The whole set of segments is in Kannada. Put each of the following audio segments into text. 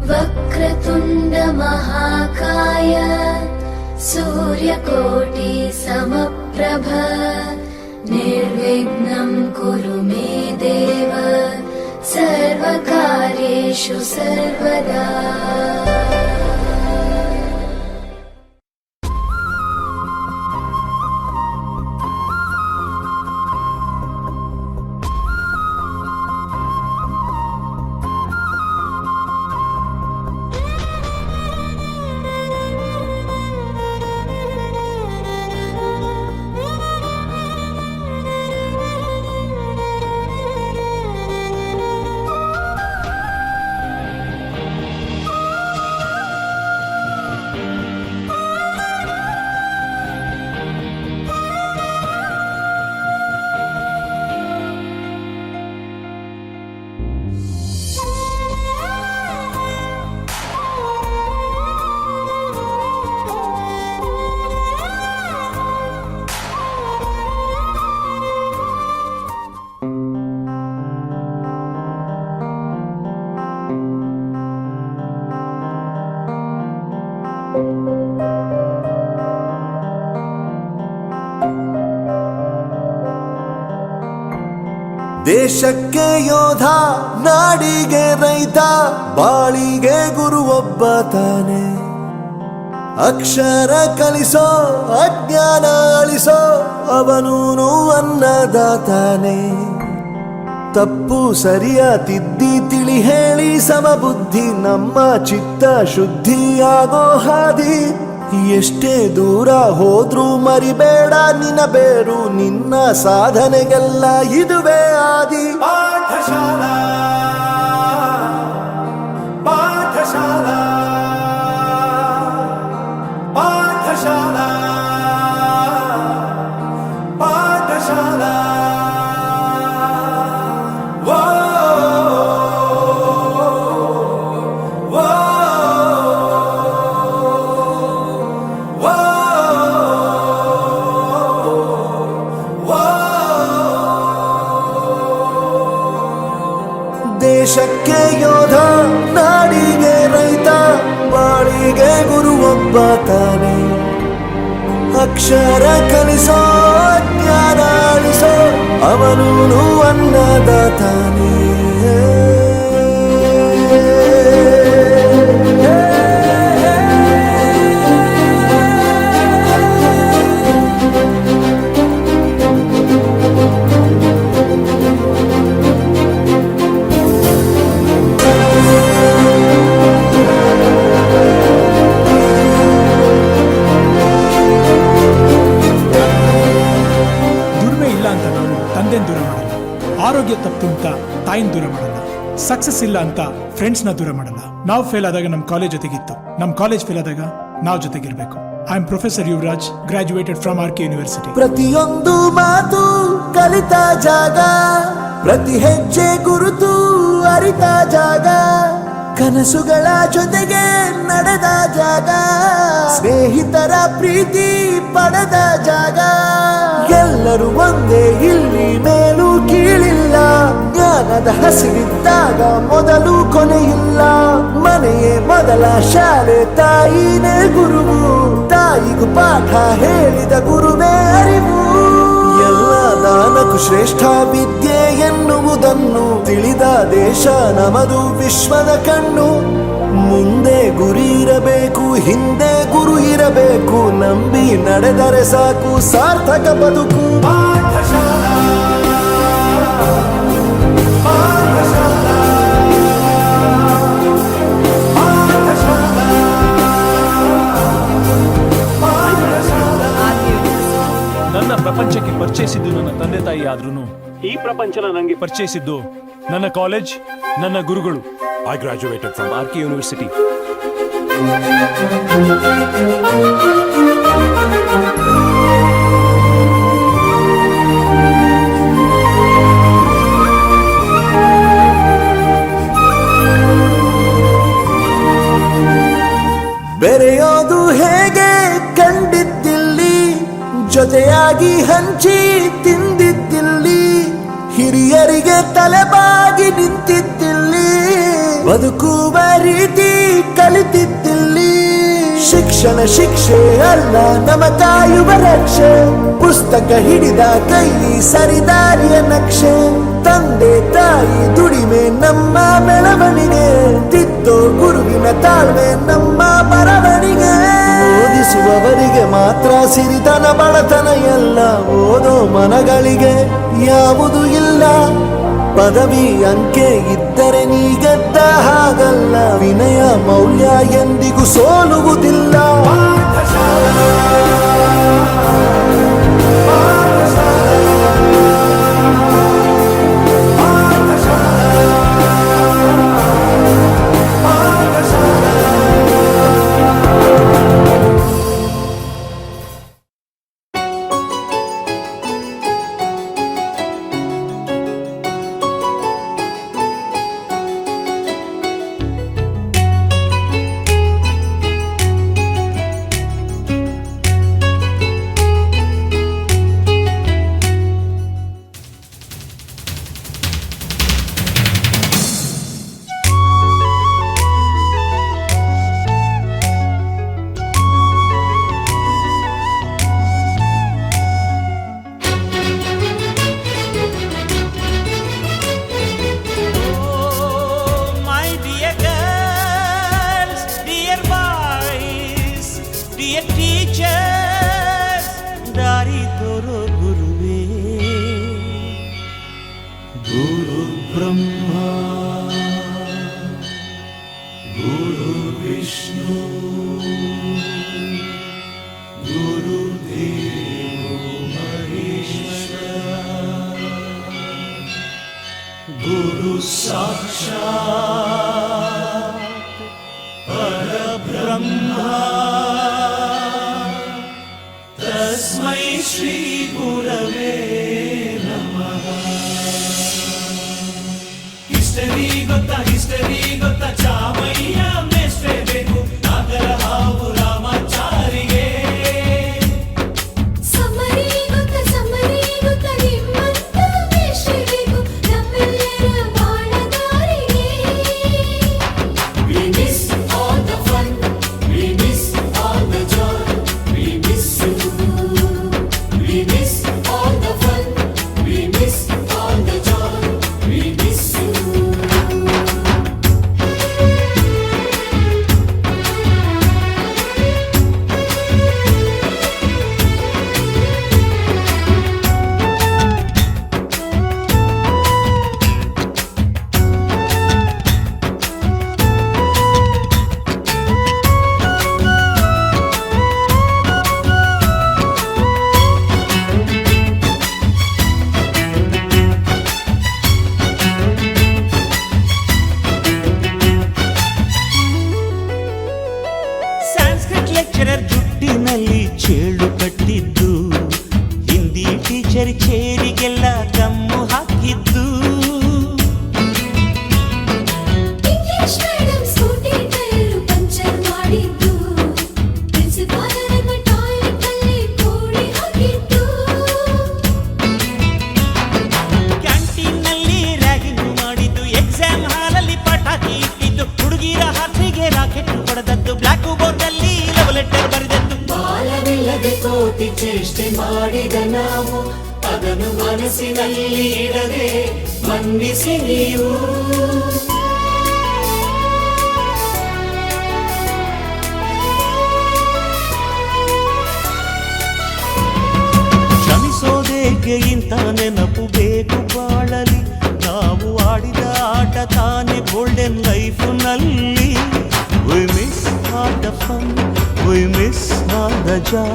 वक्रतुण्ड महाकाय सूर्यकोटि समप्रभ निर्विघ्नं कुरु मे देव सर्वकार्येषु सर्वदा। ದೇಶಕ್ಕೆ ಯೋಧ, ನಾಡಿಗೆ ರೈತ, ಬಾಳಿಗೆ ಗುರು ಒಬ್ಬ ತಾನೆ. ಅಕ್ಷರ ಕಲಿಸೋ, ಅಜ್ಞಾನ ಅಳಿಸೋ, ಅವನೂನು ಅನ್ನದಾತಾನೆ. ತಪ್ಪು ಸರಿಯ ತಿದ್ದಿ ತಿಳಿ ಹೇಳಿ ಸಮಬುದ್ಧಿ ನಮ್ಮ ಚಿತ್ತ ಶುದ್ಧಿಯಾಗೋ ಹಾದಿ. ಎಷ್ಟೇ ದೂರ ಹೋದ್ರೂ ಮರಿಬೇಡ ನಿನ್ನ ಬೇರು, ನಿನ್ನ ಸಾಧನೆಗೆಲ್ಲ ಇದುವೇ ಆದಿ. ಪಾಠಶಾಲಾ ಪಾಠಶಾಲಾ ಪಾಠಶಾಲಾ ಪಾಠಶಾಲಾ. ದೇಶಕ್ಕೆ ಯೋಧ, ನಾಡಿಗೆ ರೈತ, ಬಾಳಿಗೆ ಗುರು ಒಬ್ಬ ತಾನೆ. ಅಕ್ಷರ ಕಲಿಸೋ, ಜ್ಞಾನ ಅಳಿಸೋ, ಅವನೂನು ಅನ್ನದಾತಾನೆ. ದೂರ ಮಾಡಲ್ಲ, ಆರೋಗ್ಯ ತಪ್ಪು ಅಂತ ತಾಯಿನ ದೂರ ಮಾಡಲ್ಲ, ಸಕ್ಸಸ್ ಇಲ್ಲ ಅಂತ ಫ್ರೆಂಡ್ಸ್ ನ ದೂರ ಮಾಡಲ್ಲ. ನಾವು ಫೇಲ್ ಆದಾಗ ನಮ್ ಕಾಲೇಜ್ ಜೊತೆಗಿತ್ತು, ನಮ್ ಕಾಲೇಜ್ ಫೇಲ್ ಆದಾಗ ನಾವು ಜೊತೆಗಿರ್ಬೇಕು. I am professor Yuvraj, graduated from R K university. ಪ್ರತಿಯೊಂದು ಮಾತು ಕಲಿತ ಜಾಗ, ಪ್ರತಿ ಹೆಜ್ಜೆ ಗುರುತು ಅರಿತ ಜಾಗ, ಕನಸುಗಳ ಜೊತೆಗೆ ನಡೆದ ಜಾಗ, ಸ್ನೇಹಿತರ ಪ್ರೀತಿ ಪಡೆದ ಜಾಗ. ಎಲ್ಲರೂ ಒಂದೇ, ಇಲ್ಲಿ ಮೇಲೂ ಕೀಳಿಲ್ಲ, ಜ್ಞಾನದ ಹಸಿವಿದ್ದಾಗ ಮೊದಲು ಕೊನೆಯಿಲ್ಲ. ಮನೆಯೇ ಮೊದಲ ಶಾಲೆ, ತಾಯಿನೇ ಗುರುವು, ತಾಯಿಗೂ ಪಾಠ ಹೇಳಿದ ಗುರುವೇ ಅರಿವು. ಎಲ್ಲ ದಾನಕ್ಕೂ ಶ್ರೇಷ್ಠ ವಿದ್ಯೆ ಎನ್ನುವುದನ್ನು ತಿಳಿದ ದೇಶ ನಮದು, ವಿಶ್ವದ ಕಣ್ಣು. ಮುಂದೆ ಗುರಿ ಇರಬೇಕು, ಹಿಂದೆ ಗುರು ಇರಬೇಕು, ನಂಬಿ ನಡೆದರೆ ಸಾಕು ಸಾರ್ಥಕ ಬದುಕು. ಪಾಠಶಾಲಾ ಪಾಠಶಾಲಾ ಪಾಠಶಾಲಾ ಪಾಠಶಾಲಾ. ನನ್ನ ಪ್ರಪಂಚಕ್ಕೆ ಪರಿಚಯಿಸಿದ್ದು ನನ್ನ ತಂದೆ ತಾಯಿ ಆದ್ರೂ ಈ ಪ್ರಪಂಚನ ನನಗೆ ಪರಿಚಯಿಸಿದ್ದು ನನ್ನ ಕಾಲೇಜ್, ನನ್ನ ಗುರುಗಳು. I graduated from RK University. ಬೆರೆಯೋದು ಹೇಗೆ ಕಂಡಿದ್ದಿಲ್ಲಿ, ಜೊತೆಯಾಗಿ ಹಂಚಿ ತಿಂದಿದ್ದಿಲ್ಲಿ, ಹಿರಿಯರಿಗೆ ತಲೆಬಾಗಿ ನಿಂತಿದ್ದಿಲ್ಲಿ. ಬದುಕುವ ರೀತಿ ಕಲಿತಿದ್ದಿಲ್ಲಿ. ಶಿಕ್ಷಣ ಶಿಕ್ಷೆ ಅಲ್ಲ ನಮ ಕಾಯುವ ರಕ್ಷೆ, ಪುಸ್ತಕ ಹಿಡಿದ ಕೈ ಸರಿದಾರಿಯ ನಕ್ಷೆ. ತಂದೆ ತಾಯಿ ದುಡಿಮೆ ನಮ್ಮ ಬೆಳವಣಿಗೆ, ತಿದ್ದೋ ಗುರುವಿನ ತಾಳ್ಮೆ ನಮ್ಮ ಬರವಣಿಗೆ. ಓದಿಸುವವರಿಗೆ ಮಾತ್ರ ಸಿರಿತನ ಬಡತನ ಎಲ್ಲ, ಓದೋ ಮನಗಳಿಗೆ ಯಾವುದು ಇಲ್ಲ. ಪದವಿ ಅಂಕೆ ಇದ್ದರೆ ನೀ ಗೆದ್ದ ಹಾಗಲ್ಲ, ವಿನಯ ಮೌಲ್ಯ ಎಂದಿಗೂ ಸೋಲುವುದಿಲ್ಲ. ಚೇಷ್ಟೆ ಮಾಡಿದ ನಾವು ಅದನ್ನು ಮನಸ್ಸಿನಲ್ಲಿ ಇಡದೆ ಮನ್ನಿಸಿ ನೀವು. ಕ್ಷಮಿಸೋದೇಗೆ ಇಂಥ ನೆನಪು ಬೇಕು ಬಾಳಲಿ, ನಾವು ಆಡಿದ ಆಟ ತಾನೆ golden ಲೈಫ್ನಲ್ಲಿ. We miss all the fun, we miss all the joy,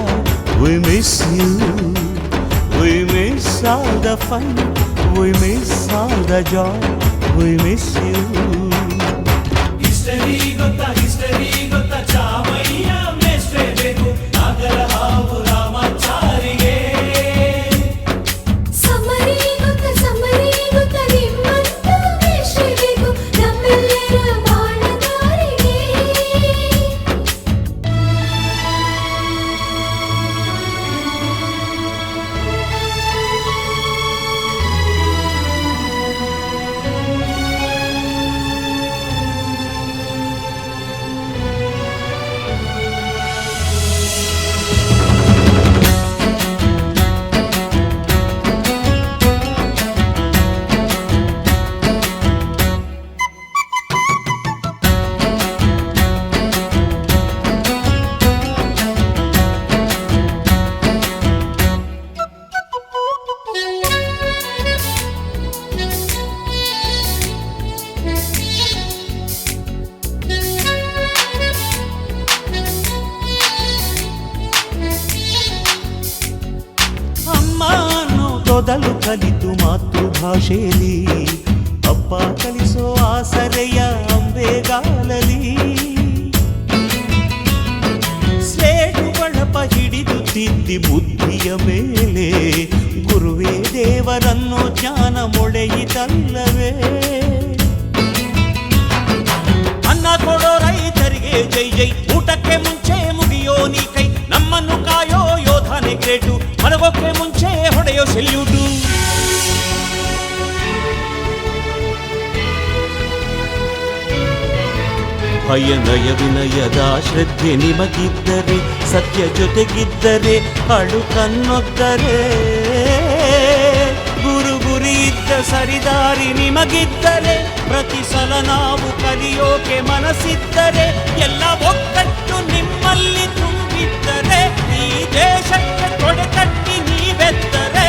we miss you. We miss all the fun, we miss all the joy, we miss you. History gotta Chamayya ಮೇಷ್ಟ್ರೆ ಬೇಕು ನಾಗರ ಹಾವು ರಾಮಾಚಾರಿಗೆ. ಸಮರಿ ಗೊತ್ತ ನಿಮ್ಮಂತ ಮೇಷ್ಟ್ರೆ ಬೇಕು ನಮ್ಮೆಲ್ಲರ ಬಾಳದಾರಿಗೆ. ಓದಲು ಕಲಿತು ಮಾತೃಭಾಷೆಯಲ್ಲಿ ಅಪ್ಪ ಕಲಿಸೋ ಆಸರೆಯ ಅಂಬೆಗಾಲಲಿ ಸ್ಲೇಟು ಬಳಪ ಹಿಡಿದು ತಿದ್ದಿ ಬುದ್ಧಿಯ ಮೇಲೆ ಗುರುವೇ ದೇವರನ್ನು ಜ್ಞಾನ ಮೊಳೆಯಿತಲ್ಲವೇ ಅನ್ನ ಕೊಡೋ ರೈತರಿಗೆ ಜೈ ಜೈ ಊಟಕ್ಕೆ ಮುಂಚೆ ಮುಗಿಯೋ ನೀ ಕೈ ನಮ್ಮನ್ನು ಕಾಯೋ ಯೋಧನೆ ಗ್ರೇಟು ಮಲಗೋಕೆ ಮುಂಚೆ ಹೊಡೆಯೋ ಸೆಲ್ಯೂಟು ಭಯನಯ ವಿನಯದ ಶ್ರದ್ಧೆ ನಿಮಗಿದ್ದರೆ ಸತ್ಯ ಜೊತೆಗಿದ್ದರೆ ಅಳು ಕನ್ನೊದ್ದರೆ ಗುರು ಗುರಿ ಇದ್ದ ಸರಿದಾರಿ ನಿಮಗಿದ್ದರೆ ಪ್ರತಿ ಸಲ ನಾವು ಕಲಿಯೋಕೆ ಮನಸ್ಸಿದ್ದರೆ ಎಲ್ಲ ಒಕ್ಕಟ್ಟು ನಿಮ್ಮಲ್ಲಿ ತುಂಬಿದ್ದರೆ ಈ ದೇಶಕ್ಕೆ ತೊಡೆತಟ್ಟಿ ನೀವೆದ್ದರೆ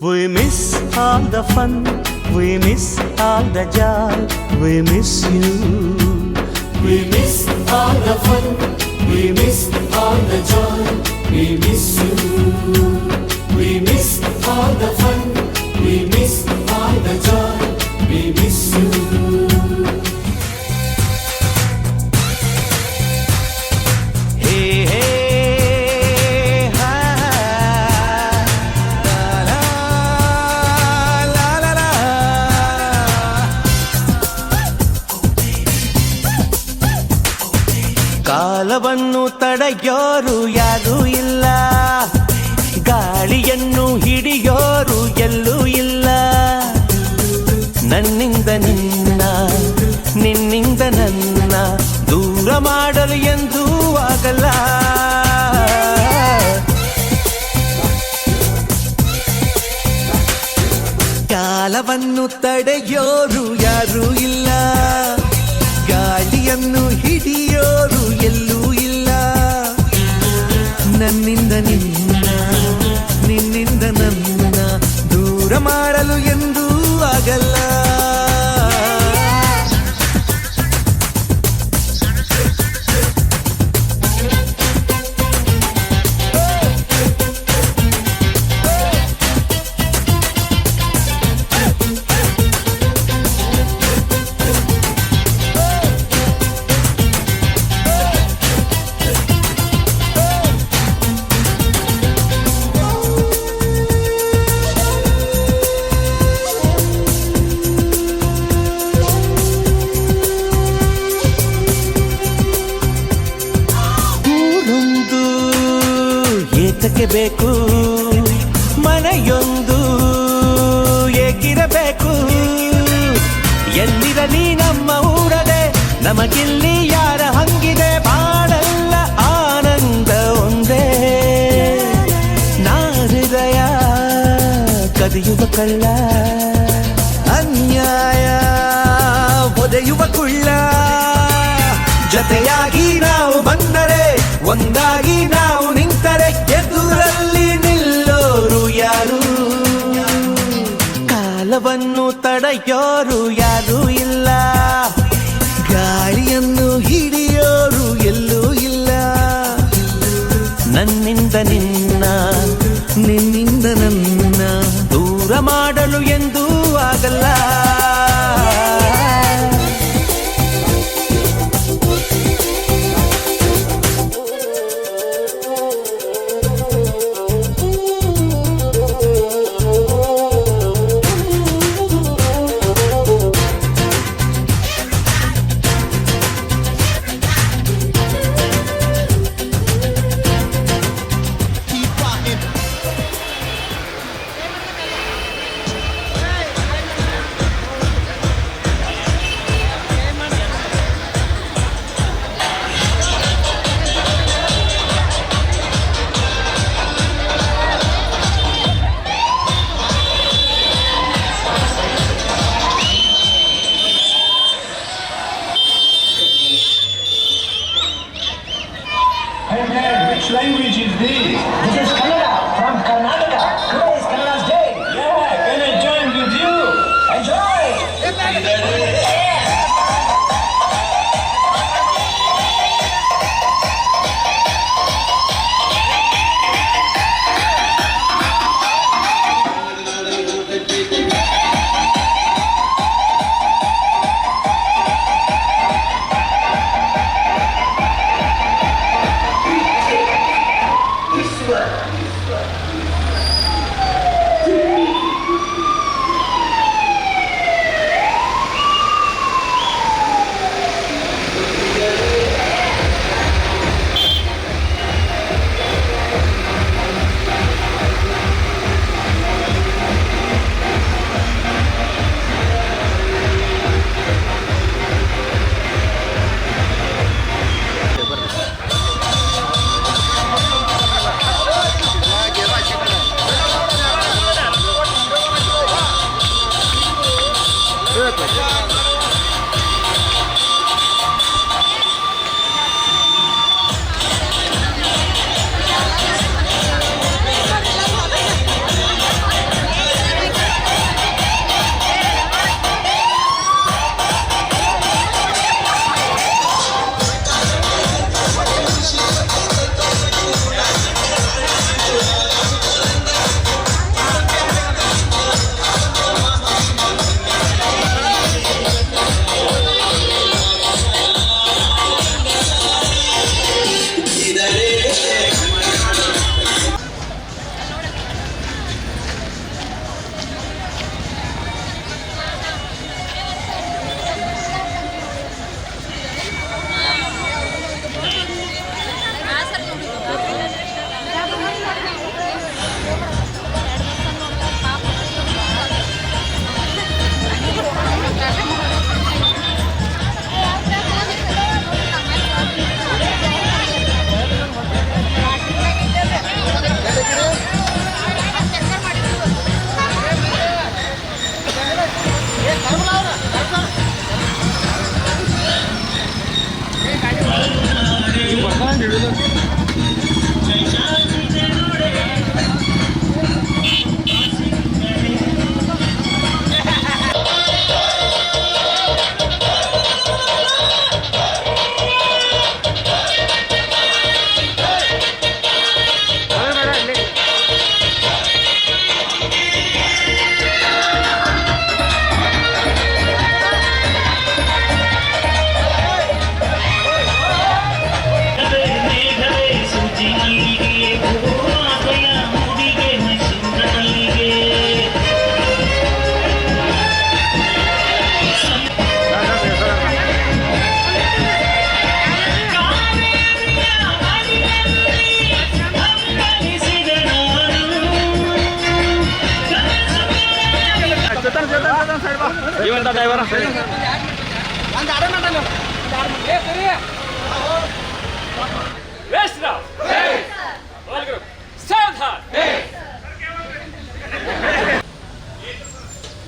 We miss all the fun, we miss all the joy, we miss you. We miss all the fun, we miss all the joy, we miss you. We miss all the fun, we miss all the joy, we miss you. Hey, hey, ha, la, la, la, la, la. ಕಾಲವನ್ನು ತಡೆಯೋರು ಯಾರೂ ಇಲ್ಲ ಗಾಳಿಯನ್ನು ಹಿಡಿಯೋರು ಎಲ್ಲೂ ಇಲ್ಲ ನನ್ನಿಂದ ನಿನ್ನ ನಿನ್ನಿಂದ ನನ್ನ ದೂರ ಮಾಡಲು ಎಂದೂ ಆಗಲ್ಲ ಕಾಲವನ್ನು ತಡೆಯೋರು ಯಾರೂ ಇಲ್ಲ ಗಾಳಿಯನ್ನು ಹಿಡಿಯೋರು ಎಲ್ಲೂ ಇಲ್ಲ ನನ್ನಿಂದ ನಿನ್ನ ನಿನ್ನಿಂದ ನನ್ನ ದೂರ ಮಾಡಲು ಎಂದೂ ಆಗಲ್ಲ ಏತಕ್ಕೆ ಬೇಕು ಮನೆಯೊಂದು ಏಕಿರಬೇಕು ಎಲ್ಲಿರಲಿ ನಮ್ಮ ಊರದೆ ನಮಗಿಲ್ಲಿ ಯಾರ ಹಂಗಿದೆ ಬಾಳೆಲ್ಲ ಆನಂದ ಒಂದೇ ನಾ ಹೃದಯ ಕದಿಯುವ ಕಳ್ಳ ಅನ್ಯಾಯ ಒದೆಯುವ ಕುಳ್ಳ ಜತೆಯಾಗಿ ನಾವು ಬಂದರೆ ಒಂದಾಗಿ ನಾವು ನಿಂತರೆ ಎದುರಲ್ಲಿ ನಿಲ್ಲೋರು ಯಾರು ಕಾಲವನ್ನು ತಡೆಯೋರು ಯಾರೂ ಇಲ್ಲ ಗಾಳಿಯನ್ನು ಹಿಡಿಯೋರು ಎಲ್ಲೂ ಇಲ್ಲ ನನ್ನಿಂದ ನಿನ್ನ ನಿನ್ನಿಂದ ನನ್ನ ದೂರ ಮಾಡಲು ಎಂದೂ ಆಗಲ್ಲ Which language is this? This is Kannada from Karnataka. Today is Kannada's day. Yeah, can I join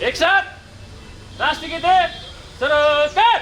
एक साथ राष्ट्रगीते सरकार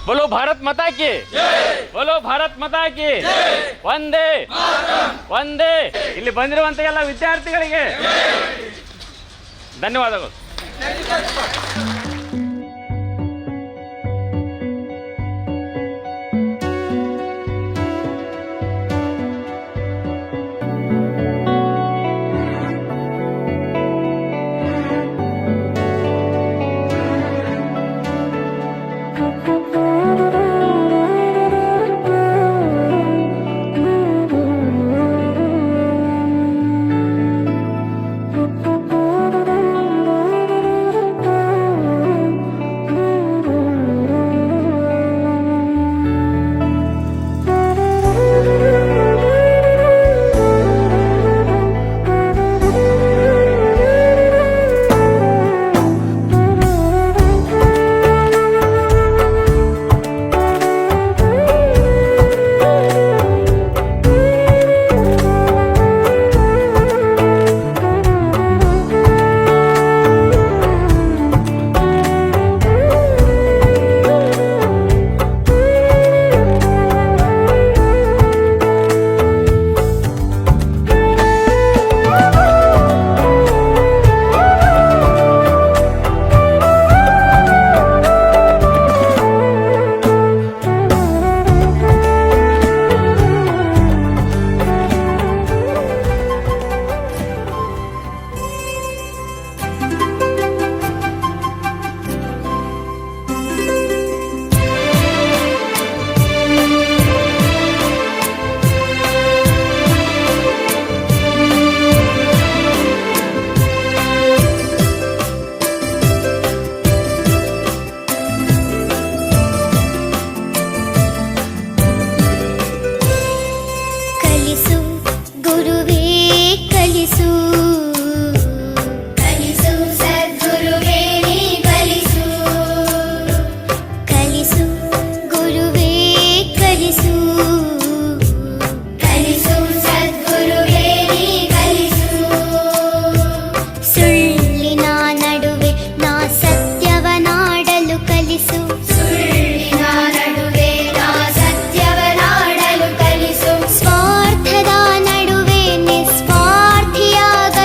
बोलो भारत माता की बोलो भारत माता की ವಂದೇ ವಂದೇ ಇಲ್ಲಿ ಬಂದಿರುವಂತ ಎಲ್ಲ ವಿದ್ಯಾರ್ಥಿಗಳಿಗೆ ಧನ್ಯವಾದಗಳು. ಸ್ವಾರ್ಥದ ನಡುವೆ ನಿಸ್ವಾರ್ಥಿಯಾಗ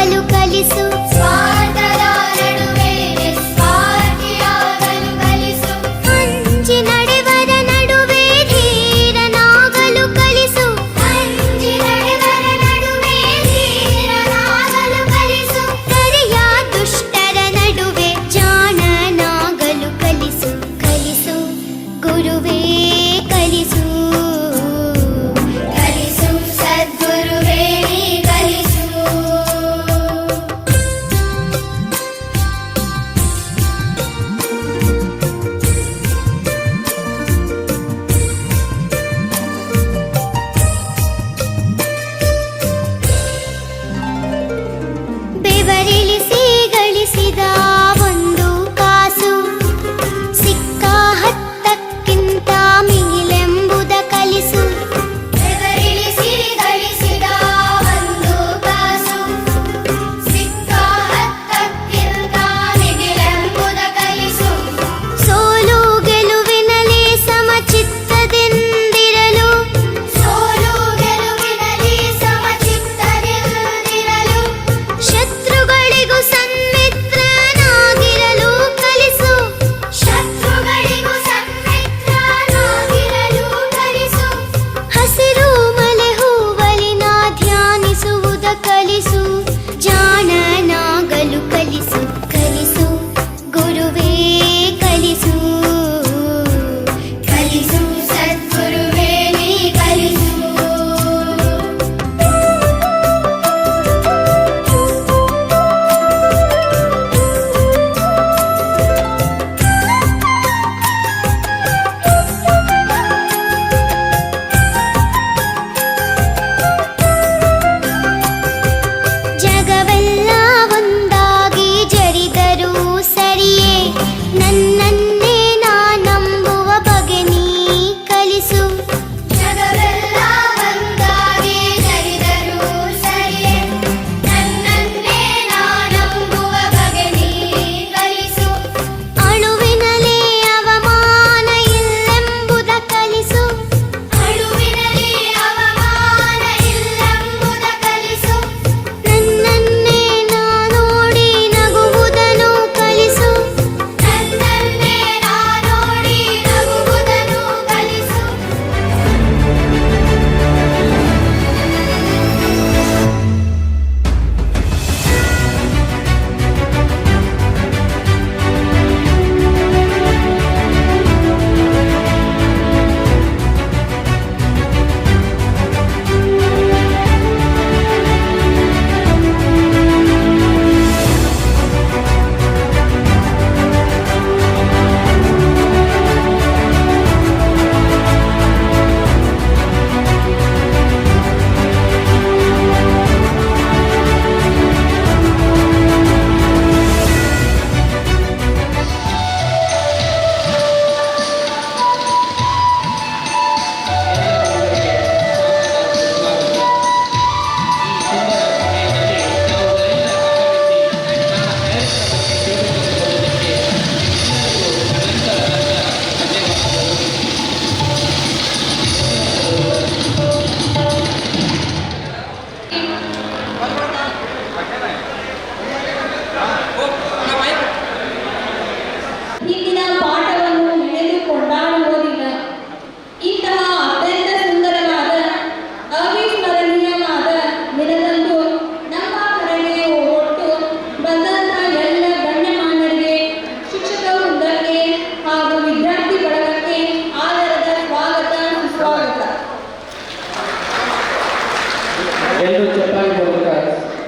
ಎಲ್ಲರೂ ಚಪ್ಪಾಳೆ ಮೂಲಕ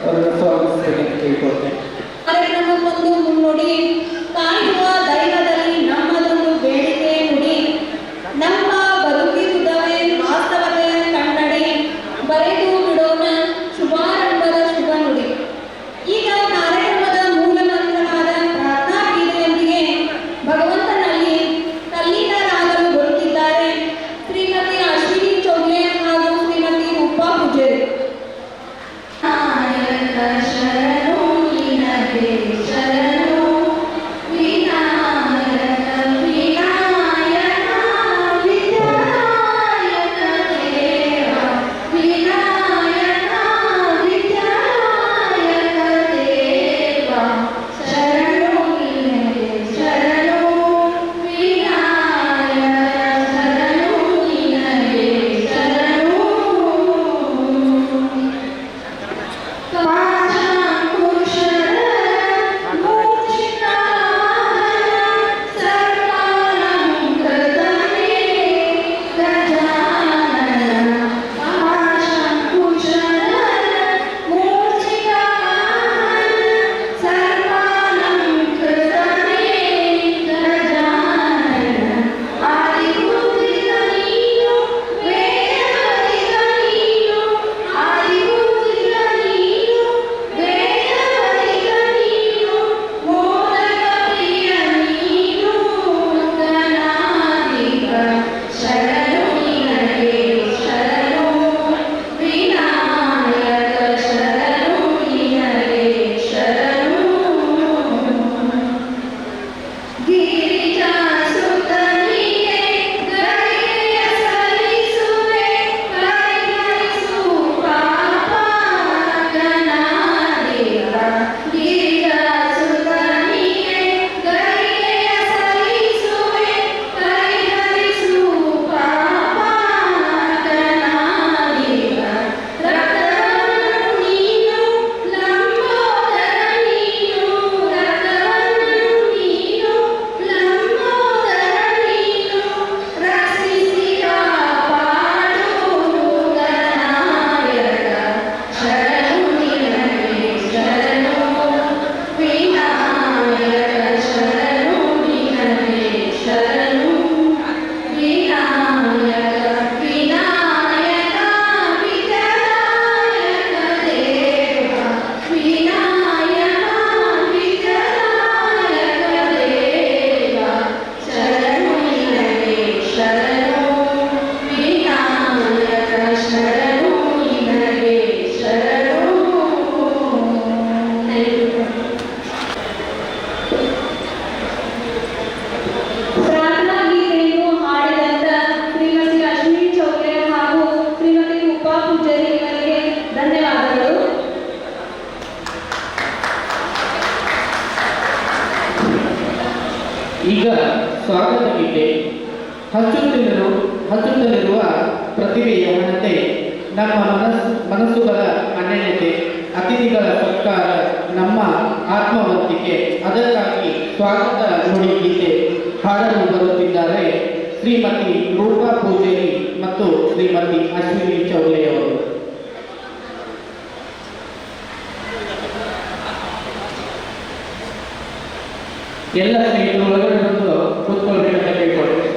ಅವರನ್ನು ಸ್ವಾಗತಿಸಬೇಕೆಂದು ಕೇಳಿಕೊಳ್ತೇನೆ. ಕಾರ್ಯಕ್ರಮಕ್ಕೊಂದು ಮುನ್ನುಡಿ, ಕಾಯುವ ದೈವದಲ್ಲಿ ನಮ್ಮದೊಂದು ಬೇಡಿಕೆ ನುಡಿ, ನಮ್ಮ ಬದುಕಿರುವುದವೇ ವಾಸ್ತವತೆಯ ಕನ್ನಡಿ, ಬರೆದು ಬಿಡೋಣ ಶುಭಾರಂಭದ ಶುಭ ನುಡಿ. ಈಗ ಕಾರ್ಯಕ್ರಮದ ಮೂಲ ಮಂತ್ರವಾದ ಪ್ರಾರ್ಥನಾ ಗೀತೆಯೊಂದಿಗೆ ಭಗವಂತನಲ್ಲಿ ತಲ್ಲೀನರಾಗಲು ಬರುತ್ತಿದ್ದಾರೆ ಶ್ರೀಮತಿ ಅಶ್ವಿನಿ ಚೌಗ್ಲೆ ಹಾಗೂ ಶ್ರೀಮತಿ ರೂಪಾ ಪೂಜಾರಿ. ಈಗ ಸ್ವಾಗತ ಗೀತೆ ಹಚ್ಚುತ್ತಲಿರುವ ಪ್ರತಿಭೆಯ ಹಣತೆ, ನಮ್ಮ ಮನಸ್ಸುಗಳ ಅನನ್ಯತೆ, ಅತಿಥಿಗಳ ಸತ್ಕಾರ, ನಮ್ಮ ಆತ್ಮವಂತಿಕೆ, ಅದಕ್ಕಾಗಿ ಸ್ವಾಗತ ನುಡಿ ಗೀತೆ ಹಾಡಲು ಬರುತ್ತಿದ್ದಾರೆ ಶ್ರೀಮತಿ ರೂಪಾ ಪೂಜಾರಿ ಮತ್ತು ಶ್ರೀಮತಿ ಅಶ್ವಿನಿ ಚೌಗ್ಲೆಯವರು. ಎಲ್ಲ ಸ್ನೇಹಿತರು ಒಳಗಡೆ ಬಂದು ಕೂತ್ಕೊಳ್ಬೇಕಂತ ಕೇಳ್ಕೊಳ್ತೇವೆ.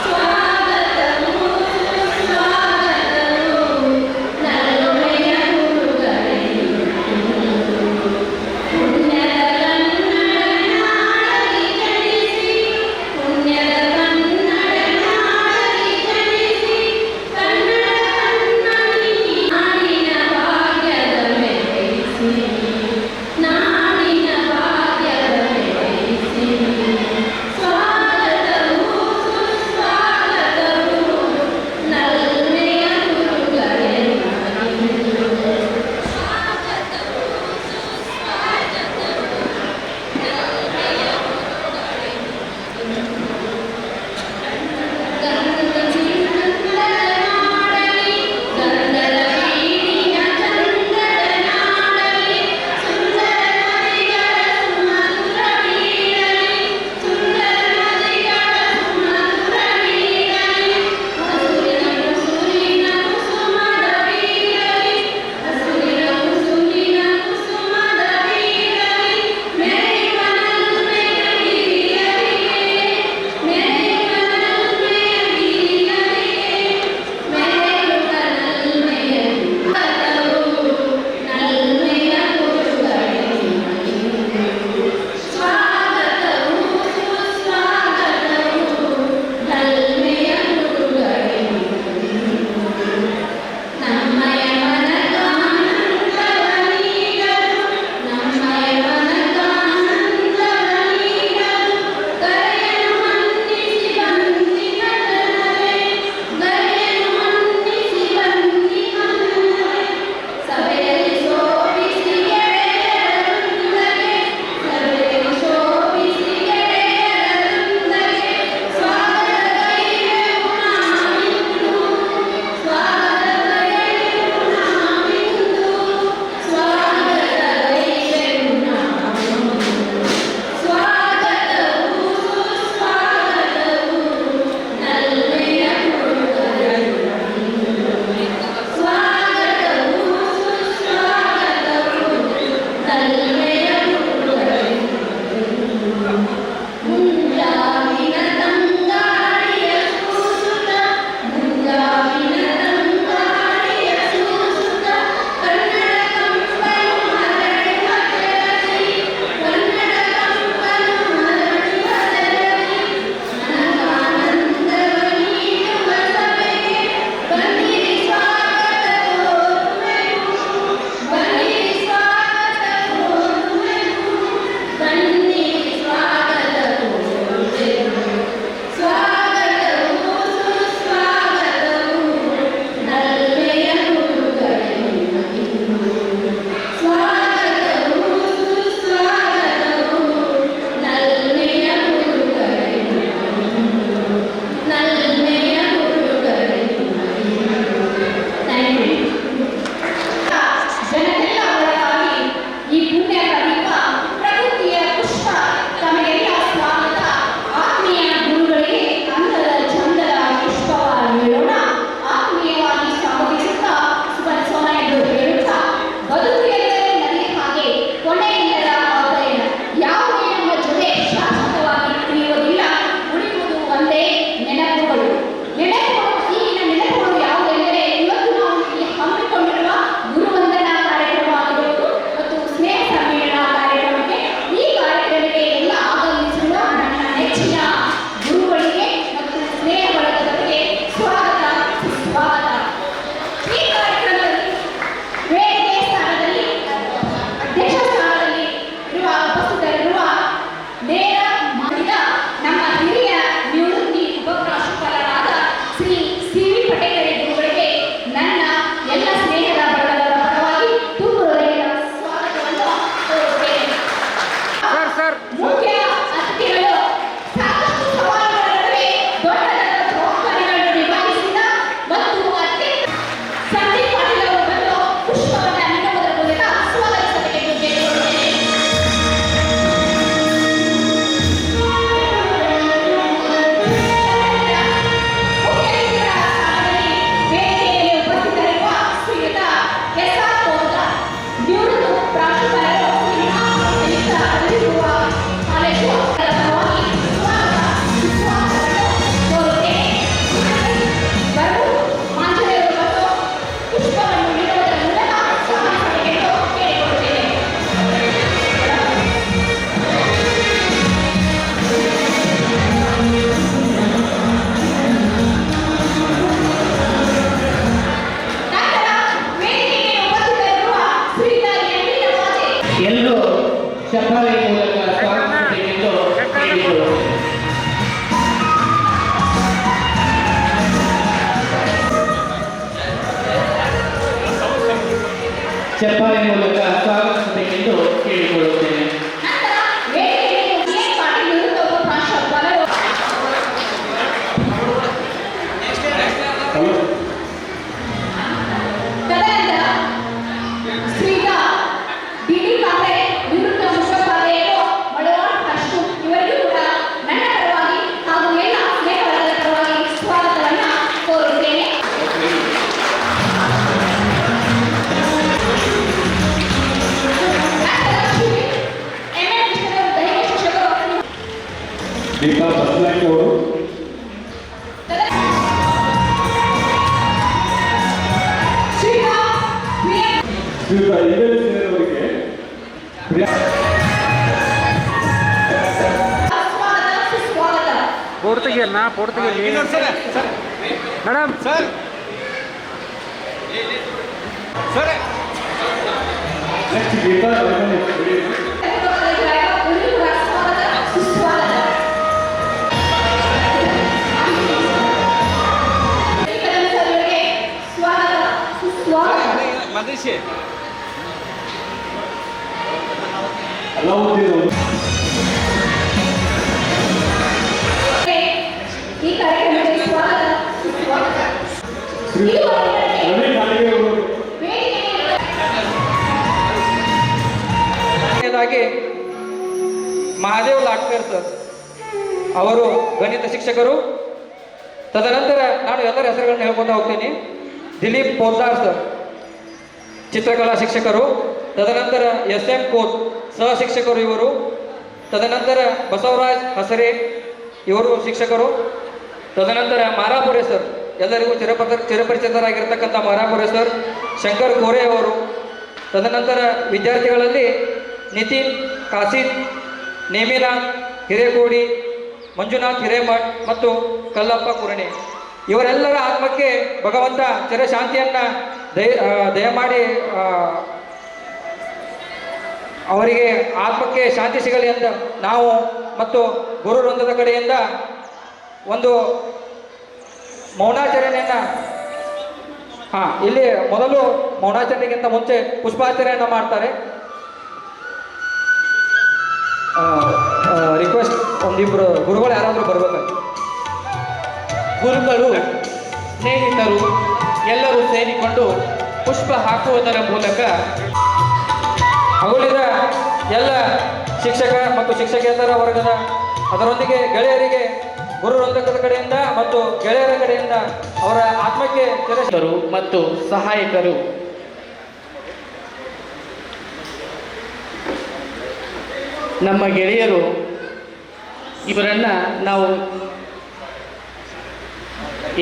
ಸ್ವಾಗತ ದೀಪಾ ಬಸ್ನಾಯ್ಕ ಅವರು, ಶ್ರೀಯುತ ಈಗಲೇ ಸೇರಿದವರಿಗೆ madam sir next Geeta Alauddin ಅವರು, ಈ ಕಾರ್ಯಕ್ರಮಕ್ಕೆ ಸ್ವಾಗತ ಸುಸ್ವಾಗತ. ಶ್ರೀಯುತ ರವಿ ಕಾಲಿಗೆ ಅವರು, ಮೊದಲನೇದಾಗಿ ಮಹಾದೇವ್ ಲಾಟ್ಕರ್ ಸರ್ ಅವರು ಗಣಿತ ಶಿಕ್ಷಕರು. ತದನಂತರ ನಾನು ಎಲ್ಲರ ಹೆಸರುಗಳನ್ನ ಹೇಳ್ಕೊತಾ ಹೋಗ್ತೀನಿ. ದಿಲೀಪ್ ಪೋದ್ದಾರ್ ಸರ್ ಚಿತ್ರಕಲಾ ಶಿಕ್ಷಕರು. ತದನಂತರ SM ಕೋತ್ ಸಹ ಶಿಕ್ಷಕರು ಇವರು. ತದನಂತರ ಬಸವರಾಜ್ ಹಸರೆ ಇವರು ಶಿಕ್ಷಕರು. ತದನಂತರ ಮಾರಾಪುರೆ ಸರ್, ಎಲ್ಲರಿಗೂ ಚಿರಪರಿಚಿತರಾಗಿರ್ತಕ್ಕಂಥ ಮಾರಾಪುರೆ ಸರ್. ಶಂಕರ್ ಕೋರೆ ಅವರು. ತದನಂತರ ವಿದ್ಯಾರ್ಥಿಗಳಲ್ಲಿ ನಿತಿನ್ ಕಾಸಿದ್, ನೇಮಿನಾಥ್ ಹಿರೇಕೋಡಿ, ಮಂಜುನಾಥ್ ಹಿರೇಮಠ್ ಮತ್ತು ಕಲ್ಲಪ್ಪ ಕುರಣೆ. ಇವರೆಲ್ಲರ ಆತ್ಮಕ್ಕೆ ಭಗವಂತ ಚಿರಶಾಂತಿಯನ್ನು ದಯಮಾಡಿ ಅವರಿಗೆ ಆತ್ಮಕ್ಕೆ ಶಾಂತಿ ಸಿಗಲಿ ಅಂತ ನಾವು ಮತ್ತು ಗುರು ವೃಂದದ ಕಡೆಯಿಂದ ಒಂದು ಮೌನಾಚರಣೆಯನ್ನು ಇಲ್ಲಿ ಮೊದಲು ಮೌನಾಚರಣೆಗಿಂತ ಮುಂಚೆ ಪುಷ್ಪಾಚರಣೆಯನ್ನು ಮಾಡ್ತಾರೆ. ರಿಕ್ವೆಸ್ಟ್ ಒಂದಿಬ್ಬರು ಗುರುಗಳು ಯಾರಾದರೂ ಬರಬೇಕಾಗಿ. ಗುರುಗಳು, ಸ್ನೇಹಿತರು ಎಲ್ಲರೂ ಸೇರಿಕೊಂಡು ಪುಷ್ಪ ಹಾಕುವುದರ ಮೂಲಕ ಅಗಲಿದ ಎಲ್ಲ ಶಿಕ್ಷಕ ಮತ್ತು ಶಿಕ್ಷಕೇತರ ವರ್ಗದ ಅದರೊಂದಿಗೆ ಗೆಳೆಯರಿಗೆ ಗುರು ವೃಂದಕದ ಕಡೆಯಿಂದ ಮತ್ತು ಗೆಳೆಯರ ಕಡೆಯಿಂದ ಅವರ ಆತ್ಮಕ್ಕೆ ರು ಮತ್ತು ಸಹಾಯಕರು ನಮ್ಮ ಗೆಳೆಯರು, ಇವರನ್ನು ನಾವು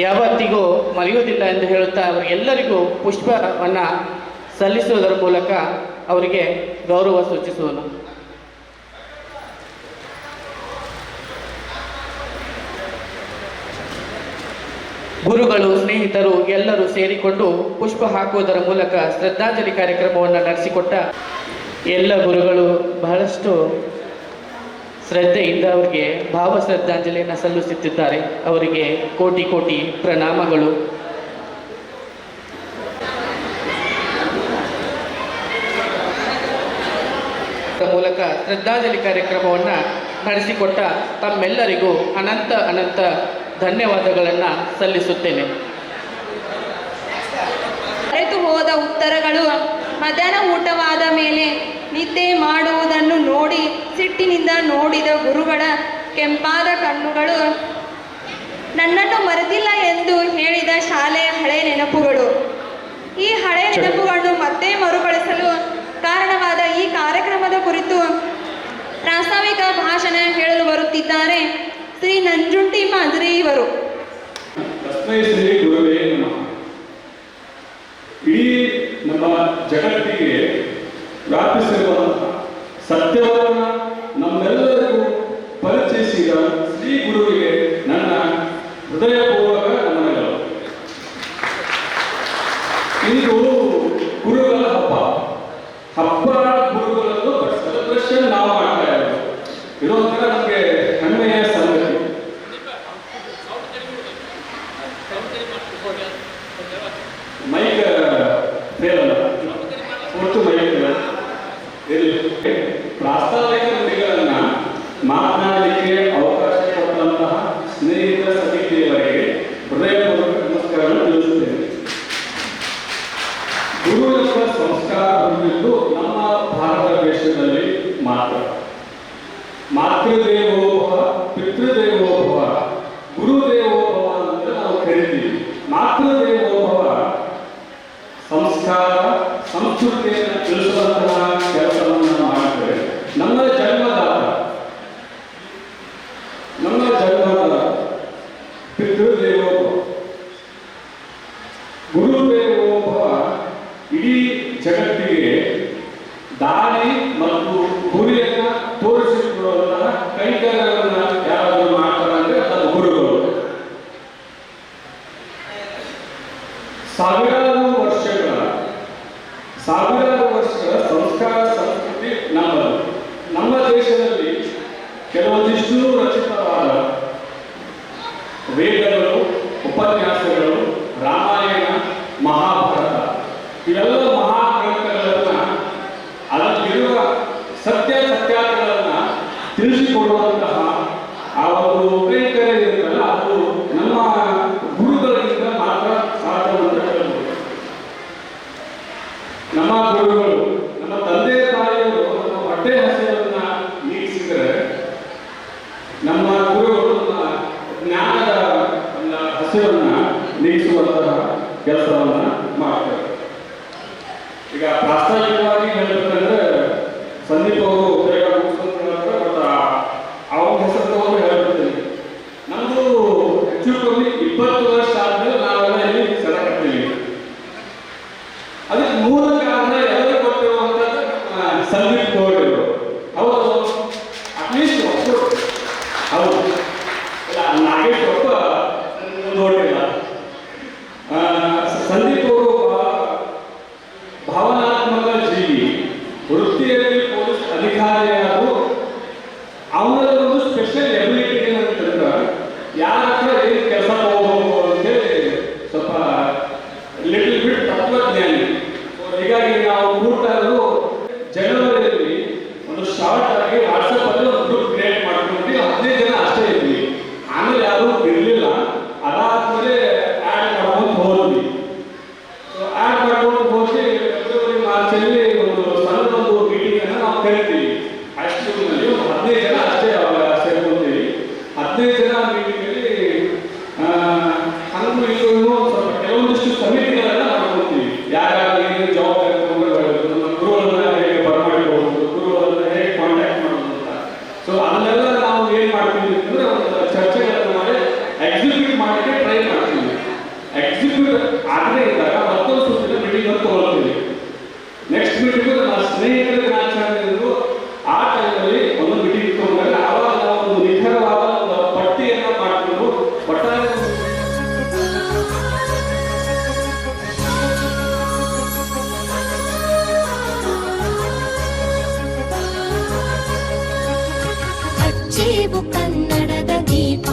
ಯಾವತ್ತಿಗೂ ಮರೆಯುವುದಿಲ್ಲ ಎಂದು ಹೇಳುತ್ತಾ ಅವರಿಗೆಲ್ಲರಿಗೂ ಪುಷ್ಪವನ್ನು ಸಲ್ಲಿಸುವುದರ ಮೂಲಕ ಅವರಿಗೆ ಗೌರವ ಸೂಚಿಸುವನು. ಗುರುಗಳು, ಸ್ನೇಹಿತರು ಎಲ್ಲರೂ ಸೇರಿಕೊಂಡು ಪುಷ್ಪ ಹಾಕುವುದರ ಮೂಲಕ ಶ್ರದ್ಧಾಂಜಲಿ ಕಾರ್ಯಕ್ರಮವನ್ನು ನಡೆಸಿಕೊಟ್ಟ ಎಲ್ಲ ಗುರುಗಳು ಬಹಳಷ್ಟು ಶ್ರದ್ಧೆಯಿಂದ ಅವರಿಗೆ ಭಾವ ಶ್ರದ್ಧಾಂಜಲಿಯನ್ನು ಸಲ್ಲಿಸುತ್ತಿದ್ದಾರೆ. ಅವರಿಗೆ ಕೋಟಿ ಕೋಟಿ ಪ್ರಣಾಮಗಳು. ಮೂಲಕ ಶ್ರದ್ಧಾಂಜಲಿ ಕಾರ್ಯಕ್ರಮವನ್ನು ನಡೆಸಿಕೊಟ್ಟ ತಮ್ಮೆಲ್ಲರಿಗೂ ಅನಂತ ಅನಂತ ಧನ್ಯವಾದಗಳನ್ನು ಸಲ್ಲಿಸುತ್ತೇನೆ. ಮರೆತು ಹೋದ ಉತ್ತರಗಳು ಮಧ್ಯಾಹ್ನ ಊಟವಾದ ಮೇಲೆ ನಿದ್ದೆ ಮಾಡುವುದನ್ನು ನೋಡಿ ಸಿಟ್ಟಿನಿಂದ ನೋಡಿದ ಗುರುಗಳ ಕೆಂಪಾದ ಕಣ್ಣುಗಳು, ನನ್ನನ್ನು ಮರೆತಿಲ್ಲ ಎಂದು ಹೇಳಿದ ಶಾಲೆಯ ಹಳೆ ನೆನಪುಗಳು. ಈ ಹಳೆ ನೆನಪುಗಳನ್ನು ಮತ್ತೆ ಮರುಕಳಿಸಲು ಕಾರಣವಾದ ಈ ಕಾರ್ಯಕ್ರಮದ ಕುರಿತು ಪ್ರಾಸ್ತಾವಿಕ ಭಾಷಣ ಹೇಳಲು ಬರುತ್ತಿದ್ದಾರೆ ಶ್ರೀ ನಂಜುಂಡಿ ಮಾಂಜ್ರೆ ಇವರು. ತಸ್ಮೈ ಶ್ರೀ ಗುರುವೇ ನಮಃ. ಇಡೀ ನಮ್ಮ ಜಗತ್ತಿಗೆ ವ್ಯಾಪಿಸಿರುವಂತಹ ಸತ್ಯವನ್ನು ನಮ್ಮೆಲ್ಲರಿಗೂ ಪರಿಚಯಿಸಿದ ಶ್ರೀ ಗುರುವಿಗೆ ನನ್ನ ಹೃದಯಪೂರ್ವಕ ನಮನಗಳು. ಇಂದು ಗುರುಗಳ ಹಬ್ಬ ಗುರುಗಳದ್ದು ಸೆಲೆಬ್ರೇಷನ್ ನಾವು ಮಾಡ್ತಾ ಇರೋದು. ಇದೊಂಥರ ನಮಗೆ ಹೆಮ್ಮೆಯ ಸಂಗತಿ. ಮೈಕ್ ಫೇಲ್ ಅಲ್ಲ, ಒಟ್ಟು ಮೈಕ್ ಪ್ರಾಸ್ತಾವಿಕ ನುಡಿಗಳನ್ನ ಮಾತನಾಡಲಿಕ್ಕೆ ಅವಕಾಶ ಕೊಟ್ಟಂತಹ ಸ್ನೇಹಿತ ಸಮಿತಿಯವರಿಗೆ ಕೆಲವೊಂದಿಷ್ಟು ರಚಿತವಾದ ವೇದಗಳು, ಉಪನ್ಯಾಸಗಳು, ರಾಮಾಯಣ, ಮಹಾಭಾರತ ಇವೆಲ್ಲ ಮಹಾಗ್ರಂಥಗಳನ್ನ ಅದರಲ್ಲಿರುವ ಸತ್ಯಾಗ್ರಹಗಳನ್ನ ತಿಳಿಸಿಕೊಡುವಂತಹ ಆ ಒಂದು ಕೈಕರ್ಯ ಇರುತ್ತಲ್ಲ, ಅದು ನಮ್ಮ ಗುರುಗಳಿಂದ ಮಾತ್ರ ಸಾಧ್ಯ ಅಂತ ಹೇಳ್ಬೋದು. ನಮ್ಮ ಗುರುಗಳು, ನಮ್ಮ ತಂದೆ ತಾಯಿಯವರು ನಮ್ಮ ಹೊಟ್ಟೆ ಹಸಿವನ್ನು ನೀಗಿಸಿದರೆ, ನಮ್ಮ ಗುರುಗಳು ನಮ್ಮ ಜ್ಞಾನದ ಹಸಿವನ್ನು ನೀಗಿಸುವಂತಹ ಕೆಲಸವನ್ನ ಮಾಡ್ತಾರೆ. ಈಗ ಪ್ರಾಸ್ತಾವಿಕವಾಗಿ ಹೇಳಬೇಕಂದ್ರೆ ಸಂದೀಪ್ ಅವರು ಉದ್ಯೋಗ ಮುಗಿಸ್ಕೊಂಡ್ರೆ ಅವ್ರ ಹೆಸರು ತಗೊಂಡು ಹೇಳ್ಬಿಡ್ತೀನಿ. ನಮ್ಮದು ಆಕ್ಚುಲಿ 20 ವರ್ಷ ಆದ್ಮೇಲೆ ನಾವೆಲ್ಲ ಇಲ್ಲಿ ಸೆಳೆಕತ್ತೀವಿ. ಅದಕ್ಕೆ ಮೂಲ ಕಾರಣ ಎಲ್ಲರೂ ಗೊತ್ತಿರುವಂಥದ್ದು ಸಂದೀಪ್ ಗೌಡರು. ಅವರು ಅಟ್ಲೀಸ್ಟ್ ಹೌದು ಇಲ್ಲ, ನಾಗೇಶ್ ಒಬ್ಬ ನೋಡಿಲ್ಲ. ಸಂದೀಪ್ ಅವರು ಭಾವನಾತ್ಮಕ ಜೀವಿ, ವೃತ್ತಿಯಲ್ಲಿ ಪೊಲೀಸ್ ಅಧಿಕಾರಿಯಾದರು. ಅವನಲ್ಲಿ ಒಂದು ಸ್ಪೆಷಲ್ ಎಬಿಲಿಟಿ ಏನಂತಂದ್ರೆ ಯಾರ ಹತ್ರ ಏನು ಕೆಲಸ ಹೋಗಬೇಕು ಅಂತೇಳಿ ಸ್ವಲ್ಪ ಲಿಟಲ್ ಬಿಟ್ ತತ್ವಜ್ಞಾನಿ. ಹೀಗಾಗಿ ನಾವು ಕೂಟರು ಜನವರಿಯಲ್ಲಿ ಒಂದು ಶಾರ್ಟ್ ಆಗಿ ವಾಟ್ಸಪ್ ಅಲ್ಲಿ ಒಂದು ಗ್ರೂಪ್ ಕ್ರಿಯೇಟ್ ಮಾಡ್ಕೊಂಡ್ವಿ. 15 ಜನ ಅಷ್ಟೇ ಇದ್ವಿ. ಆಮೇಲೆ ಯಾರು ಇರಲಿಲ್ಲ. ಅದಾದ್ಮೇಲೆ ಆ್ಯಡ್ ಮಾಡ್ಕೊಂಡು ಹೋದ್ವಿ. ಆ್ಯಡ್ ಮಾಡ್ಕೊಂಡು ಹೋಗಿ ಫೆಬ್ರವರಿ ಮಾರ್ಚಲ್ಲಿ ಒಂದು ಸಣ್ಣದೊಂದು ಮೀಟಿಂಗ್ ಅನ್ನು ನಾವು ಕರಿತೀವಿ. ಹೈಸ್ಕೂಲ್ನಲ್ಲಿ ಒಂದು 15 ಜನ ಅಷ್ಟೇ ಸೇರ್ಕೊಂತೀವಿ. 15 ಜನ ಮೀಟಿಂಗಲ್ಲಿ ಹಂಗೂ ಇಲ್ಲೂ ಸ್ವಲ್ಪ ಕೆಲವೊಂದಿಷ್ಟು ಸಮಿತಿಗಳನ್ನ ಮಾಡ್ಕೊತೀವಿ. ಯಾರ್ಯಾರು ಏನು ಜವಾಬ್ದಾರಿ ತಗೊಂಡು ನಮ್ಮ ಗುರುಗಳನ್ನ ಹೇಗೆ ಬರಮಾಡಿಕೊಳ್ಳೋದು, ಗುರುಗಳನ್ನ ಹೇಗೆ ಕಾಂಟ್ಯಾಕ್ಟ್ ಮಾಡೋದು ಅಂತ. ಸೊ ಅದನ್ನೆಲ್ಲ ನಾವು ಏನು ಮಾಡ್ತೀವಿ ಅಂತಂದ್ರೆ ಒಂದು ಚರ್ಚೆಗಳನ್ನು ಮಾಡಿ ಎಕ್ಸಿಕ್ಯೂಟ್ ಮಾಡಲಿಕ್ಕೆ ಟ್ರೈ ಮಾಡ್ತೀವಿ. ಎಕ್ಸಿಕ್ಯೂಟ್ ಆಗದೇ ಇದ್ದಾಗ ಮತ್ತೊಂದು ಸುತ್ತಿನ ಮೀಟಿಂಗ್ ಅಂತ ತಗೊಳ್ತೀವಿ. ನೆಕ್ಸ್ಟ್ ಮೀಟಿಂಗು ನಮ್ಮ ಸ್ನೇಹಿತರ ದಿನಾಚರಣೆಗಳು ಆ ಟೈಮಲ್ಲಿ ಒಂದು ಮೀಟಿಂಗ್ ತಗೊಂಡಾಗ ಆವಾಗ ನಾವು ಒಂದು ನಿಖರವಾದ ಒಂದು ಪಟ್ಟಿಯನ್ನು ಮಾಡಿಕೊಂಡು ಒಟ್ಟಾರೆ ಹಚ್ಚೇವು ಕನ್ನಡದ ದೀಪ,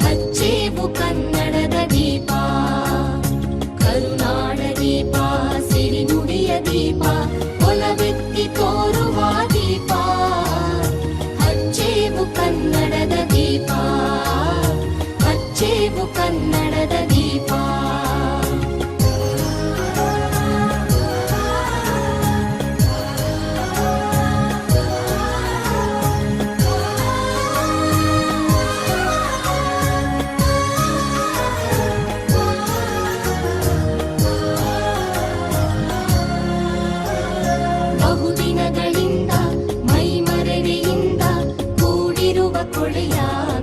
ಹಚ್ಚೇವು ಕನ್ನಡದ ದೀಪ, ಕರುನಾಡ ದೀಪ, ಸಿರಿನುಡಿಯ ದೀಪ, ಒಲವೆತ್ತಿ ತೋರುವ ದೀಪ. ಹಚ್ಚೇವು ಕನ್ನಡದ ದೀಪ, ಹಚ್ಚೇವು ಕನ್ನಡದ ದೀಪ. ಬಹುದಿನಗಳಿಂದ ಮೈಮರೆಯಿಂದ ಕೂಡಿರುವ ಕೊಳೆಯ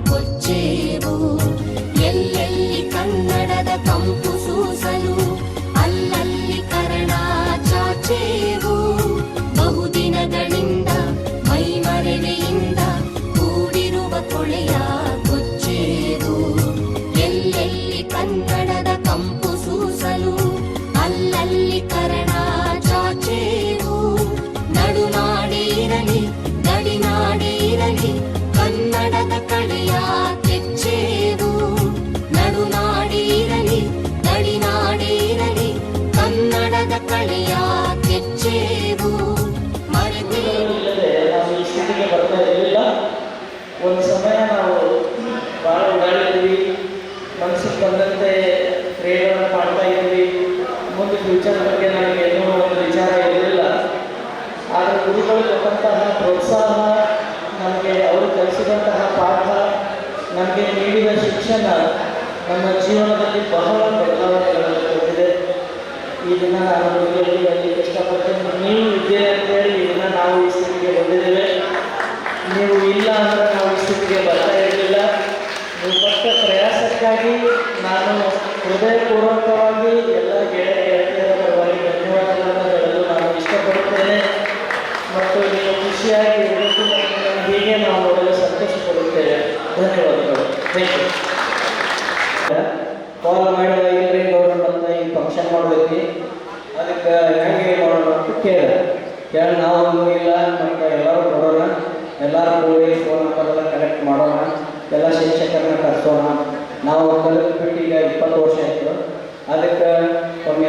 ಕೊಚ್ಚೇವು. ಎಲ್ಲೆಲ್ಲಿ ಕನ್ನಡದ ಕಂಪು ಸೂಸಲು ಅಲ್ಲಲ್ಲಿ ಕರಣ ಚಾಚೇವು. ಬಹುದಿನಗಳಿಂದ ಮೈಮರೆಯಿಂದ ಕೂಡಿರುವ ಕೊಳೆಯ ಕೊಚ್ಚೇವು. ಎಲ್ಲೆಲ್ಲಿ ಕನ್ನಡದ ಕಂಪು ಸೂಸಲು ಅಲ್ಲಲ್ಲಿ ಕರಣ ಚಾಚೇವು. ನಡುನಾಡಿರಲಿ ಗಡಿನಾಡಿರಲಿ ಕನ್ನಡದ ಕಳೆಯ ಕೆಚ್ಚೇವು. ನಡುನಾಡಿರಲಿ ಗಡಿನಾಡಿರಲಿ ಕನ್ನಡದ ಕಳೆಯ ಕೆಚ್ಚೇವು. ಮರೆತೇವು ನಾವು ಈ ಸ್ಥಿತಿಗೆ ಬರ್ತಾ ಇರಲಿಲ್ಲ. ಒಂದು ಸಮಯ ನಾವು ಭಾಳ ಓಡಾಡಿದ್ವಿ, ಮನಸ್ಸಿಗೆ ಬಂದಂತೆ ಕ್ರಿಯೆಗಳನ್ನು ಮಾಡ್ತಾ ಇದ್ವಿ. ಮುಂದೆ ಫ್ಯೂಚರ್ ಬಗ್ಗೆ ನನಗೆ ಏನೂ ಒಂದು ವಿಚಾರ ಇರಲಿಲ್ಲ. ಆದರೆ ಗುರುಗಳು ಕೊಟ್ಟಂತಹ ಪ್ರೋತ್ಸಾಹ, ನಮಗೆ ಅವರು ಕಲಿಸಿದಂತಹ ಪಾಠ, ನಮಗೆ ನೀಡಿದ ಶಿಕ್ಷಣ ನಮ್ಮ ಜೀವನದಲ್ಲಿ ಬಹಳ ಬದಲಾವಣೆಗಳನ್ನು ಕೊಟ್ಟಿದೆ. ಈ ದಿನ ನಾನು ನಿಮಗೆ ಹೇಳಲಿಕ್ಕೆ ಇಷ್ಟಪಡ್ತೇನೆ, ನೀವು ಇದ್ದೀರಿ ಅಂತೇಳಿ ಈ ದಿನ ನಾವು ಈ ಸ್ಥಿತಿಗೆ ಬಂದಿದ್ದೇವೆ. ನೀವು ಇಲ್ಲ ಅಂದರೆ ನಾವು ಈ ಸ್ಥಿತಿಗೆ ಬರ್ತಾ ಇರಲಿಲ್ಲ. ನೀವು ಪಟ್ಟ ಪ್ರಯಾಸಕ್ಕಾಗಿ ನಾನು ಹೃದಯಪೂರ್ವಕವಾಗಿ ಎಲ್ಲ ಗೆಳೆಯರ ಪರವಾಗಿ ಧನ್ಯವಾದಗಳನ್ನು ಹೇಳಲು ನಾನು ಇಷ್ಟಪಡುತ್ತೇನೆ. ಮತ್ತು ನೀವು ಖುಷಿಯಾಗಿ ಇರಬೇಕು, ಹೀಗೆ ನಾವು ನೋಡಲು ಸಂತೋಷ ಪಡುತ್ತೇವೆ. ಧನ್ಯವಾದಗಳು. Thank you. ಕಾಲ್ ಮಾಡಿದ ಇಲ್ಲರಿ ಗೌರ್ಮೆಂಟ್ ಅಂತ ಈ ಫಂಕ್ಷನ್ ಮಾಡೋದಕ್ಕೆ, ಅದಕ್ಕೆ ಹೇಗೆ ಮಾಡೋಣ ಅಂತ ಕೇಳಿ ನಾವು ಇಲ್ಲ ಮತ್ತು ಎಲ್ಲರೂ ಕೊಡೋಣ. ಎಲ್ಲರೂ ಕೂಡಿ ಫೋನ್ ನಂಬರ್ ಎಲ್ಲ ಕಲೆಕ್ಟ್ ಮಾಡೋಣ, ಎಲ್ಲ ಶಿಕ್ಷಕರನ್ನ ಕರೆಸೋಣ. ನಾವು ಕಲಿತ್ಬಿಟ್ಟು ಈಗ 20 ವರ್ಷ ಆಯಿತು. ಅದಕ್ಕೆ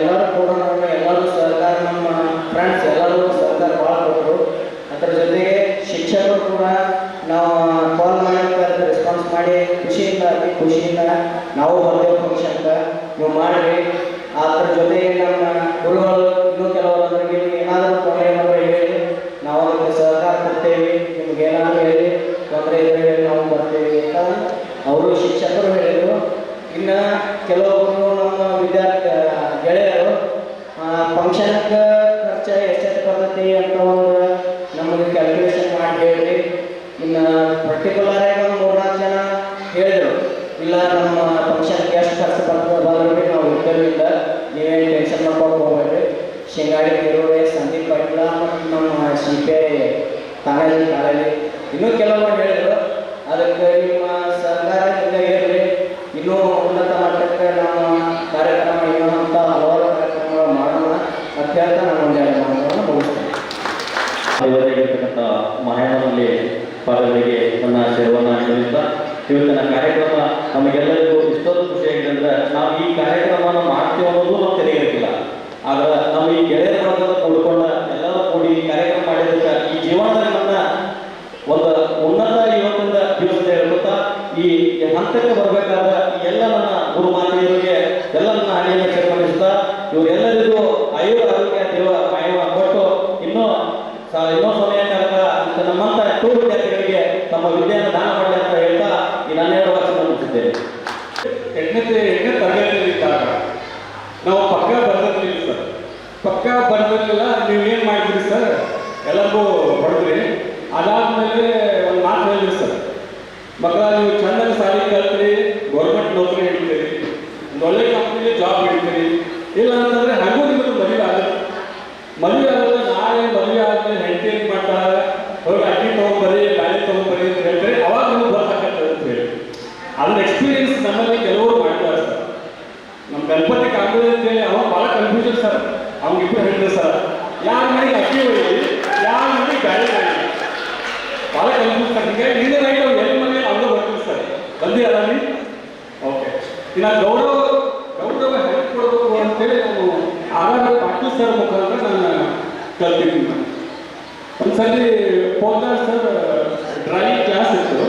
ಎಲ್ಲರೂ ಕೂಡ ಎಲ್ಲರೂ ಸಹಕಾರ, ನಮ್ಮ ಫ್ರೆಂಡ್ಸ್ ಎಲ್ಲರೂ ಸಹಕಾರ ಭಾಳ ಕೊಟ್ಟರು. ಅದರ ಜೊತೆಗೆ ಶಿಕ್ಷಕರು ಕೂಡ ನಾವು ಕಾಲ್ ಮಾಡೋಕ್ಕೆ ರೆಸ್ಪಾನ್ಸ್ ಮಾಡಿ ಖುಷಿಯಿಂದ ನಾವು ಬರ್ತೇವೆ ಫಂಕ್ಷನ್ಗೆ, ನೀವು ಮಾಡಿರಿ. ಅದರ ಜೊತೆಗೆ ನಮ್ಮ ಗುರುಗಳು ಇನ್ನೂ ಕೆಲವರಿಗೆ ಏನಾದರೂ ತೊಂದರೆ ಏನಾದರೂ ಹೇಳಿ ನಾವು ಅದಕ್ಕೆ ಸಹಕಾರ ಕೊಡ್ತೇವೆ, ನಿಮ್ಗೆ ಏನಾದರೂ ಹೇಳಿ ತೊಂದರೆ ಇದ್ರೆ ಹೇಳಿ ನಾವು ಬರ್ತೇವೆ ಅಂತ ಅವರು ಶಿಕ್ಷಕರು ಹೇಳಿದರು. ಇನ್ನು ಕೆಲವೊಬ್ಬರು ನಮ್ಮ ಗೆಳೆಯರು ಫಂಕ್ಷನ್ಗೆ ಖರ್ಚು ಎಷ್ಟೆಷ್ಟು ಬರ್ತೈತಿ ಅಂತ ಒಂದು ನಮಗೆ ಕ್ಯಾಲ್ಕುಲೇಷನ್ ಮಾಡಿ ಹೇಳಿ. ಇನ್ನು ಪರ್ಟಿಕ್ಯುಲರ್ ಆಗಿ ಒಂದು 3-4 ಜನ ಹೇಳಿದರು, ಇಲ್ಲ ನಮ್ಮ ಫಂಕ್ಷನ್ಗೆ ಎಷ್ಟು ಖರ್ಚು ಬರ್ತದೆ ನಾವು ಇರ್ತೇವಿಲ್ಲ, ನೀವೇನು ಟೆನ್ಷನ್ ಮಾಡ್ಕೊಂಡು ಹೋಗ್ಬೇಡ್ರಿ. ಶಿಂಗಾಡಿ ನೀರುವೆ, ಸಂದೀಪ್ ಪಾಟೀಲ ಮತ್ತು ನಮ್ಮ ಶಿಪೆ ತಾನಾಜಿ ಕಾಲೇಜಿ ಇನ್ನೂ ಕೆಲವರು ಹೇಳಿದರು. ಅದಕ್ಕೆ ನಿಮ್ಮ ಸಹಕಾರ ಇರಲಿ, ಇನ್ನೂ ಉನ್ನತ ಮಟ್ಟಕ್ಕೆ ನಮ್ಮ ಕಾರ್ಯಕ್ರಮ ಇನ್ನೂ ಹಲವಾರು ಕಾರ್ಯಕ್ರಮಗಳು ಮಾಡೋಣ ಅಂತ ಹೇಳ್ತಾ ನಾನು ಒಂದೆರಡು ಮಾತುಗಳನ್ನು ಮುಗಿಸ್ತೇನೆ. ಇವತ್ತಿರ್ತಕ್ಕಂಥ ಮಹಾಯಾನದಲ್ಲಿ ಪಾದಗಳಿಗೆ ನನ್ನ ಸೇವೆಯನ್ನು ನೀಡುತ್ತಾ ಇವತ್ತಿನ ಕಾರ್ಯಕ್ರಮ ನಮಗೆಲ್ಲರಿಗೂ ಇಷ್ಟೊಂದು ಖುಷಿಯಾಗಿದೆ. ಅಂದರೆ ನಾವು ಈ ಕಾರ್ಯಕ್ರಮವನ್ನು ಮಾಡ್ತೀವಿ ಅನ್ನೋದು ನಾವು ತಿಳಿಯಿರಲಿಲ್ಲ. ಆದ್ರೆ ನಾವು ಈ ಗೆಳೆಯರ ಬಳಗದ ಕೂಡಿಕೊಂಡ ಎಲ್ಲರೂ ಕೂಡಿ ಈ ಕಾರ್ಯಕ್ರಮ ಮಾಡಿದ್ದಕ್ಕೆ ಈ ಜೀವನದಲ್ಲಿ ನನ್ನ ಒಂದು ಉನ್ನತ ಇವತ್ತಿನ ದಿವಸ ಹೇಳ್ಕೊತಾ ಈ ಹಂತಕ್ಕೆ ಬರಬೇಕಾದ ಎಲ್ಲ ನನ್ನ ಗುರುಮಾತೆಯರಿಗೆ ಎಲ್ಲ ನನ್ನ ಹಣೆಯನ್ನು ಸೇರ್ಪಡಿಸ್ತಾ ಇವರೆಲ್ಲರಿಗೂ ಆರೋಗ್ಯ ದೇವ ಮಾಯವ ಕೊಟ್ಟು ಇನ್ನೂ ಸಮಯ ಅಂತ ನಮ್ಮಂತ ಟೂರ್ ವಿದ್ಯಾರ್ಥಿಗಳಿಗೆ ತಮ್ಮ ವಿದ್ಯೆಯನ್ನು ದಾನ ಮಾಡಲಿ ಅಂತ ಹೇಳ್ತಾ ಈ 12 ವರ್ಷ ಮುಗಿಸಿದ್ದೇನೆ. 8ನೇ ತರಗತಿಯಲ್ಲಿದ್ದಾಗ ನಾವು ಪಕ್ಕ ಬರ್ದಿರ್ಲಿಲ್ಲ ಸರ್. ಪಕ್ಕ ಬರ್ದಿರಲಿಲ್ಲ, ನೀವೇನು ಮಾಡಿದ್ರಿ ಸರ್, ಎಲ್ಲರಿಗೂ ಹೊಡೆದ್ರಿ. ಅದಾದಮೇಲೆ ಒಂದು ಮಾತು ಹೇಳಿದ್ರಿ ಸರ್, ಮಕ್ಕಳ ನೀವು ಚೆನ್ನಾಗಿ ಸಾಲಿ ಕಲ್ತ್ರಿ, ಗೌರ್ಮೆಂಟ್ ನೌಕರಿ ಹಿಡಿತೀರಿ, ಒಂದು ಒಳ್ಳೆ ಕಂಪ್ನಿಲಿ ಜಾಬ್ ಹಿಡಿತೀರಿ, ಇಲ್ಲ ಅಂತಂದರೆ ಹಾಗೂ ನಿಮ್ಮದು ಮದುವೆ ಆಗುತ್ತೆ. ಮದುವೆ ಆಗೋದ್ರೆ ನಾಳೆ ಮದುವೆ ಆದಮೇಲೆ ಹೆಂಡತಿ ಏನು ಮಾಡ್ತಾರೆ, ಹೋಗಿ ಅಕ್ಕಿ ತೊಗೊಂಬರಿ, ಬ್ಯಾಳೆ ತೊಗೊಂಬರಿ ಅಂತ ಹೇಳ್ತಾರೆ, ಅವಾಗ ನಿಮ್ಗೆ ಗೊತ್ತಾಗತ್ತೆ ಅಂತ ಹೇಳಿ. ಅದನ್ನ ಎಕ್ಸ್ಪೀರಿಯನ್ಸ್ ನಮ್ಮಲ್ಲಿ ಕೆಲವರು ಮಾಡ್ತಾರೆ ಸರ್. ನಮ್ಮ ಗಣಪತಿ ಕಾಂಗ್ರೆಸ್ ಅಂತೇಳಿ ಅವ ಭಾಳ ಕನ್ಫ್ಯೂಷನ್ ಸರ್. ಅವ್ನಿಗಿಬ್ಬರು ಹೇಳಿದ್ರು ಸರ್, ಯಾರ ಮನೆಗೆ ಅಕ್ಕಿ ಹೊಯ್ಯಿ, ಯಾರ ಮನೆಗೆ ಬ್ಯಾಳೆ ಹೊಯ್ಯಿ, ಭಾಳ ಕನ್ಫ್ಯೂಸ್ ಸರ್. ಹೀಗೆ ನೀನು ರೈಟ್ ಅವ್ರು ಎಲ್ಲಿ ಮನೆ ಅವ್ರು ಬರ್ತೀವಿ ಸರ್, ಬಂದಿರಲ್ಲ ನೀ ಓಕೆ. ಇನ್ನು ಗೌರವ ಹೆಲ್ಪ್ ಕೊಡಬೇಕು ಅಂತೇಳಿ ನಾನು ಆಗಾಗ ಪಾಟೀಲ್ ಸರ್ ಮುಖಾಂತರ ನಾನು ಕಲ್ತಿದ್ದೀನಿ. ಒಂದ್ಸಲಿ ಪೋದ್ದಾರ್ ಸರ್ ಡ್ರಾಯಿಂಗ್ ಕ್ಲಾಸ್ ಇತ್ತು.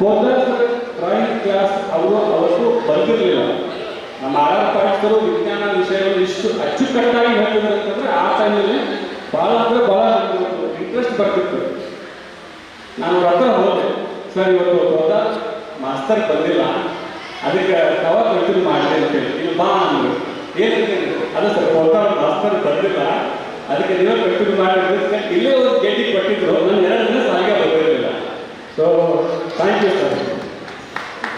ಪೋದ್ದಾರ್ ಸರ್ ಡ್ರಾಯಿಂಗ್ ಕ್ಲಾಸ್ ಅವತ್ತು ಬಂದಿರಲಿಲ್ಲ. ನಮ್ಮ ಪಾಟೀಲ್ ವಿಜ್ಞಾನ ವಿಷಯಗಳು ಇಷ್ಟು ಅಚ್ಚುಕಟ್ಟಾಗಿ ಹೇಳ್ತಿದ್ರು ಅಂತಂದರೆ ಆ ಟೈಮಲ್ಲಿ ಭಾಳ ಅಂದರೆ ಭಾಳ ಇಂಟ್ರೆಸ್ಟ್ ಬರ್ತಿತ್ತು. ನಾನು ಅವ್ರ ಹತ್ರ ಹೋದೆ, ಸರ್ ಇವತ್ತು ಪೋದ್ದಾರ್ ಮಾಸ್ತರ್ ಬಂದಿಲ್ಲ, ಅದಕ್ಕೆ ಕವ ಕಂಟಿನ್ಯೂ ಮಾಡಿದೆ ಅಂತೇಳಿ. ನೀವು ಬಾ ಅಂದರು. ಏನಂತ ಅಲ್ಲ ಸರ್, ಪೋದ್ದಾರ್ ಮಾಸ್ತರ್ ಬಂದಿಲ್ಲ, ಅದಕ್ಕೆ ನೀವೇ ಕಂಟಿನ್ಯೂ ಮಾಡಿದ್ರೆ ಇಲ್ಲೇ ಒಂದು ಗೇಟಿಗೆ ಕೊಟ್ಟಿದ್ರು. ನಾನು 2 ದಿನ ಸಾಲಿಗೆ ಬಂದಿರಲಿಲ್ಲ. So thank you sir.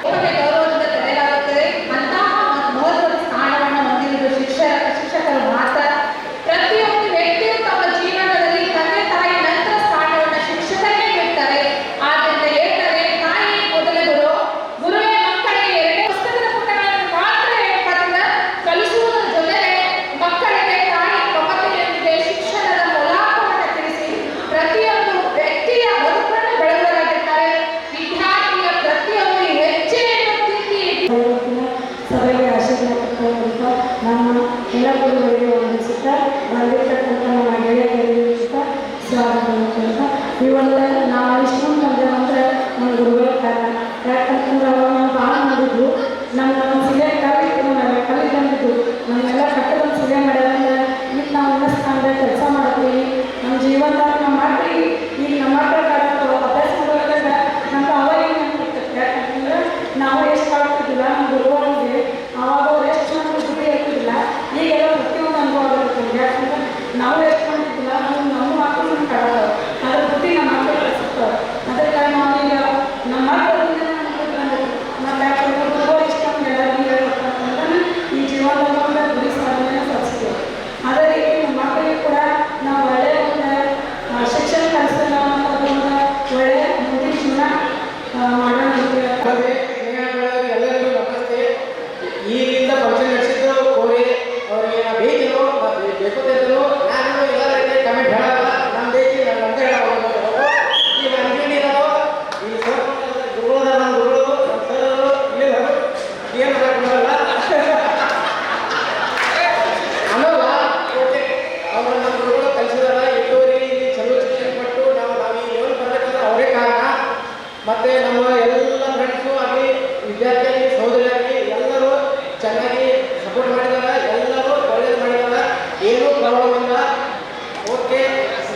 ಗೌರವದಿಂದ ಕರೆಯಲಾಗುತ್ತದೆ. ಅಂತಹ ಮಹತ್ವದ ಸ್ಥಾನವನ್ನು ಹೊಂದಿರುವ ಶಿಕ್ಷಕರು ಮಾತ್ರ. ಪ್ರತಿಯೊಂದು ವ್ಯಕ್ತಿಯು ತಮ್ಮ ಜೀವನದಲ್ಲಿ ತಂದೆ ತಾಯಿ ನಂತರ ಸ್ಥಾನವನ್ನು ಶಿಕ್ಷಕರೇ ಬಿಡ್ತಾರೆ. ಆದ್ದರಿಂದ ಹೇಳ್ತಾರೆ, ತಾಯಿ ಮೊದಲ ಗುರುವೇ ಮಕ್ಕಳಿಗೆ 2 ಪುಸ್ತಕದ ಪುಟಗಳನ್ನು ಮಾತ್ರ ಹೇಳ್ಕೊಟ್ಟಿಲ್ಲ, ಕಲಿಸುವುದರ ಜೊತೆಗೆ ಮಕ್ಕಳಿಗೆ ತಾಯಿ ಮಮತೆಯೊಂದಿಗೆ ಶಿಕ್ಷಣದ ಮೊಲಾಪವನ್ನು ತಿಳಿಸಿ ಪ್ರತಿಯೊಂದು ವ್ಯಕ್ತಿಯ ಬದುಕನ್ನು ಬೆಳೆದವರಾಗಿರ್ತಾರೆ. ವಿದ್ಯಾರ್ಥಿಯ ಪ್ರತಿಯೊಂದು ಹೆಜ್ಜೆಯನ್ನು ತಿದ್ದಿ ಸಭೆಗೆ ಆಶೀರ್ವಾದ ಕೊಡುತ್ತಾ ನಮ್ಮ ಎಲ್ಲ ಗುರುಗಳಿಗೆ ವಂದಿಸುತ್ತಾ ಬಂದಿರತಕ್ಕಂಥ ನಮ್ಮ ಗೆಳೆಯರಿಗೆ ಸ್ವಾಗತ ಮಾಡ್ತಾ ಇವೆಲ್ಲ ನಾವು ಇಷ್ಟು ಬಂದೆ ಅಂದರೆ ನಮ್ಮ ಗುರುಗಳ ಕಾರಣ. ಯಾಕಂತಂದ್ರೆ ಅವಾಗ ನಾವು ಭಾಳ ಮಾಡಿದ್ವು, ನಮ್ಮ ಸಿಲೆ ಕಲಿತಂದಿದ್ದು ನಮ್ಮೆಲ್ಲ ಕಟ್ಟದ ಸಿಲೆ ಮಾಡ್ಯಾರಂದ್ರೆ ಈಗ ನಾವು ಇನ್ನಷ್ಟು ಸ್ಥಾನದಾಗ ಕೆಲಸ ಮಾಡ್ತೀವಿ. ನಮ್ಮ ಜೀವನದಾಗ ನಾವು ಮಾಡ್ತೀವಿ. ಈಗ ನಮ್ಮ ಮಕ್ಕಳ ಅಭ್ಯಾಸ ಮಾಡೋದ್ರಾಗ ನಮ್ಗೆ ಅವಾಗ ಏನು ಅನ್ಸುತ್ತೆ, ಯಾಕಂತಂದ್ರೆ ನಾವು ಎಷ್ಟು ಮಾಡ್ತಿದ್ದಿಲ್ಲ ನಮ್ಮ ಗುರುಗಳಿಗೆ, ಆವಾಗ ಅವ್ರು ಎಷ್ಟು ನಮ್ಗೆ ಬುದ್ಧಿ ಹೇಳ್ತಿದ್ದಿಲ್ಲ. ಈಗೆಲ್ಲ ಪ್ರತಿಯೊಂದು ಅನುಭವ ಆಗುತ್ತೆ. ಯಾಕಂದ್ರೆ ನಾವು ಎಷ್ಟು ಮಾಡ್ತಿದ್ದಿಲ್ಲ, ನಮ್ಮ ಮಕ್ಕಳು ನಮ್ಗೆ ಕಾಡೋದು, ಅದ್ರ ಬುದ್ಧಿ ನಮ್ಮ ಮಕ್ಕಳು ಕಲಿಸುತ್ತಾರೆ. ಅದಕ್ಕೆ ನಾವೀಗ ನಮ್ಮ ಮಕ್ಕಳಿಂದ ಮತ್ತು ಯಾಕಂದ್ರೆ ಗುರುಗಳು ಇಷ್ಟ ನಮ್ಗೆ ಎಲ್ಲರಿಗೂ ಹೇಳ್ಬೇಕಂತಂದ್ರೆ ಈ ಜೀವನದ ಗುರಿ ಸಾಧನೆ ಸಾಧಿಸ್ತೀವಿ. ಅದೇ ರೀತಿ ನಮ್ಮ ಮಕ್ಕಳಿಗೆ ಕೂಡ ನಾವು ಒಳ್ಳೆಯ ಒಂದು ಶಿಕ್ಷಣ ಕಲಿಸೋಣ ಅನ್ನೋದು ಒಂದು ಒಳ್ಳೆಯ ಮುಂದಿನ ಜೀವನ ಮಾಡೋಣ ಅಂತ ಹೇಳ್ತಾರೆ. ಎಲ್ಲರಿಗೂ ನಮಸ್ತೆ. ಈಗಿಂದ ಫಂಕ್ಷನ್ ನಡೆಸಿದ್ದು ಕೋರಿ ಅವರಿಗೆ ಬೇಕಿರೋ ಬೇಕೋತಿದ್ರು ನಾನು ಎಲ್ಲ ಕಮೆಂಟ್ ಹೇಳಲ್ಲ, ನಮ್ಮ ಬೇಕಿ ನನ್ನ ಹೇಳೋದು. ಈಗ ನನಗೆ ಮತ್ತು ನಮ್ಮ ಎಲ್ಲ ಫ್ರೆಂಡ್ಸು ಆಗಲಿ ವಿದ್ಯಾರ್ಥಿಯಾಗಿ ಸಹೋದರಿಯಾಗಿ ಎಲ್ಲರೂ ಚೆನ್ನಾಗಿ ಸಪೋರ್ಟ್ ಮಾಡಿದ್ದಾರೆ, ಎಲ್ಲರೂ ಒಳ್ಳೇದು ಮಾಡಿದ್ದಾರೆ, ಏನೂ ಪ್ರಾಬ್ಲಮ್ ಇಲ್ಲ. ಓಕೆ,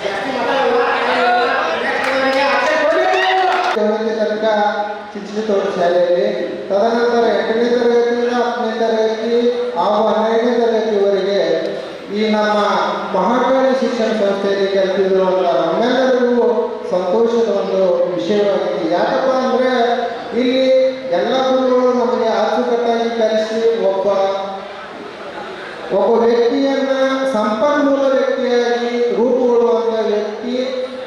ಜಾಸ್ತಿ ಮಾತಾಡೋಲ್ಲ. ತನಕ ಶಿಕ್ಷಿತೋಟ ಶಾಲೆಯಲ್ಲಿ, ತದನಂತರ 8ನೇ ತರಗತಿಯಿಂದ 10ನೇ ತರಗತಿ ಹಾಗೂ 12ನೇ ತರಗತಿವರೆಗೆ ಈ ನಮ್ಮ ಮಹಾಕಾಳಿ ಶಿಕ್ಷಣ ಸಂಸ್ಥೆಯಲ್ಲಿ ಕಲಿತಿರುವಂಥ ನಮ್ಮೆಲ್ಲರಿಗೂ ಸಂತೋಷದ ಒಂದು ವಿಷಯವಾಗಿದೆ. ಯಾಕಪ್ಪ ಅಂದರೆ ಇಲ್ಲಿ ಎಲ್ಲ ಗುರುಗಳು ನಮಗೆ ಅಚ್ಚುಕಟ್ಟಾಗಿ ಕಲಿಸಿ ಒಬ್ಬ ವ್ಯಕ್ತಿಯನ್ನ ಸಂಪನ್ಮೂಲ ವ್ಯಕ್ತಿಯಾಗಿ ರೂಪುಗೊಳ್ಳುವಂಥ ವ್ಯಕ್ತಿ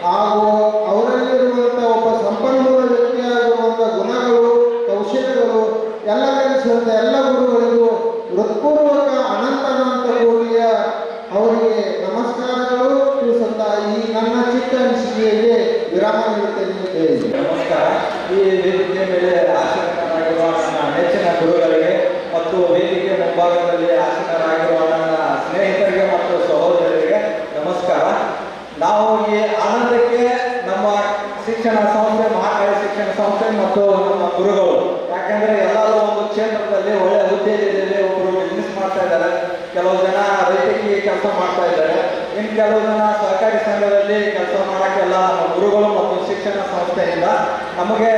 ಹಾಗೂ ಅವರಲ್ಲಿರುವಂಥ ಒಬ್ಬ ಸಂಪನ್ಮೂಲ ವ್ಯಕ್ತಿಯಾಗಿರುವಂಥ ಗುಣಗಳು, ಕೌಶಲ್ಯಗಳು ಎಲ್ಲ ಕಲಿಸುವಂಥ ಎಲ್ಲ ಗುರುಗಳಿಗೂ ಹೃತ್ಪೂರ್ವಕ ಅನಂತ ಕೋಟಿಯ ಅವರಿಗೆ ನಮಸ್ಕಾರಗಳು ತಿಳಿಸುತ್ತಾ ಈ ನನ್ನ ಚಿಕ್ಕ ಅನಿಸಿಕೆಗೆ ವಿರಾಮ ನೀಡುತ್ತೇನೆ. ನಮಸ್ಕಾರ. ಈ ವೇದಿಕೆ ಮೇಲೆ ಆಸೀನರಾಗಿರುವ ನನ್ನ ನೆಚ್ಚಿನ ಗುರುಗಳಿಗೆ ಮತ್ತು ವೇದಿಕೆ ಮುಂಭಾಗದಲ್ಲಿ ಆಸೀನರಾಗಿರುವ ನನ್ನ ಸ್ನೇಹಿತರಿಗೆ ಮತ್ತು ಸಹೋದರರಿಗೆ ನಮಸ್ಕಾರ. ನಾವು ಈ ಆನಂದಕ್ಕೆ ನಮ್ಮ ಶಿಕ್ಷಣ ಸಂಸ್ಥೆ, ಮಹಾಕಾಳಿ ಶಿಕ್ಷಣ ಸಂಸ್ಥೆ ಮತ್ತು ನಮ್ಮ ಗುರುಗಳು, ಯಾಕೆಂದರೆ ಎಲ್ಲರೂ ಒಂದು ಕ್ಷೇತ್ರದಲ್ಲಿ ಒಳ್ಳೆಯ ಹುದ್ದೆಯಲ್ಲಿ ಒಬ್ಬರು ಬಿಸ್ನೆಸ್ ಮಾಡ್ತಾ ಇದ್ದಾರೆ, ಕೆಲವು ಜನ ರೈತರಿಗೆ ಕೆಲಸ ಮಾಡ್ತಾ ಇದ್ದಾರೆ, ಇನ್ನು ಕೆಲವು ಜನ ಸಹಕಾರಿ ಸಂಘದಲ್ಲಿ ಕೆಲಸ ಮಾಡೋಕ್ಕೆಲ್ಲ ನಮ್ಮ ಗುರುಗಳು ಮತ್ತು ಶಿಕ್ಷಣ ಸಂಸ್ಥೆಯಿಂದ ನಮಗೆ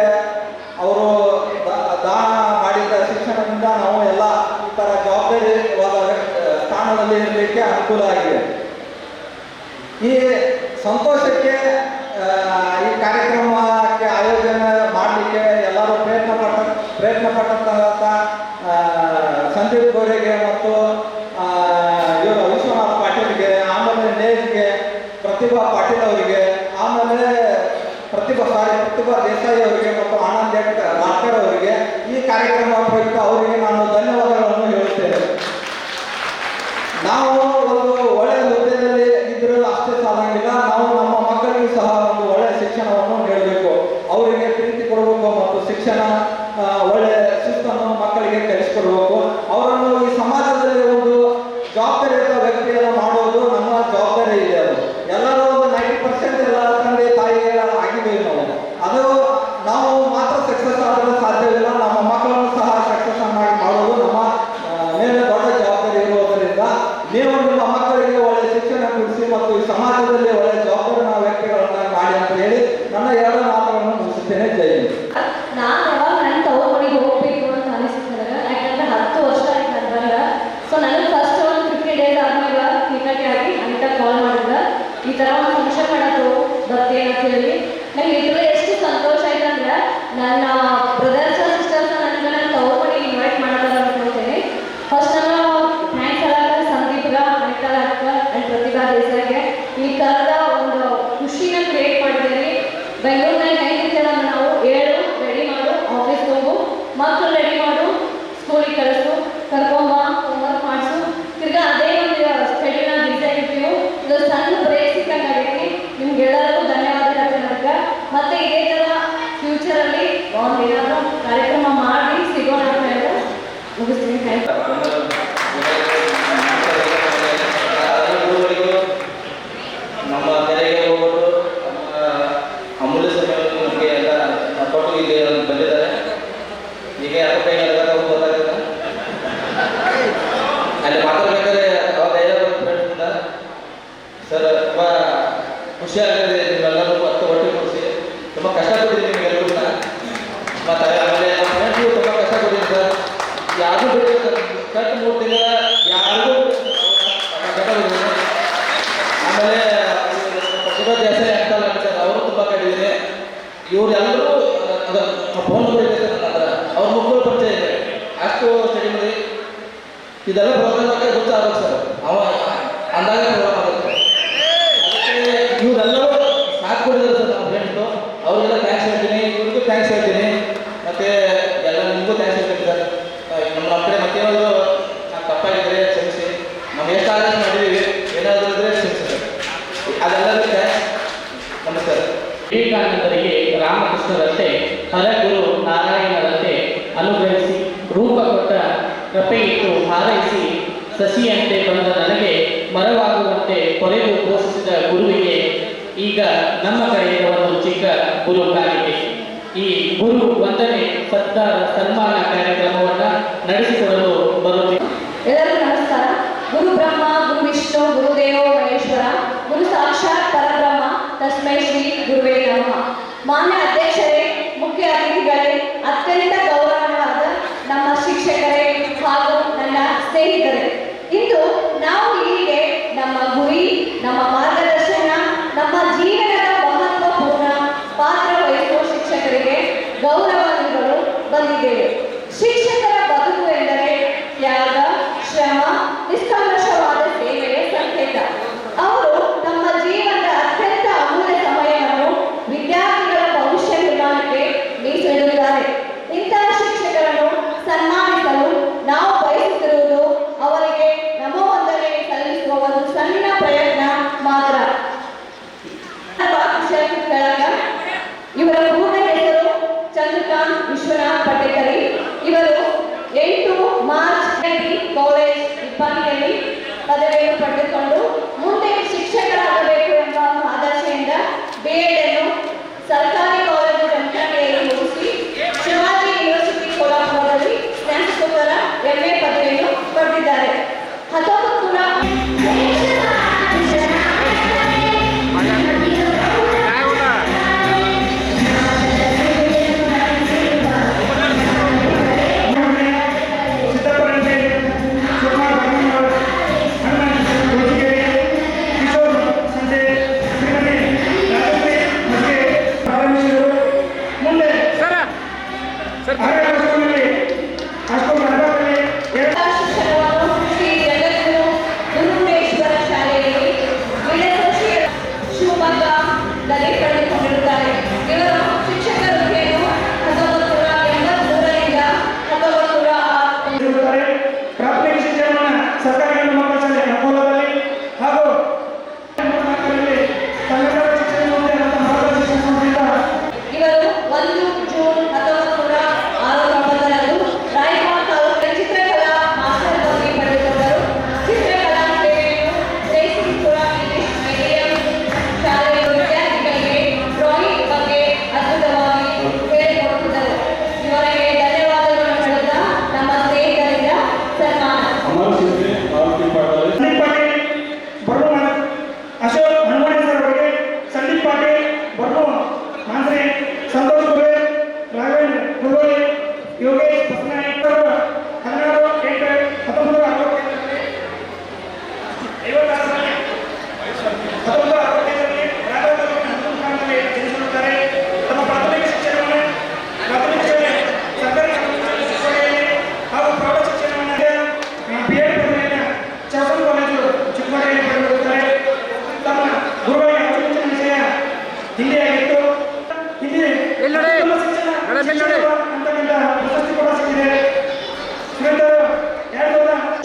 ಅವರು ದಾನ ಮಾಡಿದ ಶಿಕ್ಷಣದಿಂದ ನಾವು ಎಲ್ಲ ಈ ಥರ ಜವಾಬ್ದಾರಿವಾದ ಸ್ಥಾನದಲ್ಲಿ ಇರಲಿಕ್ಕೆ ಅನುಕೂಲ ಆಗಿದೆ. ಈ ಸಂತೋಷಕ್ಕೆ ಈ ಕಾರ್ಯಕ್ರಮಕ್ಕೆ ಆಯೋಜನೆ ಮಾಡಲಿಕ್ಕೆ ಎಲ್ಲರೂ ಪ್ರಯತ್ನ ಪಟ್ಟಂತಹ ಸಂದೀಪ್ ಗೌರಿಗೆ ಮತ್ತು ಇವರು ವಿಶ್ವನಾಥ್ ಪಾಟೀಲ್ಗೆ, ಆಮೇಲೆ ನೇಜ್ಗೆ ಪ್ರತಿಭಾ ಪಾಟೀಲ್ ಅವರಿಗೆ, ಆಮೇಲೆ ಪ್ರತಿಭಾ ದೇಸಾಯಿ ಅವರಿಗೆ ಮತ್ತು ಆನಂದ್ ಲಾಟ್ಕರ್ ಅವರಿಗೆ ಈ ಕಾರ್ಯಕ್ರಮ ಪ್ರಯುಕ್ತ ಅವರಿಗೆ ನಾನು ಧನ್ಯವಾದಗಳನ್ನು ಹೇಳುತ್ತೇನೆ. ನಾವು ಒಂದು ಒಳ್ಳೆಯ ಹುದ್ದೆಯಲ್ಲಿ ಇದ್ರೂ ಅಷ್ಟೇ ಸಾಲಂಗಿಲ್ಲ, ನಾವು ನಮ್ಮ ಮಕ್ಕಳಿಗೂ ಸಹ ಒಂದು ಒಳ್ಳೆಯ ಶಿಕ್ಷಣವನ್ನು ನೀಡಬೇಕು, ಅವರಿಗೆ ಪ್ರೀತಿ ಕೊಡಬೇಕು ಮತ್ತು ಶಿಕ್ಷಣ ಒಳ್ಳೆಯ ಶಿಸ್ತನ್ನು ಮಕ್ಕಳಿಗೆ ಕಲಿಸಿಕೊಡ್ಬೇಕು. ಅವರನ್ನು ಈ ಸಮಾಜದಲ್ಲಿ ಒಂದು ಜವಾಬ್ದಾರಿಯುತ ವ್ಯಕ್ತಿಯನ್ನು ಮಾಡುವುದು ನಮ್ಮ ಜವಾಬ್ದಾರಿ ಇದೆ. ಅದು ಎಲ್ಲರೂ ಒಂದು 90% ಎಲ್ಲ ತಂದೆ ತಾಯಿಗಳ ಆಗಿದ್ದೇವೆ ಅದು ನಾವು ಮಾತ್ರ ಸಕ್ಸಸ್ ಆಗಲು ಸಾಧ್ಯವಿಲ್ಲ, ನಮ್ಮ ಮಕ್ಕಳನ್ನು ಸಹ ಸಕ್ಸಸ್ ಮಾಡುವುದು ನಮ್ಮ ಮೇಲೆ ದೊಡ್ಡ ಜವಾಬ್ದಾರಿ ಇರುವುದರಿಂದ ನೀವು ನಿಮ್ಮ ಮಕ್ಕಳಿಗೆ ಒಳ್ಳೆಯ ಶಿಕ್ಷಣ ಕೊಡಿಸಿ ಮತ್ತು ಈ ಸಮಾಜದಲ್ಲಿ ಒಳ್ಳೆಯ ಜವಾಬ್ದಾರಿನ ವ್ಯಕ್ತಿಗಳನ್ನ ಮಾಡಿ ಅಂತ ಹೇಳಿ ನನ್ನ ಎರಡು ಮಾತುಗಳನ್ನು ಮುಗಿಸುತ್ತೇನೆ. ಜೈ ಹಿಂದ್. ನಾನು ಯಾವಾಗ ನನ್ನ ತವ್ರ ಮನೆಗೆ ಹೋಗ್ಬೇಕು ಅಂತ ಅನಿಸ್ತದೆ, ಯಾಕಂದ್ರೆ 10 ವರ್ಷ ಆಯ್ತು ನಾನು ಬರಲ್ಲ. ಸೊ ನನಗೆ ಫಸ್ಟ್ ಒಂದು 50 ಡೇಸ್ ಆದ್ಮೇಲೆ ಕ್ಲಿನಿಕ್ ಆಗಿ ಅನಿತಾ ಕಾಲ್ ಮಾಡಿದ್ರೆ ಈ ಥರ ಒಂದು ಫಂಕ್ಷನ್ ಮಾಡೋದು ಬರ್ತೇನೆ ಅಂತ ಹೇಳಿ ನನಗೆ ಇದರಲ್ಲಿ ಎಷ್ಟು ಸಂತೋಷ ಆಯ್ತು ಅಂದ್ರೆ ನನ್ನ ಬ್ರದರ್ಸ್ ಸಿಸ್ಟರ್ಸ್ ನನಗೆ ನನ್ನ ತವ್ರ ಮನೆಗೆ ಇನ್ವೈಟ್ ಮಾಡೋದಲ್ಲ ಅನ್ಕೊಳ್ತೇನೆ. ಫಸ್ಟ್ ನಾನು ಥ್ಯಾಂಕ್ಸ್ ಹೇಳಕ್ಕೆ ಸಂದೀಪ್ಗ, ಅನಿತಾ ಲಾಟ್ಕರ್ ಆ್ಯಂಡ್ ಪ್ರತಿಭಾ ದೇಸಾಯಿಗೆ ಈ ಥರದ ಒಂದು ಖುಷಿನ ಕ್ರಿಯೇಟ್ ಮಾಡಿದ್ದೇನೆ. ಬೆಂಗಳೂರಿನಲ್ಲಿ ಹೆಂಗಿರ್ತೇವೆ ನಾವು ಹೇಳು, ರೆಡಿ ಮಾಡು, ಆಫೀಸ್ಗೆ ಹೋಗು, ಮಕ್ಕಳು ರೆಡಿ ಮಾಡು, ಸ್ಕೂಲಿಗೆ ಕಳಿಸು, ಕರ್ಕೊಂಬ, ಹೋಮ್ವರ್ಕ್ ಮಾಡಿಸು, ತಿರ್ಗಾ ಅದೇ ಒಂದು ಸ್ಟಡಿನ ಬಿಸಿ ಆಗಿರ್ತೀವಿ. ಇದು ಸಣ್ಣ ಬ್ರೇಕ್ ಸಿಕ್ಕಂಗೆ ಆಗೈತಿ. ನಿಮ್ಗೆಲ್ಲರಿಗೂ ಧನ್ಯವಾದ ಹೇಳ್ತೇನೆ. ಮತ್ತೆ ಇದೇ ಥರ ಫ್ಯೂಚರಲ್ಲಿ ಒಂದು ಏನಾದರೂ ಕಾರ್ಯಕ್ರಮ ಮಾಡಿ ಸಿಗೋಣ ಅಂತ ಹೇಳಿ ಮುಗಿಸ್ತೀನಿ. Thank you. ನಮ್ಮ ತೆರೆಗೆ ಹೋಗೋದು ನಮ್ಮ ಅಮೂಲ್ಯ ಸಮಯವನ್ನು ನಮಗೆ ಎಲ್ಲ ಕೊಟ್ಟು ಇಲ್ಲಿ ಬಂದಿದ್ದಾರೆ. ಈಗ ಯಾರು ಕೈ ಗೊತ್ತಾಗ್ತದೆ ಅಲ್ಲಿ ಮಾತಾಡ್ಬೇಕಾದ್ರೆ ಅವಾಗ ಫ್ರೆಂಡ್ಸಿಂದ ಸರ್ ತುಂಬ ಖುಷಿಯಾಗಿದೆ, ನಿಮ್ಮೆಲ್ಲರೂ ಒಟ್ಟು ಕೊಡಿಸಿ ತುಂಬ ಕಷ್ಟಪಟ್ಟಿದ್ದೀನಿ ನಿಮಗೆಲ್ಲರೂ ಕೂಡ. ಮತ್ತು ಆಮೇಲೆ ನಮ್ಮ ಫ್ರೆಂಡ್ಸು ತುಂಬ ಕಷ್ಟಪಟ್ಟಿದ್ದೀನಿ ಸರ್, ಯಾರಿಗೂ ಬಿಟ್ಟು ಸರ್ ಕಟ್ 3 ತಿಂಗಳ ಯಾರಿಗೂ ಕಷ್ಟಪಟ್ಟಿದ್ದೀನಿ. ಆಮೇಲೆ ಪ್ರತಿಭಾ ದೇಸಾಯಿ ಆಗ್ತಲ್ಲ ಸರ್, ಅವರು ತುಂಬ ಕಟ್ಟಿದ್ದೀನಿ. ಇವರೆಲ್ಲರೂ ಫೋನ್ ನಂಬರ್ ಇದೆ ಸರ್ ನನ್ನ ಹತ್ರ, ಅವ್ರ ಮಕ್ಕಳು ಪರಿಚಯ ಇದೆ, ಅಷ್ಟು ಸ್ಟಡಿ ಮಾಡಿ ಇದೆಲ್ಲ ಪ್ರೋಗ್ರಾಮ್ ಬಗ್ಗೆ ಗೊತ್ತಾಗುತ್ತೆ ಸರ್, ಅವ ಅಂದಾಗ ಪ್ರೋಗ್ರಾಮ್ ಆಗುತ್ತೆ. ಅದಕ್ಕೆ ಇವರೆಲ್ಲರೂ ಸಾಥ್ ಕೊಡಿದ್ದಾರೆ ಸರ್ ನಮ್ಮ ಫ್ರೆಂಡ್ಸು, ಅವ್ರಿಗೆಲ್ಲ ಥ್ಯಾಂಕ್ಸ್ ಹೇಳ್ತೀನಿ, ಇವ್ರಿಗೂ ಥ್ಯಾಂಕ್ಸ್ ಹೇಳ್ತೀನಿ, ಮತ್ತು ಎಲ್ಲ ನಿಮಗೂ ಥ್ಯಾಂಕ್ಸ್ ಹೇಳ್ತೀನಿ ಸರ್. ನಮ್ಮ ಕಡೆ ಮತ್ತೇನಾದರೂ ತಪ್ಪಾಗಿದ್ದರೆ ಕ್ಷಮಿಸಿ, ನಾವು ಎಷ್ಟಾದರೂ ಮಾಡಿದ್ದೀವಿ, ಏನಾದರೂ ಇದ್ದರೆ ಕ್ಷಮಿಸಿ ಸರ್, ಅದೆಲ್ಲರಿಗೂ ಥ್ಯಾಂಕ್ಸ್. ನಮಸ್ಕಾರ. ವಿವೇಕಾನಂದರಿಗೆ ರಾಮಕೃಷ್ಣರಂತೆ ಹರಗುರು ನಾರಾಯಣರಂತೆ ಅನುಗ್ರಹಿಸಿ ರೂಪ ಕೊಟ್ಟ ಕೃಪೆಯಿಟ್ಟು ಹಾರೈಸಿ ಸಸಿಯಂತೆ ಬಂದ ನನಗೆ ಮರವಾಗುವಂತೆ ಕೊರೆದು ಪೋಷಿಸಿದ ಗುರುವಿಗೆ ಈಗ ನಮ್ಮ ಕಡೆಯಿಂದ ಒಂದು ಚಿಕ್ಕ ಗುರು ಕಾಣಿಕೆ. ಈ ಗುರು ವಂದನೆ ಸತ್ಕಾರ ಸನ್ಮಾನ ಕಾರ್ಯಕ್ರಮವನ್ನು ನಡೆಸಿಕೊಡಲು ಬರುತ್ತೇವೆ. ಎಲ್ಲರಿಗೂ ನಮಸ್ಕಾರ. ಗುರು ಬ್ರಹ್ಮ ಗುರು ವಿಷ್ಣು ಗುರುದೇವೋ ಮಹೇಶ್ವರ ಗುರು ಸಾಕ್ಷಾತ್ ಪರಬ್ರಹ್ಮ ತಸ್ಮೈ ಶ್ರೀ ಗುರುವೇ ನಮಃ. ಮಾನ್ಯ ಅಧ್ಯಕ್ಷರೇ, ಮುಖ್ಯ ಅತಿಥಿಗಳೇ, ಅತ್ಯಂತ ಗೌರವವಾದ ನಮ್ಮ ಶಿಕ್ಷಕರೇ ಹಾಗೂ ನನ್ನ ಸ್ನೇಹಿತರೆ, ಇಂದು ನಾವು ಇಲ್ಲಿಗೆ ನಮ್ಮ ಗುರಿ, ನಮ್ಮ ಮಾರ್ಗದರ್ಶನ, ನಮ್ಮ ಜೀವನದ ಮಹತ್ವಪೂರ್ಣ ಪಾತ್ರ ವಹಿಸುವ ಶಿಕ್ಷಕರಿಗೆ ಗೌರವ ನೀಡಲು ಬಂದಿದ್ದೇವೆ. ಶಿಕ್ಷಕರ ಬದುಕು ಎಂದರೆ ತ್ಯಾಗ, ಶ್ರಮ, ನಿಷ್ಕಲ್ಮಶವಾದ ಸೇವೆಯ ಸಂಕೇತ. ಅವರು ತಮ್ಮ ಜೀವನದ ಅತ್ಯಂತ ಅಮೂಲ್ಯ ಸಮಯವನ್ನು ವಿದ್ಯಾರ್ಥಿಗಳ ಭವಿಷ್ಯ ನಿರ್ಮಾಣಕ್ಕೆ ಮೀಸಲಿಡುತ್ತಾರೆ. ಇಂತಹ ಶಿಕ್ಷಕರನ್ನು ಸನ್ಮಾನಿಸಲು ನಾವು ಬಯಸುತ್ತಿರುವುದು ಅವರಿಗೆ ನಮೋವಂದನೆ ಸಲ್ಲಿಸುವ ಒಂದು ಸಣ್ಣ ಪ್ರಯತ್ನ ಮಾತ್ರ. ಇವರ ಪೂರ್ಣ ಹೆಸರು ಚಂದ್ರಕಾಂತ್ ವಿಶ್ವನಾಥ್ ಪಟೇಕರಿ. ಇವರು 8 ಮಾರ್ಚ್ ಕಾಲೇಜ್ ಇಬ್ಬಾನಿಯಲ್ಲಿ ಪದವಿಯನ್ನು ಪಡೆದುಕೊಂಡು ಮುಂದೆ ಶಿಕ್ಷಕರಾಗಬೇಕು ಎಂಬ ಆದರ್ಶದಿಂದ BEd ಅನ್ನು ಸರ್ಕಾರಿ ಕಾಲೇಜು ಜಮಖಂಡಿಯಲ್ಲಿ ಮುಗಿಸಿ ಶಿವಾಜಿ ಯೂನಿವರ್ಸಿಟಿ ಕೋಲ್ಹಾಪುರದಲ್ಲಿ ಸ್ನಾತಕೋತ್ತರ MA ಪದವಿಯನ್ನು ಪಡೆದಿದ್ದಾರೆ. 1900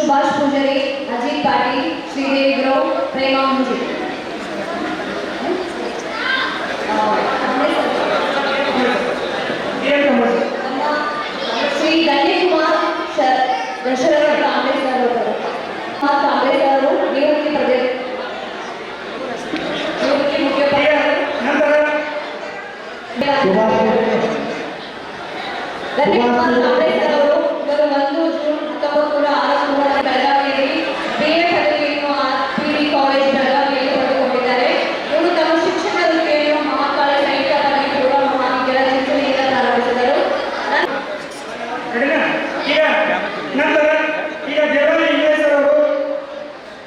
सुभाष पूजारी, अजीत पाटिल, श्रीदेवी गौर, प्रेमा मुंजी. श्री धन्य कुमार दशरथ कांबळे सर होते. कांबळे सर निवृत्ती प्रदेश निवृत्ती मुख्य धन्य कुमार कांबळे सर ಅವರು 1 ಜೂನ್ 1906 ಬೆಳಗಾವಿಯಲ್ಲಿ BA ಪದವಿಯನ್ನು PD ಕಾಲೇಜ್ ಬೆಳಗಾವಿಯಲ್ಲಿ ಪಡೆದುಕೊಂಡಿದ್ದಾರೆ. ಇವರು ತಮ್ಮ ಶಿಕ್ಷಣ ವೃತ್ತಿಯನ್ನು ಮಹಾಕಾಳಿ ಸೈನಿಕ ಪದವಿ ಪೂರ್ವ ಮಹಾವಿದ್ಯಾಲಯ ಚಿಂಚೋಳಿಯಿಂದ ಪ್ರಾರಂಭಿಸಿದರು. ಈಗ ದೇವಾಲಯ ಇಂಗ್ಲೇಸ್ ಅವರು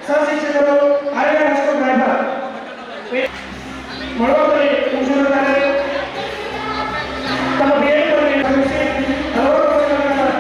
ಸಹಶಿಕ್ಷಕರು ಆರ್ಯ ಹೈಸ್ಕೂಲ್ ರಾಯಭಾರ ಮಳವಳ್ಳಿ ಮುಗಿಸಿರುತ್ತಾರೆ. ತಮ್ಮ BA ಪದವಿಯನ್ನು ಮುಗಿಸಿ 40 ವರ್ಷಗಳ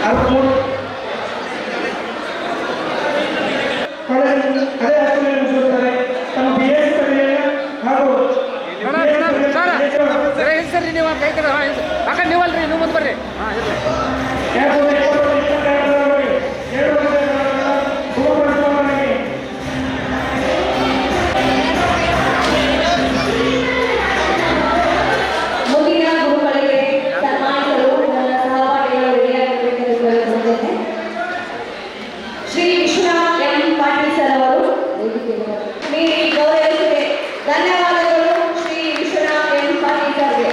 63 ಕಾಲೇಜ್ ಅದೇ ಹಾಸ್ಟೆಲ್ನಲ್ಲಿ ಮುಗಿಸುತ್ತಾರೆ. ತಮ್ಮ BSc ಪದವಿಯನ್ನು ಹಾಗೂ ಸರಿ ನೀವು ಕೈ ಕಡೆ ನೀವಲ್ರಿ ನೀವು ಮುಂದೆ ಬರ್ರಿ. ಮುಂದಿನ ಗುರುಗಳಿಗೆ ಸನ್ಮಾನಿಸಲು ನನ್ನ ಸಹಪಾಠಿಗಳು ರೆಡಿಯಾಗಿರುತ್ತೇನೆ. ಶ್ರೀ ವಿಶ್ವನಾಥ್ ಎಂ ಪಾಟೀಲ್ ಸರ್ ಅವರು ನೀಡಿ ಗೌರವಿಸಿದೆ. ಧನ್ಯವಾದಗಳು ಶ್ರೀ ವಿಶ್ವನಾಥ್ ಎಂ ಪಾಟೀಲ್ ಸರ್ಗೆ.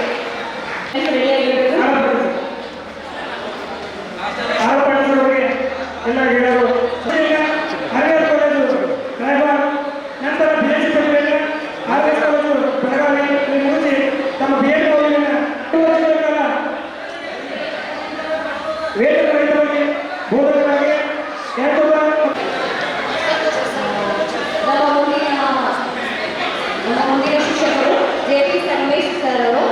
ಎಲ್ಲ ಹೇಳೋರು ಹರಿಹರ ಕಾಲೇಜು ರಾಯಬಾಗ್, ನಂತರ BSc ಪದವಿಯನ್ನು RS ಕಾಲೇಜು ಬೆಳಗಾವಿ ಮುಗಿಸಿ ತಮ್ಮ BEd ಪದವಿಯನ್ನು 2 ವರ್ಷಗಳ ಕಾಲ ವೇತನ ರಹಿತವಾಗಿ ಬೋಧಕರಾಗಿ ನಮ್ಮ ಮುಂದಿನ ಶಿಕ್ಷಕರು JP ಸಂಗಮೇಶ್ ಸರ್ ಅವರು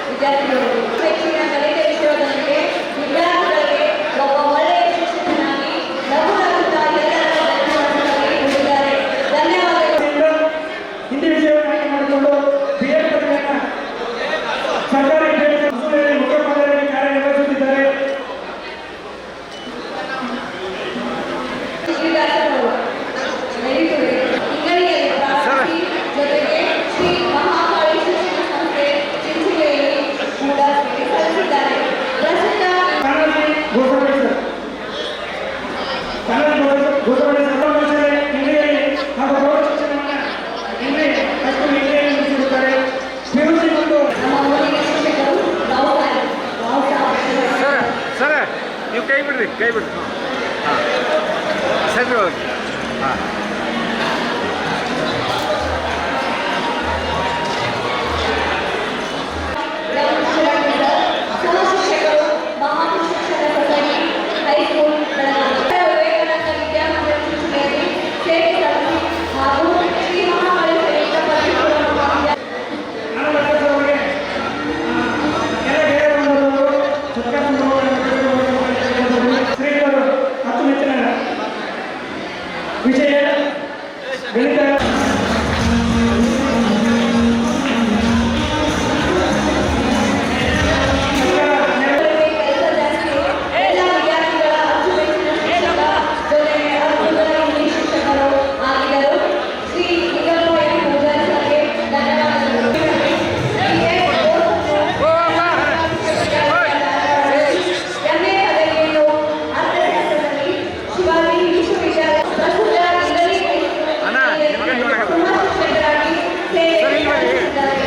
ವಿದ್ಯಾರ್ಥಿಗಳು ಹೆಚ್ಚಿನ ಕಲಿಕೆ ವಿಷಯದೊಂದಿಗೆ ವಿದ್ಯಾರ್ಥಿಗಳಿಗೆ ಒಬ್ಬ ಒಳ್ಳೆಯ ಶಿಕ್ಷಕನಾಗಿ ನಗುನಗುತ್ತಾ ಎಲ್ಲರ ನುಡಿದಿದ್ದಾರೆ. ಧನ್ಯವಾದಗಳು. ಹಿಂದಿ ವಿಷಯವನ್ನು ಆಯ್ಕೆ ಮಾಡಿಕೊಂಡು BEd ಪದವಿಯನ್ನು ಸರ್ಕಾರಿ ಮಸೂದೆಯಲ್ಲಿ ಮುಖ್ಯೋಪಾಧ್ಯಾಯರಾಗಿ ಕಾರ್ಯನಿರ್ವಹಿಸುತ್ತಿದ್ದಾರೆ. ಇಂಗಳಿಯಲ್ಲಿ ಪ್ರಾರಂಭಿಸಿ ಜೊತೆಗೆ ಶ್ರೀ ಮಹಾಕಾಳಿ ಶಿಕ್ಷಣ ಸಂಸ್ಥೆ ಚಿಂಚೋಳಿಯಲ್ಲಿ ಕೂಡ ಸಲ್ಲಿಸಿದ್ದಾರೆ. ಪ್ರಸ್ತುತ ನಮ್ಮ ಊರಿನ ಶಿಕ್ಷಕರು ರಾವ್ ಸರ್ ನೀವು ಕೈ ಬಿಡ್ರಿ ಹಾಂ ಸರಿ ಹೋಗಿ ಹಾಂ ಸಹಶಿಕ್ಷಕರು ಮಹಾನ್ ಶಿಕ್ಷಣ ಸೊಸೈಟಿ ಹೈಸ್ಕೂಲ್ ಬೆಳಗಾವಿ ವಿವೇಕಾನಂದ ವಿದ್ಯಾಮಂದಿರ ಚಿಂಚೋಳಿಯಲ್ಲಿ ಸೇವೆ ಸಲ್ಲಿಸಿ ಹಾಗೂ ಶ್ರೀ ಮಹಾಕಾಳಿ ಸೈನಿಕ ಪದವಿಪೂರ್ವ ಮಹಾವಿದ್ಯಾಲಯ ಶ್ರೀಗಳು ಅಚ್ಚುಮೆಚ್ಚಿನ ವಿಷಯ ಗಣಿತ. ಎಲ್ಲ ವಿದ್ಯಾರ್ಥಿಗಳ ಅಚ್ಚುಮೆಚ್ಚಿನ ಶಿಕ್ಷಕ ಜೊತೆಗೆ ಅದ್ಭುತ ಇಂಗ್ಲಿಷ್ ಶಿಕ್ಷಕರು ಆಗಿದ್ದರು. ಶ್ರೀ ನಿಗಮ ಎಂ ಪೂಜಾರಿ ಸರ್ಗೆ ಧನ್ಯವಾದಗಳು. MA ಪದವಿಯನ್ನು ಅರ್ಥಶಾಸ್ತ್ರದಲ್ಲಿ ಶಿವಾಜಿ ವಿಶ್ವವಿದ್ಯಾಲಯ ಪ್ರಸ್ತುತ ಇಂಗ್ಲಿಷ್ ಶಿಕ್ಷಕರಾಗಿ ಸೇವೆ ಸಲ್ಲಿಸಿದ್ದಾರೆ.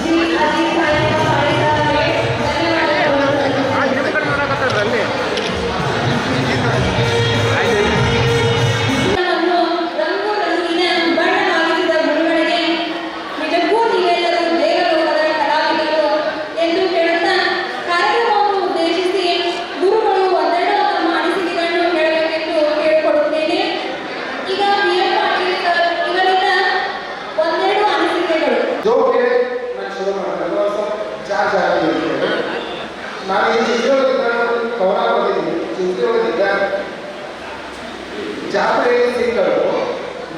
ಶ್ರೀ ಅಜಿತ್ ಸಾಯಂಕ ಪಾಳಿಸರಿಗೆ ಧನ್ಯವಾದಗಳು. ರಂಗು ರಂಗಿನ ಬಣ್ಣವಾಗಿಸಿದ ಗುರುಗಳಿಗೆ ನಿಜಕ್ಕೂ ನೀವೆಲ್ಲರೂ ದೇವಲೋಕದ ಕಲಾವಿದರು ಎಂದು ಹೇಳುತ್ತಾ ಕಾರ್ಯಕ್ರಮವನ್ನು ಉದ್ದೇಶಿಸಿ ಗುರುಗಳು ಒಂದೆರಡು ತಮ್ಮ ಅನಿಸಿಕೆಗಳನ್ನು ಹೇಳಬೇಕೆಂದು ಕೇಳಿಕೊಳ್ಳುತ್ತೇನೆ. ಈಗ BM ಪಾಟೀಲ್ ಸರ್ ಇವರಿಂದ ಒಂದೆರಡು ಅನಿಸಿಕೆಗಳು. ಜೋಕೆ ನಾನು ಶುರು ಮಾಡಿದೆ ಚಾರ್ಜ್ ಆಗಿದ್ದೇನೆ. ನಾನು ಈ ಚಿತ್ರದಲ್ಲಿ ಕವನ ಬರೆದಿದ್ದೀನಿ. ಚಿತ್ರದಲ್ಲಿದ್ದ ಜಾತ್ರೆಯಲ್ಲಿ ಸಿಕ್ಕರು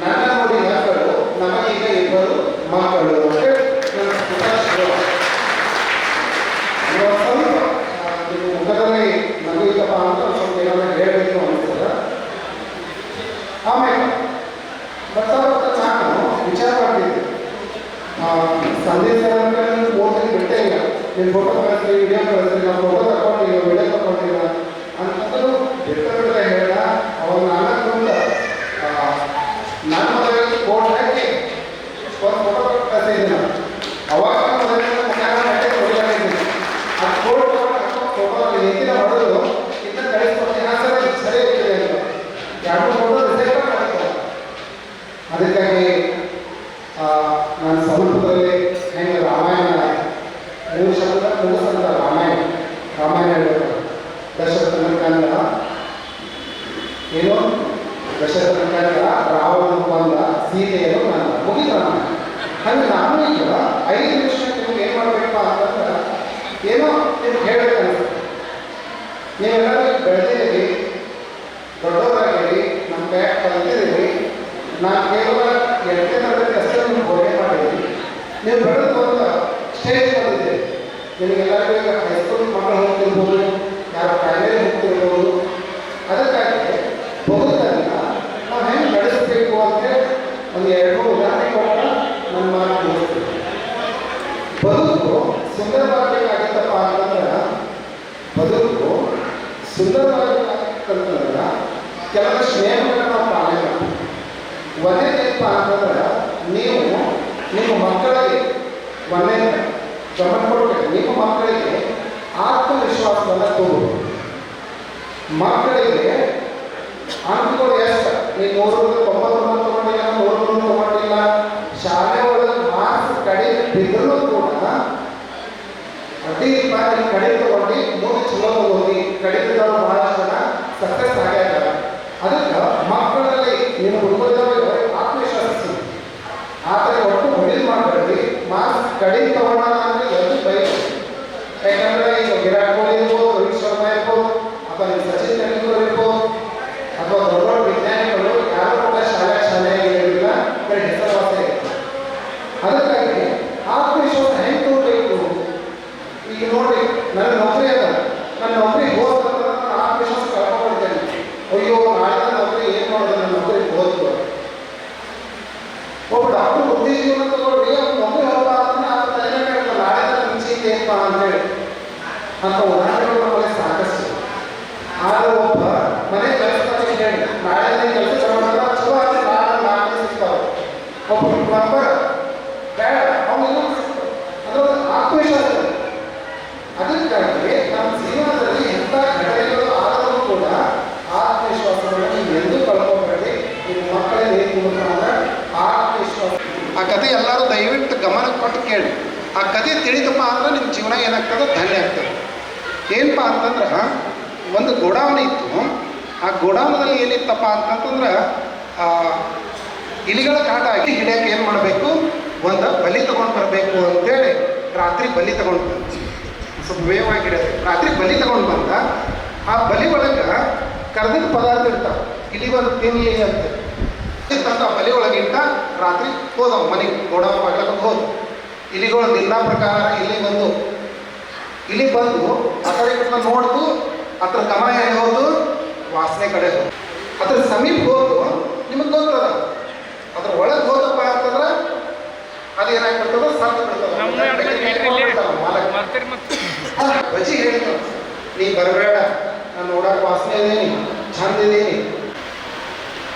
ನನ್ನ ನೋಡಿ ಮಕ್ಕಳು ನಮಗೀಗ ಇಬ್ಬರು ಮಕ್ಕಳು ಅಂತ ಸ್ವಲ್ಪ ನೀವು ಮುಖದಲ್ಲಿ ನಗುತ್ತಪ್ಪ ಅಂತ ಸ್ವಲ್ಪ ಏನಾದ್ರು ಹೇಳಬೇಕು ಅನಿಸ್ತದ. ಆಮೇಲೆ ಬರ್ತಾ ನಾನು ವಿಚಾರ ಮಾಡ್ತಿದ್ದೆ ಸಂದೇಶ ಓದಲಿಕ್ಕೆ ಬಿಟ್ಟೇ ಇಲ್ಲ. ನೀವು ಫೋಟೋ ಕಳಿಸ್ರಿ, ವಿಡಿಯೋ ಕಳಿಸ್ರಿ, ನಾವು ಫೋಟೋ ತಗೊಂಡಿಲ್ಲ, ವಿಡಿಯೋ ತಗೊಂಡಿಲ್ಲ ಅಂತಂದ್ರು ಬಿಡ್ತಾ ಹೇಳಿದ. ಅವಾಗ ನಾಲ್ಕರಿಂದ ನನ್ನ ಮೊದಲಿಗೆ ಕೋಡ್ ಹಾಕಿ ಒಂದು ಫೋಟೋ ಕಳಿಸಿದ್ದೆ ನಾನು. ಅವಾಗ ಮೊದಲಿನ ಹೊಡಿಯಾಗಿದ್ದೀನಿ. ಆ ಕೋಡ್ ಫೋಟೋ ಹೆಚ್ಚಿನ ಹೊಡೆದು ಇದನ್ನ ಕಳಿಸ್ಕೊಡ್ತೀನಿ. ಆ ಸರಿ ಇರ್ತದೆ ಅಂತ 2 ಫೋಟೋ ರಿಸೈಡ್ ಮಾಡ್ತಾರೆ. ಅದಕ್ಕಾಗಿ ನಾನು ಸಂಸ್ಕೃತದಲ್ಲಿ ಹೆಂಗೆ ರಾಮಾಯಣ 3 ಶಬ್ದ ಮುಗಿಸಂತ ರಾಮಾಯಣ ಹೇಳಬೇಕು. ದಶರಥನ ಕಂದ ಏನು ದಶರಥನ ಕಂದ ರಾವಣನ ಕೊಂದ ಸೀತೆಯನ್ನು ಕಂದ ಮುಗಿದ ರಾಮಾಯಣ. ಹಂಗೆ ನಾನು ಈಗ 5 ನಿಮಿಷ ನಿಮ್ಗೆ ಏನು ಮಾಡಬೇಕಪ್ಪ ಅಂತಂದ್ರೆ ಏನೋ ನಿಮ್ಗೆ ಹೇಳಬೇಕು. ನೀವೆಲ್ಲರೂ ನೀವು ಬೆಳೆದು ಒಂದು ಸ್ಟೇಜ್ ಬಂದಿದೆ. ನಿಮಗೆಲ್ಲರಿಗೂ ಈಗ ಹೈಸ್ಕೂಲ್ ಮಕ್ಕಳು ಹೋಗ್ತಿರ್ಬೋದು, ಯಾರು ಪ್ರೈಮರಿ ಹೋಗ್ತಿರ್ಬೋದು. ಅದಕ್ಕಾಗಿ ಬದುಕನ್ನು ನಾವು ಹೆಂಗೆ ನಡೆಸಬೇಕು ಅಂತ ಒಂದು 2-3 ಉದಾಹರಣೆ ಕೊಟ್ಟ ನನ್ನ ಮಾತು ಮುಗಿಸ್ತೀವಿ. ಬದುಕು ಸುಂದರವಾಗಬೇಕಾಗಿತ್ತಪ್ಪ ಅಂತಂದ್ರೆ, ಬದುಕು ಸುಂದರವಾಗಬೇಕಂತಂದ್ರೆ ಕೆಲವೊಂದು ನಿಯಮಗಳನ್ನ ನಾವು ಪಾಲನೆ ಮಾಡ್ತೀವಿ. ಒಂದೇನಪ್ಪ ಅಂತಂದ್ರೆ, ನೀವು ನಿಮ್ಮ ಮಕ್ಕಳಿಗೆ ಒಂದೇ ಗಮನ ಕೊಡಬೇಕು. ನಿಮ್ಮ ಮಕ್ಕಳಿಗೆ ಆತ್ಮವಿಶ್ವಾಸವನ್ನು ತಗೋಬೇಕು. ಮಕ್ಕಳಿಗೆ ಅಂಕಗಳು ಎಷ್ಟು, ನೀವು 199 ತಗೊಂಡಿಲ್ಲ, 100 ತಗೊಂಡಿಲ್ಲ, ಶಾಲೆ ಒಳಗೆ ಮಾರ್ಕ್ಸ್ ಕಡಿಮೆ ಬಿದ್ದರೂ ಕೂಡ ಅಡ್ಡಿ ಕಡಿಮೆ ತಗೊಂಡು ಮುಂದೆ ಚಲೋ ಓದಿ ಕಡಿಮೆದವರು ಬಹಳಷ್ಟು ಜನ ಸಕ್ಸಸ್ ಆಗ್ಯಾರ. ಅದಕ್ಕೆ ಮಕ್ಕಳಲ್ಲಿ ನಿಮ್ಮ ಹುಡುಗರಿಗೆ ಆತ್ಮವಿಶ್ವಾಸ ಸಿಗುತ್ತೆ. ಆದರೆ ಒಟ್ಟು ಹೊಡಿಲ್ ಮಾಡಬೇಡಿ. ಮಾರ್ಕ್ಸ್ ಕಡಿಮೆ ತಗೊಳ್ಳೋಣ ಅಂದರೆ ಎಲ್ಲೂ ಬಯಸಿ. ಯಾಕಂದರೆ ಈಗ ವಿರಾಟ್ ಕೊಹ್ಲಿ ಇರ್ಬೋದು, ರೋಹಿತ್ ಶರ್ಮಾ ಇರ್ಬೋದು, ಅಥವಾ ನೀವು ಸಚಿನ್ ತೆಂಡೂಲ್ಕರ್ ಇರ್ಬೋದು, ಅಥವಾ ದೊಡ್ಡ ದೊಡ್ಡ ವಿಜ್ಞಾನಿಗಳು ಯಾರು ಕೂಡ ಶಾಲೆಗೆ ಇರಲಿಲ್ಲ, ಬರೀ ಹೆಸರುವಾಸಿ ಇರ್ತದೆ. ಅದಕ್ಕಾಗಿ ಆತ್ಮವಿಶ್ವಾಸ ಹೆಂಗೆ ತಗೋಬೇಕು? ಈಗ ನೋಡಿ, ನನ್ನ ನೌಕರಿ ಅದ, ನನ್ನ ನೌಕರಿ ಹೋದ ನಾನು ಆತ್ಮವಿಶ್ವಾಸ ಕಳ್ಕೊಂಡ್ಬಿಡ್ತೇನೆ. ಅಯ್ಯೋ, ನಾಳೆ ನೌಕರಿ ಏನು ಮಾಡೋದು, ನನ್ನ ನೌಕರಿ ಹೋದ್ರು. ಒಬ್ಬ ಡಾಕ್ಟರ್ ವೃತ್ತಿ ಜೀವನ ತಗೊಳ್ಳಿ, ಅವ್ನು ನೌಕರಿ ಹೋದ ಅಂದ್ರೆ ಆ ತಲೆ ನಾಳೆ ಮುಂಚೆ ಏನಪ್ಪ ಅಂತೇಳಿ ಅಂತ ಉದಾಹರಣೆಗಳು ನಮ್ಮಲ್ಲಿ ಸಾಕಷ್ಟು. ಆದರೆ ಒಬ್ಬ ಮನೆ ಕೆಲಸ ಹೇಳಿ ನಾಳೆ ಕೆಲಸ ತಗೊಂಡ್ರೆ ಚಲೋ ಆಗಿ ನಾಳೆ ಸಿಗ್ತಾವೆ. ಒಬ್ಬ ನಂಬರ್ ಬೇಡ, ಅವನು ಅದರ ಆತ್ಮವಿಶ್ವಾಸ. ಅದಕ್ಕಾಗಿ ನಮ್ಮ ಜೀವನದಲ್ಲಿ ಎಂಥ ಘಟನೆಗಳು ಆದರೂ ಕೂಡ ಆತ್ಮವಿಶ್ವಾಸವನ್ನು ನೀವು ಎಂದೂ ಕಳ್ಕೊಬೇಡಿ. ನಿಮ್ಮ ಮಕ್ಕಳಿಗೆ ಏನು ಆತ್ಮವಿಶ್ವಾಸ. ಆ ಕಥೆ ಎಲ್ಲರೂ ದಯವಿಟ್ಟು ಗಮನ ಕೊಟ್ಟು ಕೇಳಿ. ಆ ಕಥೆ ತಿಳಿದಪ್ಪ ಅಂದ್ರೆ ನಿಮ್ಮ ಜೀವನ ಏನಾಗ್ತದೆ, ಧನ್ಯ ಆಗ್ತದೆ. ಏನಪ್ಪ ಅಂತಂದ್ರೆ, ಒಂದು ಗೋಡಾವಣೆ ಇತ್ತು. ಆ ಗೋಡಾವಣದಲ್ಲಿ ಏನಿತ್ತಪ್ಪ ಅಂತಂತಂದ್ರೆ, ಇಲಿಗಳ ಕಾಟ ಆಗಿ ಹಿಡಿಯೋಕೆ ಏನು ಮಾಡಬೇಕು, ಒಂದು ಬಲಿ ತೊಗೊಂಡು ಬರಬೇಕು ಅಂತೇಳಿ ರಾತ್ರಿ ಬಲಿ ತೊಗೊಂಡು ಬಂದು ಸ್ವಲ್ಪ ವೇವಾಗಿ ಹಿಡಿಯೋದು. ರಾತ್ರಿ ಬಲಿ ತೊಗೊಂಡು ಬಂದ. ಆ ಬಲಿ ಒಳಗೆ ಕರೆದಿದ್ದ ಪದಾರ್ಥ ಇರ್ತಾವೆ, ಇಲಿಗೊಂದು ತಿನ್ನಲಿ ಅಂತ ತಂದು ಆ ಬಲಿ ಒಳಗಿಂತ ರಾತ್ರಿ ಹೋದವ ಮನೆಗೆ, ಗೋಡಾವಣೆ ಬಾಗ್ಲಕ್ಕೆ ಹೋದ. ಇಲಿಗಳು ದಿನ ಪ್ರಕಾರ ಇಲ್ಲಿ ಬಂದು ಆ ಕಡೆ ನೋಡ್ದು, ಅದ್ರ ಗಮನ ಹೇಗೆ ಹೋದು, ವಾಸನೆ ಕಡೆ ಹೋದು. ಅದ್ರ ಸಮೀಪ ಹೋದು, ನಿಮಗೆ ಗೊತ್ತದ ಅದ್ರ ಒಳಗೆ ಹೋದಪ್ಪ ಅಂತಂದ್ರೆ ಅದೇನಾಗ್ಬಿಡ್ತದ, ಸತ್ತು ಬಿಡ್ತದ. ಬಜಿ ಹೇಳಿದ, ನೀ ಬರಬೇಡ, ನಾನು ನೋಡಕ್ಕೆ ವಾಸನೆ ಇದ್ದೀನಿ, ಚಂದ ಇದ್ದೀನಿ.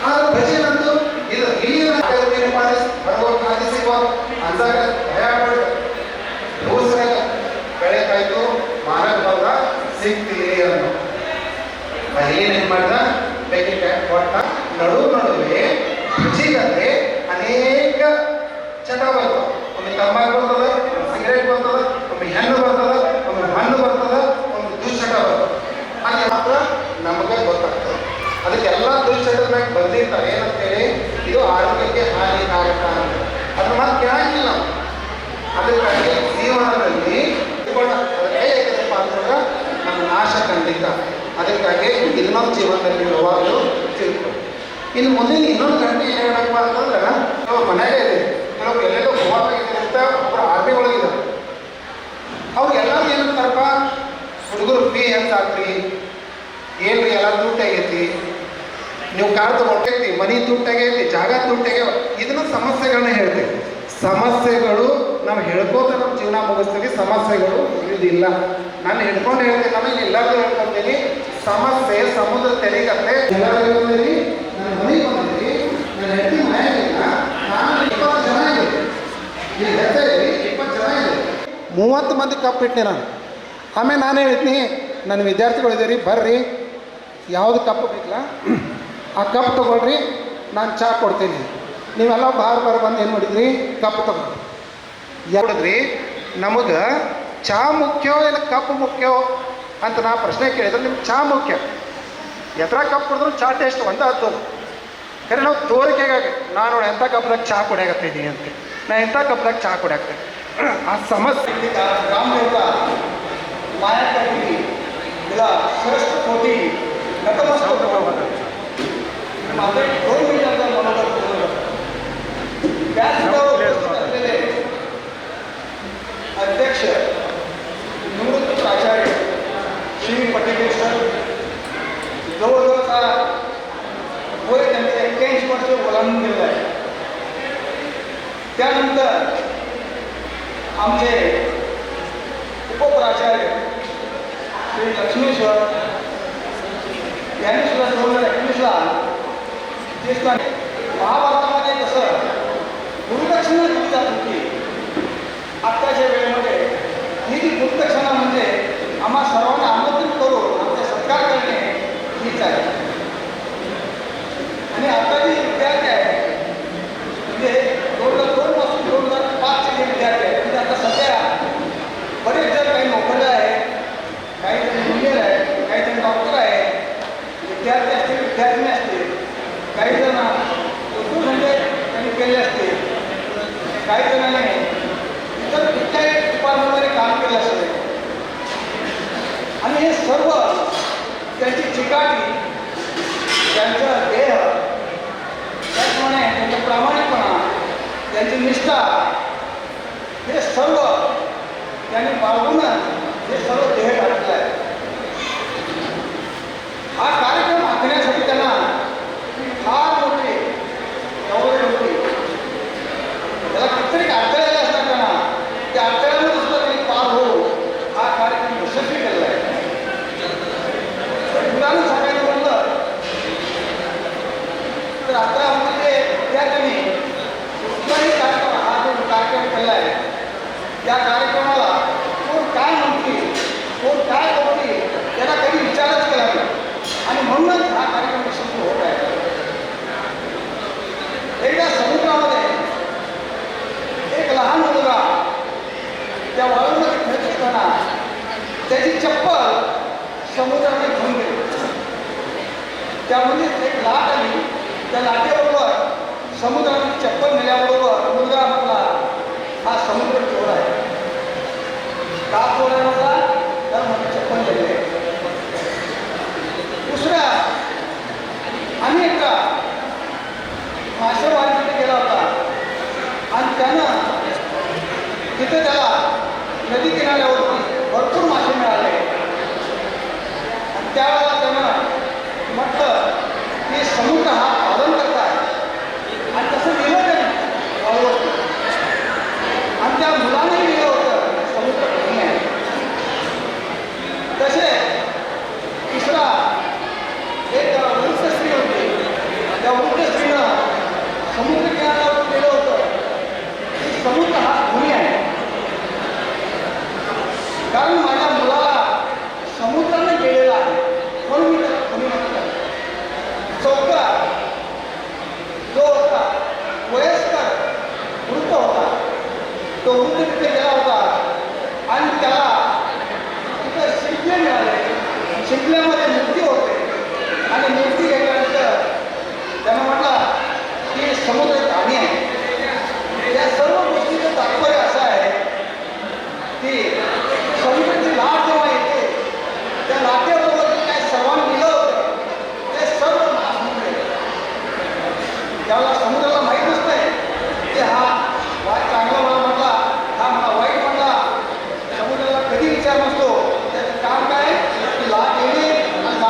ಆದ್ರೆ ಬಜಿ ನಂದು ಇದು ಇಲ್ಲಿ ಅಂದಾಗ ಭಯ ಆಗ್ಬಿಡ್ತ. ದೋಸ್ರಾಗ ಬೆಳೆಕಾಯ್ತು, ಮಾರಕ್ಕೆ ಬಂದ, ಸಿಗ್ತೀರಿ ಅನ್ನೋ ಏನೇನು ಮಾಡ್ದ, ಬೇಕಿಕಾಯಿ ಕೊಟ್ಟ. ನಡುವೆ ರುಚಿಗಂತೆ ಅನೇಕ ಚಟ ಬರ್ತವೆ. ಒಮ್ಮೆ ತಂಬಾಕು ಬರ್ತದ, ಸಿಗರೇಟ್ ಬರ್ತದ, ಒಮ್ಮೆ ಹೆಣ್ಣು ಬರ್ತದ, ಒಮ್ಮೆ ಹಣ್ಣು ಬರ್ತದ, ಒಮ್ಮೆ ದುಶ್ಚಟ ಬರ್ತದೆ. ಅದು ಮಾತ್ರ ನಮಗೆ ಗೊತ್ತಾಗ್ತದೆ. ಅದಕ್ಕೆಲ್ಲ ದುಶ್ಚಟದ ಮ್ಯಾಗ ಬಂದಿರ್ತಾರೆ ಏನಂತೇಳಿ, ಇದು ಆರೋಗ್ಯಕ್ಕೆ ಹಾನಿಕಾರಕ ಅಂತ. ಅದ್ರ ಮಾತು ಕೇಳಂಗಿಲ್ಲ. ಅದಕ್ಕಾಗಿ ಜೀವನದಲ್ಲಿ ಹೇಗಿದೆಪ್ಪ ಅಂತಂದ್ರೆ ನಮ್ಮ ನಾಶ ಖಂಡಿತ. ಅದಕ್ಕಾಗಿ ಇನ್ನೊಂದು ಜೀವನದಲ್ಲಿ ಯಾವಾಗಲೂ ತಿಳ್ಕೊಂಡು. ಇನ್ನು ಮುಂದಿನ ಇನ್ನೊಂದು ಗಂಟೆ ಏನು ಹೇಳಪ್ಪ ಅಂತಂದ್ರೆ, ನಾವು ಮನೆಯಲ್ಲೇ ಇದೆ, ಕೆಲವು ಎಲ್ಲೆಲ್ಲೋ ಹೋಗಿದ್ದಾರೆ ಅಂತ ಒಬ್ಬರು ಆರ್ಮಿ ಒಳಗಿದ್ದಾರೆ. ಅವ್ರಿಗೆಲ್ಲರೂ ಏನಂತಾರಪ್ಪ, ಹುಡುಗರು ಫೀ ಹೆಚ್ಚಾಗ್ರಿ, ಏನ್ರಿ ಎಲ್ಲ ದುಡ್ಡು ಆಗೈತಿ, ನೀವು ಕಾರ್ ತಗೊಂಡೈತಿ, ಮನಿ ದುಡ್ಡಾಗೈತಿ, ಜಾಗ ದುಡ್ಡಾಗ್ಯಾವ. ಇದನ್ನ ಸಮಸ್ಯೆಗಳನ್ನ ಹೇಳ್ತೇವೆ. ಸಮಸ್ಯೆಗಳು ನಾವು ಹೇಳ್ಕೋತ ನಮ್ಮ ಜೀವನ ಮುಗಿಸ್ತೀವಿ. ಸಮಸ್ಯೆಗಳು ಇದಿಲ್ಲ. ನಾನು ಹಿಡ್ಕೊಂಡು ಹೇಳ್ತೀನಿ, ನಮಗೆ ಎಲ್ಲರಿಗೂ ಹೇಳ್ಕೊತೀನಿ. ಸಮಸ್ಯೆ ಸಮುದ್ರ ತೆರಿಗತ್ತೆ. ಎಲ್ಲರಿಗೂ ಬಂದಿರಿ, ನನ್ನ ಮನೆಗೆ ಬಂದಿರಿ, ನನ್ನ ಹೆಂಡತಿ ಮನೆಯಾಗಿಲ್ಲ, ನಾನು 20 ಜನ ಇದೆ, ಈ ಹೆಸರಲ್ಲಿ 20 ಜನ ಇದೆ, 30 ಮಂದಿ ಕಪ್ ಇಟ್ಟೆ ನಾನು. ಆಮೇಲೆ ನಾನು ಹೇಳ್ತೀನಿ, ನನ್ನ ವಿದ್ಯಾರ್ಥಿಗಳು ಇದ್ದೀರಿ, ಬರ್ರಿ, ಯಾವುದು ಕಪ್ ಬೇಕಲ್ಲ ಆ ಕಪ್ ತೊಗೊಳ್ರಿ, ನಾನು ಚಹಾ ಕೊಡ್ತೀನಿ. ನೀವೆಲ್ಲ ಬಂದು ಏನು ಮಾಡಿದ್ರಿ, ಕಪ್ ತೊಗೊಂಡ್ರಿ. ಯಾವ್ದ್ರಿ, ನಮಗೆ ಚಹಾ ಮುಖ್ಯವೋ ಇಲ್ಲ ಕಪ್ ಮುಖ್ಯವೋ ಅಂತ ನಾ ಪ್ರಶ್ನೆ ಕೇಳಿದ್ರೆ ನಿಮ್ಗೆ ಚಹಾ ಮುಖ್ಯ. ಎತ್ತರ ಕಪ್ ಕುಡಿದ್ರು ಚಹಾ ಟೇಸ್ಟ್ ಒಂದೇ ಹತ್ತೋದು. ಖರೆ ನಾವು ತೋರಿಕೆಗಾಗಿ ನಾನು ನೋಡಿ ಎಂಥ ಕಪ್ದಾಗ ಚಹಾ ಕುಡಿಯಾಕತ್ತಿದ್ದೀನಿ ಅಂತ, ನಾ ಎಂಥ ಕಪ್ದಾಗ ಚಹಾ ಕುಡಿಯಾಕ್ತೀನಿ. ಆ ಸಮಸ್ಯೆ मायाकाठी तिला श्रेष्ठ कोटी नतमस्तक माझे 2 मिनिटांचा मनोगत त्याच निश्चितपणे महाभारतामध्ये जसं गुरुदक्षिणा दिली जात होती, आत्ताच्या वेळेमध्ये ही जी गुरुदक्षिणा म्हणजे आम्हा सर्वांना आमंत्रित करून आमचे सत्कार करणे हीच आहे. आणि आता जे विद्यार्थी आहेत म्हणजे 2002 पासून 2005चे जे विद्यार्थी आहेत म्हणजे आता सध्या बरेच जण काही नोकऱ्या आहेत, काही जण इंजिनियर आहेत, काही जण डॉक्टर आहेत, विद्यार्थी असतील विद्यार्थिनी असतील, काही जण उद्योगधंदे त्यांनी केले असतील, काही जणांनी इतर कुठल्याही डिपार्टमेंटमध्ये काम केलं असेल. आणि हे सर्व त्यांची चिकाटी, त्यांचं ध्येय, त्याचप्रमाणे त्यांचा प्रामाणिकपणा, त्यांची निष्ठा, हे सर्व त्यांनी बाळगूनच हे सर्व ध्येय गाठलं आहे. हा कार्यक्रम आखण्यासाठी त्यांना फार मोठी गौरव होती. त्याला कितीतरी अडथळे आले असतात त्यांना, त्या अडथळ्यामध्ये सुद्धा त्यांनी पार होऊन हा कार्यक्रम यशस्वी केला आहे. मुलांना सांगायचं म्हणलं तर आता म्हणजे विद्यार्थ्यांनी कुठलाही कार्यक्रम, हा जो कार्यक्रम केला आहे त्या कार्यक्रमाला कोण काय म्हणतील, कोण काय करतील त्याला कधी विचारच केला नाही. आणि म्हणूनच हा कार्यक्रम यशस्वी होत आहे. एकदा समुद्रामध्ये एक लहान मुलगा त्या वाळूमध्ये खेळत असताना त्याची चप्पल समुद्रामध्ये घेऊन गेली. त्यामध्ये एक लाट आली, त्या लाटेबरोबर समुद्रामध्ये चप्पल नेल्याबरोबर मुलगा म्हटला हा समुद्र चोर आहे. का चोर आहे म्हटला तर मला चप्पल दिले. दुसऱ्या आणि एकदा मासेमारीसाठी गेला होता आणि त्यानं तिथे त्याला नदी किनाऱ्यावरती भरपूर मासे मिळाले. आणि त्यावेळेला त्यानं म्हटलं की समुद्र हा पालन करता आहे आणि तसं लिहिलं त्याने वाळूवरती. आणि त्या मुलांनाही लिहिलं होतं समुद्र कमी आहे. तसे तिसरा एक वृद्ध स्त्री होती. त्या वृद्ध स्त्रीनं समुद्र किनाऱ्यावर लिहिलं होतं की समुद्र हा धुनी आहे. कारण माझ्या मुलाला समुद्राने गेलेला आहे म्हणून मी त्याला धुनी म्हणतो. चौथा जो होता वयस्कर वृद्ध होता, तो वृद्ध तिथे गेला होता आणि त्याला तिथं शिंपले मिळाले. शिंपल्यामध्ये मूर्ती होते आणि मूर्ती घेतल्यानंतर त्यानं म्हटलं की समुद्र धान्य आहे. या सर्व गोष्टीचं तात्पर्य असं आहे की समुद्राची लाट जेव्हा येते त्या लाटेबरोबर काय सर्वांनी दिलं होतं ते सर्व नाश होऊन गेले. त्यावेळेला समुद्राला माहीत नसतंय की हा वाईट चांगला मला म्हटला, हा मला वाईट म्हटला. समुद्राला कधी विचार नसतो. त्याचं काम काय की लाट येणे आणि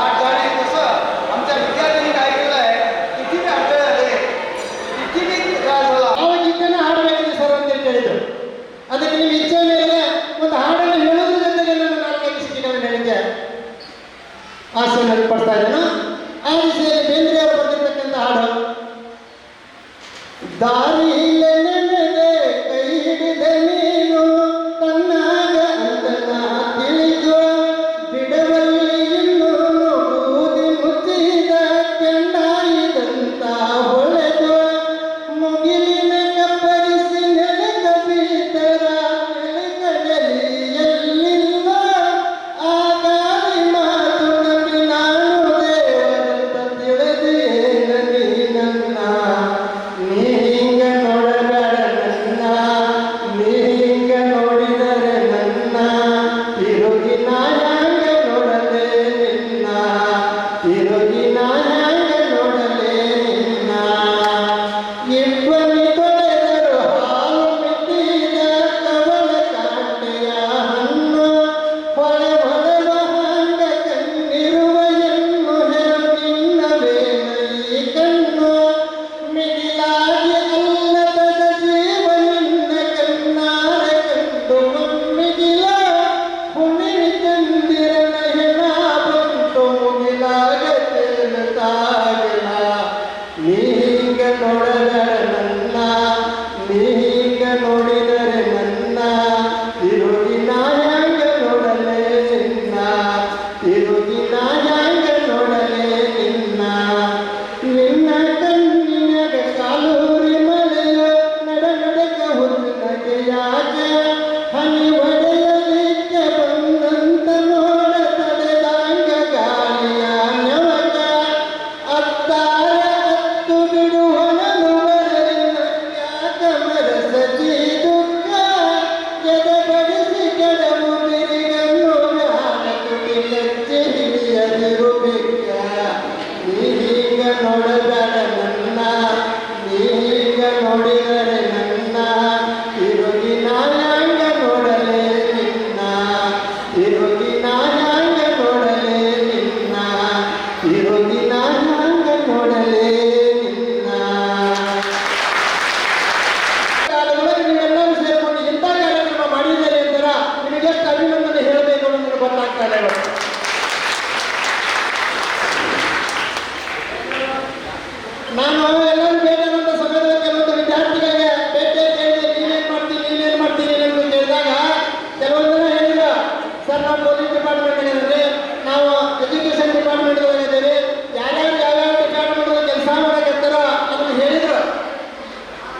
ನಾವು ಪೊಲೀಸ್ ಡಿಪಾರ್ಟ್ಮೆಂಟ್ ಇದ್ದೀವಿ, ನಾವು ಎಜುಕೇಶನ್ ಡಿಪಾರ್ಟ್ಮೆಂಟ್ ಇದ್ದೀವಿ, ಯಾರ್ಯಾರು ಯಾವ್ಯಾವ ಡಿಪಾರ್ಟ್ಮೆಂಟ್ ಕೆಲಸ ಮಾಡಕತ್ತಾರೋ ಅದನ್ನು ಹೇಳಿದ್ರು.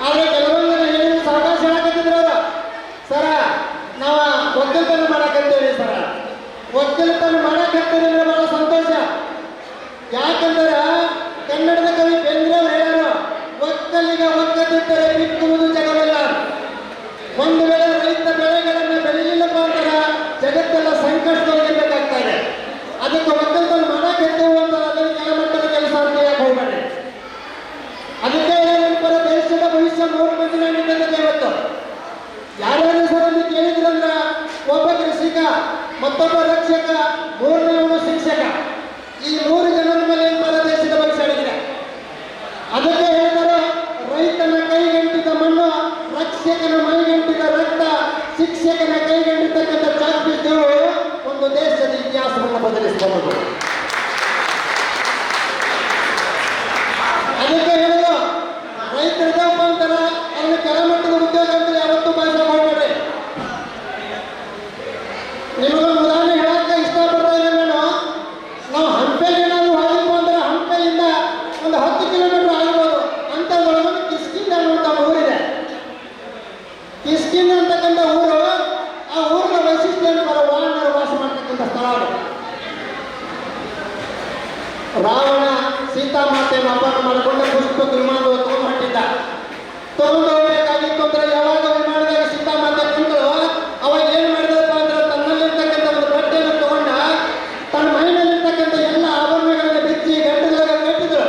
ಆದರೆ ಕೆಲವೊಂದು ಹೇಳಿದ್ರು ಸಾವಕಾಶ ಹೇಳಕತ್ತಿದ್ರು ಅವರು. ಸರ ನಾವು ಒಕ್ಕಲ್ತನ ಮಾಡಕತ್ತೇವೆ ಸರ, ಒಕ್ಕಲ್ತನ ಮಾಡಕತ್ತೇವೆ ಅಂದ್ರೆ ಬಹಳ ಸಂತೋಷ. ಯಾಕಂದ್ರೆ ಕನ್ನಡದ ಕವಿ ಬೇಂದ್ರೆಯವರು ಹೇಳ್ಯಾರು, ಒಕ್ಕಲಿಗ ಒಕ್ಕದಿದ್ದರೆ ಬಿತ್ತುವುದು ಜಗವಿಲ್ಲ. ಒಂದು ವೇಳೆ ರೈತ ಬೆಳೆಗಳನ್ನು ಬೆಳೆಯಲಿಲ್ಲಪ್ಪ ಅಂತಾರ ಜಗತ್ತೆಲ್ಲ ಸಂಕಷ್ಟವಾಗಿರ್ಬೇಕಾಗ್ತಾ ಇದೆ. ಅದಕ್ಕೆ ಒಕ್ಕಲ್ತನ ಮಾಡಕತ್ತೇವೆ ಅಂತ ಅದನ್ನು ಕೆಳಮಟ್ಟದ ಕೆಲಸ ಅಂತ ಹೇಳಕ್ ಹೋಗ್ಬೇಡಿ. ಅದಕ್ಕೆ ಏನಂತಾರ, ದೇಶದ ಭವಿಷ್ಯ 3 ಮಂದಿ ನಿಂತಿದೆ ಇವತ್ತು. ಯಾರ್ಯಾರು ಹೆಸರಲ್ಲಿ ಕೇಳಿದ್ರಂದ್ರ ಒಬ್ಬ ಕೃಷಿಕ, ಮತ್ತೊಬ್ಬ ರಕ್ಷಕ, ಮೂರನೇವನು ಶಿಕ್ಷಕ. ಈ 3 ಜನರ ಮೇಲೆ ಏನ್ಮಾರ ದೇಶದ ಭವಿಷ್ಯ ಅಡಗಿದೆ. ಅದಕ್ಕೆ ಹೇಳ್ತಾರೆ, ರೈತನ ಕೈಗಂಟಿದ ಮಣ್ಣು, ರಕ್ಷಕನ ಮೈಗಂಟಿದ ರಕ್ತ, ಶಿಕ್ಷಕನ ಕೈಗಂಟಿರ್ತಕ್ಕಂಥ ಚಾಕ್ರಿಗಳು ಒಂದು ದೇಶದ ಇತಿಹಾಸವನ್ನು ಬದಲಿಸಬಹುದು. ಅದಕ್ಕೆ ಹೇಳಿದ್ರು, ರೈತರಿದಪ್ಪ ಅಂತಾರ ಅದನ್ನು ಕೆಳಮಟ್ಟದ ಉದ್ಯೋಗ ಅಂತ ಯಾವತ್ತೂ ಭಾಷೆ ಮಾಡಬೇಡಿ. ನಿಮಗೊಂದು ಉದಾಹರಣೆ ಹೇಳಕ್ಕೆ ಇಷ್ಟಪಡ್ತಾ ಇದ್ದೇನೆ ನಾನು. ನಾವು ಹಂಪೆಗೆ ಏನಾದ್ರು ಹೋಗಿಪ್ಪ ಅಂದ್ರೆ ಹಂಪೆಯಿಂದ ಒಂದು 10 ಕಿಲೋಮೀಟರ್ ಆಗ್ಬೋದು ಅಂತ ಒಳಗೊಂಡು ಕಿಷ್ಕಿಂದ ಅನ್ನುವಂಥ ಊರಿದೆ. ಕಿಷ್ಕಿಂದ ಅಂತಕ್ಕಂಥ ಊರು, ಆ ಊರಿನ ವೈಶಿಷ್ಟ್ಯ ವಾನರರು ವಾಸ ಮಾಡ್ತಕ್ಕಂಥ ಸ್ಥಳ ಅದು. ರಾವಣ ಸೀತಾಮಾತೆಯನ್ನು ಅಪಹರಣ ಮಾಡಿಕೊಂಡು ಪುಷ್ಪ ವಿಮಾನ ತಗೊಂಡು ಹೊಂಟಿದ್ದ. ತಗೊಂಡು ಹೋಗ್ಬೇಕಾಗಿತ್ತು ಅಂದ್ರೆ ಯಾವಾಗ ವಿಮಾನದಾಗ ಸೀತಾಮಾತೆ ಕುಂತಳು, ಅವಾಗ ಏನ್ ಮಾಡಿದಪ್ಪ ಅಂದ್ರೆ ತನ್ನಲ್ಲಿರ್ತಕ್ಕಂಥ ಒಂದು ಬಟ್ಟೆಯನ್ನು ತಗೊಂಡ ತನ್ನ ಮೈನಲ್ಲಿರ್ತಕ್ಕಂಥ ಎಲ್ಲ ಆಭರಣಗಳನ್ನು ಬಿಚ್ಚಿ ಗಂಟೆದಾಗ ಕಟ್ಟಿದ್ರು.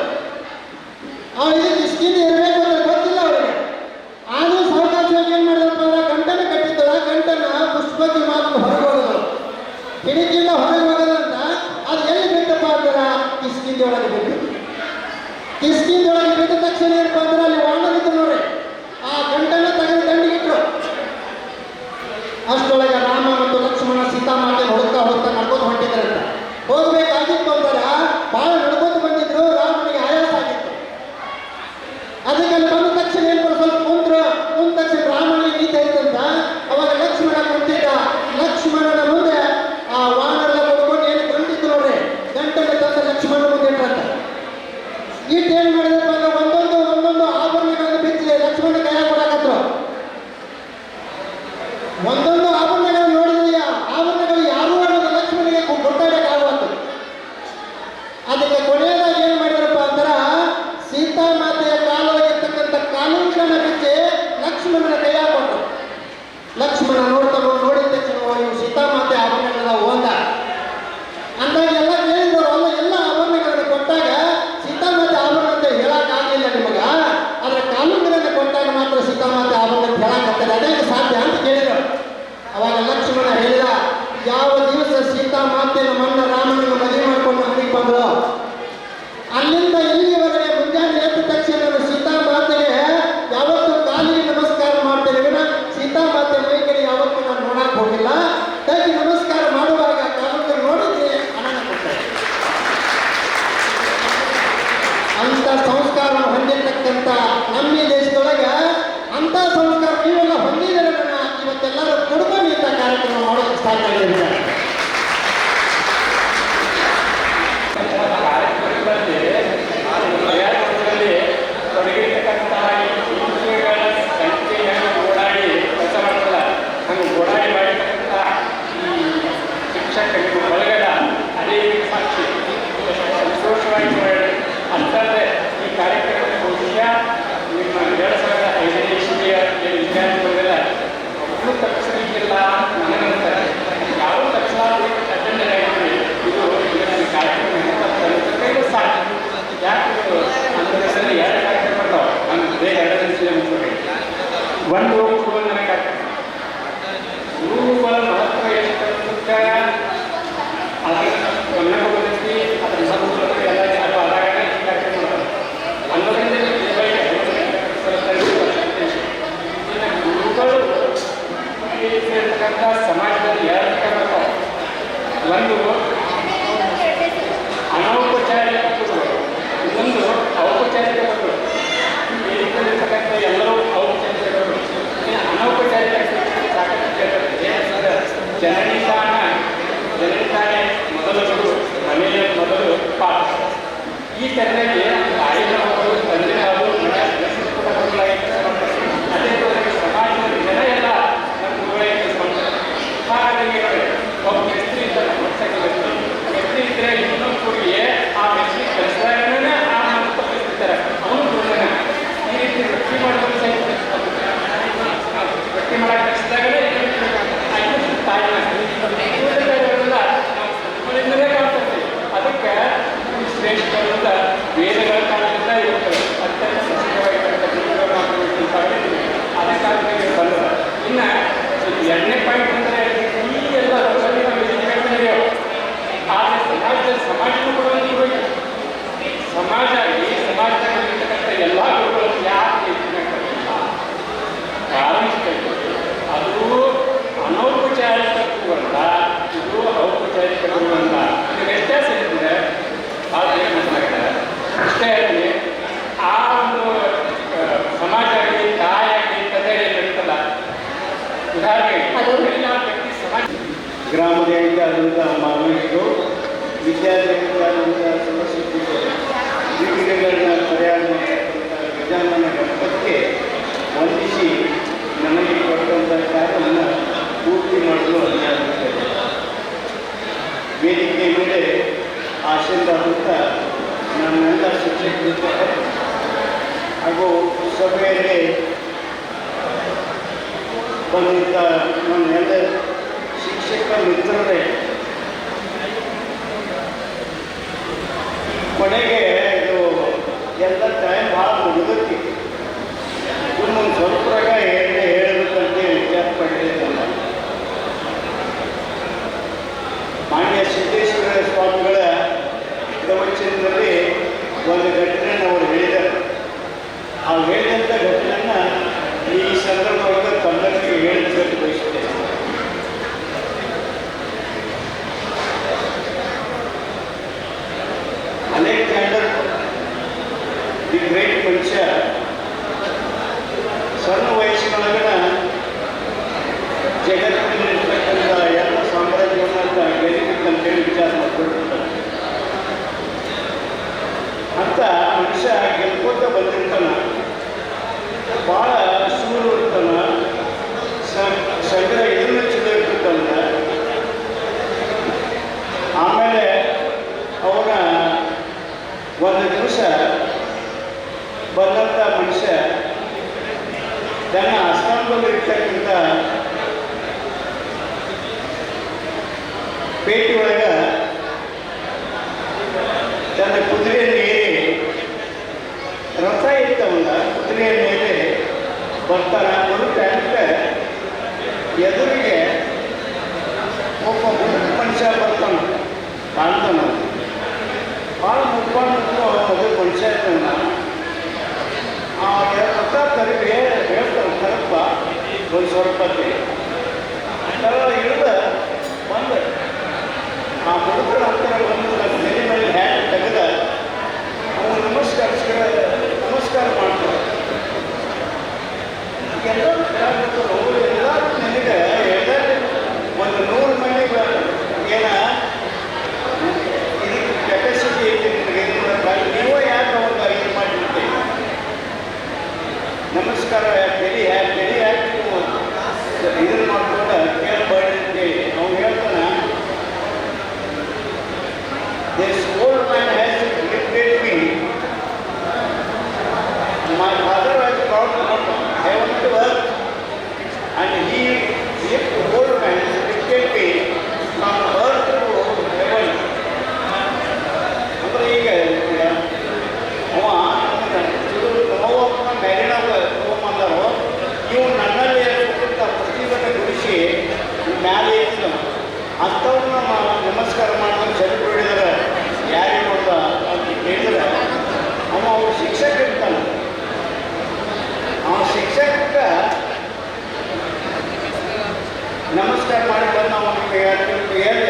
ಅವನಿಗೆ ಕಿಷ್ಕಿಂದ ಇರಬೇಕು ಅಂತ ಗೊತ್ತಿಲ್ಲ ಅವರಿಗೆ. ಆದರೂ ಸಾವಕಾಶವಾಗಿ ಏನ್ ಮಾಡಿದಪ್ಪ ಅಂದ್ರೆ ಗಂಟನ್ನು ಕಟ್ಟಿದ್ದಳ, ಗಂಟನ್ನ ಪುಷ್ಪ ವಿಮಾನ ಹೊರಗೆ ಹೋಗಿದ್ರು. ಕಿಟಕಿಯಿಂದ ಹೊರಗೆ ಹೋಗೋದಂತ ಅದು ಎಲ್ಲಿ ಬಿಟ್ಟಪ್ಪ ಅಂತಾರ, ಕಿಷ್ಕಿಂದ ಒಳಗೆ ಬಿಟ್ಟು. ಕಿಷ್ಕಿಂದ ಒಳಗೆ ಬಿಟ್ಟ ತಕ್ಷಣ ಏನಪ್ಪ ಅಂದ್ರೆ ಅಲ್ಲಿ ವಾಹನದಿತ್ತು ನೋಡ್ರಿ, ಆ ಗಂಟನ್ನ ತೆಗೆದು ದಂಡಿಗಿಟ್ರು. ಅಷ್ಟೊಳಗೆ ರಾಮ ಮತ್ತು ಲಕ್ಷ್ಮಣ ಸೀತಾಮಾತೆ ಹುಡುಕ್ತಾ ಹುಡುಕ್ತಾ ನಡ್ಕೊಂಡು ಹೊಂಟಿದ್ರಂತ. ಹೋಗ್ಬೇಕಾಗಿತ್ತು ಅಂತಾರ ಬಹಳ ನಡ್ಕೊಂಡು ಬಂದಿದ್ರು. ರಾಮನಿಗೆ ಆಯಾಸ ಆಗಿತ್ತು. ಅದಕ್ಕೆ ಅಲ್ಲಿ ಬಂದ ತಕ್ಷಣ ಏನ್ ಸ್ವಲ್ಪ ಕುಂತ ತಕ್ಷಣ ರಾಮನಿಗೆ ನೀತಿ ಆಯ್ತಂತ. ಅವಾಗ ಲಕ್ಷ್ಮಣ ಕುಂತಿದ್ದ. ಲಕ್ಷ್ಮಣನ ಮುಂದೆ ಆ ವಾಹನ ಕೊಡ್ಕೊಂಡು ಏನು ಗಂಟಿತ್ತು ನೋಡ್ರಿ, ಗಂಟನ್ನು ತಂದ ಲಕ್ಷ್ಮಣ ಮುಂದೆ ಇಟ್ಟಂತ. ಈಟ್ ಏನ್ ಮಾಡಿದಪ್ಪ ಅಂದ್ರೆ ಒಂದೊಂದು ಆಭರಣಗಳನ್ನು ಬಿಚ್ಚಿ ಲಕ್ಷ್ಮಣ ಕೈಯಾಗ ಕೊಡಾಕತ್ರು. ಒಂದೊಂದು ಆಭರಣಗಳನ್ನು ನೋಡಿದ್ರೆ ಆಭರಣಗಳು ಯಾರು ಅನ್ನೋದು ಲಕ್ಷ್ಮಣಿಗೆ ಗೊತ್ತಾಗಕ್ಕಾಗತ್ತು. ಅದಕ್ಕೆ ಕೊನೆಯದಾಗಿ ಏನ್ ಮಾಡಿದ್ರಪ್ಪ ಅಂದ್ರ ಸೀತಾಮಾತೆಯ ಕಾಲವಾಗಿರ್ತಕ್ಕಂಥ ಕಾನೂನುಗಳನ್ನ ಬಿಚ್ಚಿ ಲಕ್ಷ್ಮಣನ ಕೈಯಾಗ ಕೊಟ್ಟರು. ಲಕ್ಷ್ಮಣ ನೋಡಿದ ತಕ್ಷಣ ಇವು ಸೀತಾಮಾತೆ ಆಭರಣಗಳನ್ನ ಓದ ಅಂದಾಗ ಎಲ್ಲ ಕೇಳಿದ್ರು. ಅಲ್ಲ ಎಲ್ಲ ಆಭರಣಗಳನ್ನು ಕೊಟ್ಟಾಗ ಸೀತಾಮಾತೆ ಆಭರಣ ಅಂತ ಹೇಳಕ್ಕಾಗಲಿಲ್ಲ ನಿಮಗ, ಆದ್ರೆ ಕಾನೂನುಗಳನ್ನು ಕೊಟ್ಟಾಗ ಮಾತ್ರ ಸೀತಾಮಾತೆ ಆಭರಣ ಅಂತ ಹೇಳಕ್ಕಾಗ್ತದೆ, ಅದೇ ಸಾಧ್ಯ ಅಂತ ಕೇಳಿದ್ರು. ಅವಾಗ ಲಕ್ಷ್ಮಣ ಹೇಳಿದ, ಯಾವ ದಿವಸ ಸೀತಾಮಾತೆ ನಮ್ಮನ್ನ ರಾಮನನ್ನು ಮದುವೆ ಮಾಡ್ಕೊಂಡು ಮನೆಗೆ ಬಂದ್ರು, ಅಲ್ಲಿಂದ ಇಲ್ಲಿವರೆಗೆ ಮುಂಜಾನೆ ಎದ್ದ ತಕ್ಷಣ ನಾನು ಸೀತಾಮಾತೆಗೆ ಯಾವತ್ತೂ ಕಾಲಿಗೆ ನಮಸ್ಕಾರ ಮಾಡ್ತೇನೆ ವಿನ ಸೀತಾಮಾತೆ ಮೈ ಕಡೆ ಯಾವತ್ತೂ ನಾನು ನೋಡಕ್ ಹೋಗಿಲ್ಲ. ತಾಗಿ ನಮಸ್ಕಾರ ಮಾಡುವಾಗ ಕಾಲಕ್ಕೆ ನೋಡಿದ್ರೆ ಹಣನ ಕೊಡ್ತಾರೆ. ಅಂತ ಸಂಸ್ಕಾರ ಹೊಂದಿರತಕ್ಕಂಥ ನಮ್ಮ ಈ ದೇಶದೊಳಗೆ ಅಂತ ಸಂಸ್ಕಾರ ನೀವೆಲ್ಲ ಹೊಂದಿರೋದನ್ನ ಇವತ್ತೆಲ್ಲರೂ ಕೊಡ್ಕೊಂಡು ಇಂಥ ಕಾರ್ಯಕ್ರಮ ಮಾಡೋದಕ್ಕೆ ಸಾಧ್ಯ ಇದೆ. ತೊಡಗಿರ್ತಕ್ಕಂತಹ ಈ ವಿಷಯಗಳ ಸಂಖ್ಯೆಯನ್ನು ಓಡಾಡಿ ಕೆಲಸ ಮಾಡ್ತಲ್ಲ, ಹಂಗೆ ಓಡಾಡಿ ಮಾಡಿರ್ತಕ್ಕಂತಹ ಈ ಶಿಕ್ಷಕರಿಗೆ ಒಳಗಡ ಅದೇ ಸಾಕ್ಷಿ ಸಂತೋಷವಾಗಿ ಅಂತಂದರೆ ಈ ಕಾರ್ಯಕ್ರಮದ ಬಹುಶಃ ನಿಮ್ಮ 2005ನೇ ಇಸ್ವಿಯ ವಿದ್ಯಾರ್ಥಿಗಳಿಗೆಲ್ಲ ಒಬ್ಬರು ತಪ್ಪಿಸಲಿಕ್ಕಿಲ್ಲ ಅಂತ ನನಗಂತಾರೆ. ಯಾವ ತಕ್ಷಣ ಅಟೆಂಡ್ ಆಗಿದ್ವಿ ಇದು ನನ್ನ ಕಾರ್ಯಕ್ರಮ ಸಾಧ್ಯ. ಯಾಕೆ ನನ್ನ ಹೆಸರಲ್ಲಿ 2 ಕಾರ್ಯಕ್ರಮ ಬರ್ತಾವೆ. ನಾನು ಬೇಗ 2 ದಿವಸ ಮುಗಿಸ್ಬೇಕು. ಒಂದು ಗುರುವಂದನೆ ಕಾರ್ಯಕ್ರಮ. ಗುರುಗಳ ಮಹತ್ವ ಎಷ್ಟು ಅದನ್ನು ಗಮನ ಬಂದಿಸಿ ಅದರ ಸಂಸ್ಕೃತಿ ಎಲ್ಲ ಆದಾಗ ಈ ಕಾರ್ಯಕ್ರಮ ಅನ್ನೋದ್ರಿಂದ ಗುರುಗಳು ಸೇರ್ತಕ್ಕಂಥ ಸಮಾಜದಲ್ಲಿ 2 ಬರ್ತಾವೆ. ಒಂದು ಅನೌಪಚಾರಿಕ ಗುರುಗಳು, ಇನ್ನೊಂದು ಔಪಚಾರಿಕ ಗುರುಗಳು. ಇರ್ತಕ್ಕಂಥ ಎಲ್ಲರೂ ಔಪಚಾರಿಕ ಗುರುಗಳು. ಅನೌಪಚಾರಿಕ ಸಾಕಷ್ಟು ಜನನಿದಾನ ತೆರನಾಗಿ ತಾಯಿನ ಅವರು ತಂದೆ ಅವರು ಅದೇ ಸಮಾಜದ ಜನ ಎಲ್ಲ ನಮ್ಮ ಗುರುಗಳಿಗೆ ಕೆಲಸ ಮಾಡ್ತಾರೆ. ಹಾಗಾಗಿ ಒಬ್ಬ ವ್ಯಕ್ತಿ ಇರ್ತಾರೆ, ವ್ಯಕ್ತಿ ಇದ್ರೆ ಇನ್ನೊಂದು ಕೂಡಿಗೆ ಆ ವ್ಯಕ್ತಿ ಕೆಲಸದಾಗನೇ ಆ ಮಾತು ತಪ್ಪಿಸ್ತಾರೆ. ಅವನು ಗುರುನ ಈ ರೀತಿ ವ್ಯಕ್ತಿ ಮಾಡೋದು ವ್ಯಕ್ತಿ ಮಾಡಕ್ಕೆ ಕೆಲಸದಾಗಲೇ ತಾಯಿನ ನಾವು ಕಾಣ್ತೀವಿ. ಅದಕ್ಕೆ ಶ್ರೇಷ್ಠವಾದ ವೇದಗಳ ಕಾರಣದಿಂದ ಇರುತ್ತವೆ, ಅತ್ಯಂತ ಅದಕ್ಕಾಗಿ ಬಂದ. ಇನ್ನು ಎರಡನೇ ಪಾಯಿಂಟ್ ಅಂದರೆ ಈ ಎಲ್ಲ ರೋಗದಲ್ಲಿ ನಾವು ನಡೆಯೋ ಆದರೆ ಸಮಾಜನೂ ಕೂಡ ಒಂದು ಇರಬೇಕು. ಸಮಾಜ ಈ ಸಮಾಜದಲ್ಲಿರ್ತಕ್ಕಂಥ ಎಲ್ಲ ಗುರುಗಳು ಯಾಕೆ ಪ್ರಾರಂಭಿಸಬೇಕು? ಅದು ಅನೌಪಚಾರಿಕ ಗುರುವಲ್ಲ, ಇದು ಔಪಚಾರಿಕ ಗುರುವಲ್ಲ. ಇದು ವ್ಯತ್ಯಾಸ ಇರ್ತದೆ. ಅದು ಏನು ಮಾತಾಡ್ತಾರೆ ಇಷ್ಟೇ ಆಗಲಿ. ಆ ಒಂದು ಸಮಾಜ ಆಗಲಿ, ತಾಯಿ ಆಗಲಿ, ತಂದೆ ಇರ್ತಲ್ಲ, ಉದಾಹರಣೆಗೆ ಎಲ್ಲ ವ್ಯಕ್ತಿ ಸಮಾಜ ಗ್ರಾಮದೇವಿಗೆ ಆದಂಥ ಮಾನವಿಕರು, ವಿದ್ಯಾದೇವಿಗೆ ಆದಂಥ ಸರಸ್ವತಿಗಳು, ವಿಗ್ರಹಗಳನ್ನ ತಯಾರು ಮಾಡತಕ್ಕಂಥ ಗಜಾನನ ಗಣಪತಿಗೆ ವಂದಿಸಿ ನಮಗೆ ಕೊಟ್ಟಂಥ ಕಾರ್ಯವನ್ನು ಪೂರ್ತಿ ಮಾಡಲು ಅನುಯಾಯಿಸುತ್ತದೆ. ವೇದಿಕೆ ಮೇಲೆ ಆಶೀರ್ವಾದ ನನ್ನೆಲ್ಲ ಶಿಕ್ಷಕರಿದ್ದಾರೆ ಹಾಗೂ ಸಭೆಯಲ್ಲಿ ಬಂದಂಥ ನನ್ನೆಲ್ಲ ಶಿಕ್ಷಕ ಮಿತ್ರರೇ, ಕೊನೆಗೆ ಇದು ಎಲ್ಲ ಟೈಮ್ ಭಾಳ ಮುಗಿದೈತಿ. ಇನ್ನೊಂದು ಸ್ವಲ್ಪ ಹೇಳಬೇಕಂತ ವಿಚಾರ ಪಟ್ಟಿದ್ದಲ್ಲ. ಮಾನ್ಯ ಸಿದ್ದೇಶ್ವರ ಸ್ವಾಮಿಗಳ ಪ್ರವಚನದಲ್ಲಿ ಒಂದು ಘಟನೆಯನ್ನು ಅವರು ಹೇಳಿದ್ದಾರೆ. ಆ ಹೇಳಿದಂಥ ಘಟನೆಯನ್ನು ಈ ಸಂದರ್ಭದೊಳಗೆ ತಮ್ಮಲ್ಲಿ ಹೇಳಬೇಕು ಬಯಸುತ್ತೇನೆ. ಅಲೆಕ್ಸಾಂಡರ್ ದಿ ಗ್ರೇಟ್ ಮನುಷ್ಯ ಸಣ್ಣ ವಯಸ್ಸಿನೊಳಗನ ಜಗತ್ತಿನಲ್ಲಿರ್ತಕ್ಕಂಥ ಎಲ್ಲ ಸಾಮ್ರಾಜ್ಯವನ್ನು ಗೆಲ್ಲಬೇಕಂತೇಳಿ ವಿಚಾರ ಮಾಡ್ಕೊಂಡಿರ್ತಾರೆ. ಅಂತ ಮನುಷ್ಯ ಗೆಲ್ಕೋತ ಬಂದಿರ್ತಾನ, ಭಾಳ ಸೂರು ಇರ್ತಾನ, ಸಂಗ್ರಹ ಇದನ್ನು ಚಲೋ ಇರ್ತಾನ. ಆಮೇಲೆ ಅವನ ಒಂದು ದಿವಸ ಬಂದಂಥ ಮನುಷ್ಯ ತನ್ನ ಆಸ್ಥಾನದಲ್ಲಿರ್ತಕ್ಕಂಥ ಪೇಟೆ ಒಳಗೆ ತನ್ನ ಕುದುರೆಯನ್ನು ಏರಿ, ರಥ ಇರ್ತವಲ್ಲ ಕುದುರೆಯನ್ನು ಏರಿ ಬರ್ತಾನೆ. ಒಂದು ಟೈಮ್ಗೆ ಎದುರಿಗೆ ಒಬ್ಬ ಮುದುಕ ಮನುಷ್ಯ ಬರ್ತಾನೆ, ಕಾಣ್ತಾನ. ಭಾಳ ಮುಖಂಡು ಮದುವೆ ಮನುಷ್ಯ ಇರ್ತಾನ. ರಥ ತರಬೇಕು ಹೇಳ್ತಾನೆ, ತರಪ್ಪ ಒಂದು ಸ್ವಲ್ಪ ಇಳಿದ ಬಂದ ಆ ಮುದುಕರ ಹತ್ತಿರ ಬಂದು ನೆಲೆ ಮೇಲೆ ಹ್ಯಾಂಡ್ ತೆಗೆದ ಅವನು ನಮಸ್ಕಾರ ಮಾಡ್ತಾರೆ. ಎಲ್ಲರೂ ಎಲ್ಲರೂ ನನಗೆ ಒಂದು 100 ಮಂದಿಗೆ ಏನ ಇದಕ್ಕೆ ಕೆಪಾಸಿಟಿ ಐತಿ, ನೀವು ಯಾಕೆ ಅವಾಗ ಇದು ಮಾಡಿರ್ತೀವಿ? ನಮಸ್ಕಾರ ಬೆಳಿ ಯಾಕೆ ನೀವು ಇದನ್ನು ಮಾಡ್ಕೊಂಡು ಕೇಳಬೇಡಿ ಅಂತೇಳಿ ಅವ್ನು ಹೇಳ್ತಾನ. This old man has lifted me. My father was brought from heaven to earth, and he old man lifted me from earth to heaven. ಅಂದ್ರೆ ಈಗ ಅವ ಮೇಲಿನಾಗ ತಗೊಂಬಂದರು, ಇವು ನನ್ನಲ್ಲಿ ಪ್ರತಿಭಟನೆ ಗುಡಿಸಿ ಮ್ಯಾಲೆ ಇತ್ತು ಅಂಥವ್ರನ್ನ ನಮಸ್ಕಾರ ಮಾಡೋದು ಸರಿ ಬಿಡಿದ್ರೆ ಯಾರಿಗೆ ನೋಡ್ದ ಅಂತ ಹೇಳಿದ್ರೆ ಅವ್ರ ಶಿಕ್ಷಕ ಇರ್ತಾನೆ. ಶಿಕ್ಷಕ ನಮಸ್ಕಾರ ಮಾಡಿ ಬಂದು ಅವನಿಗೆ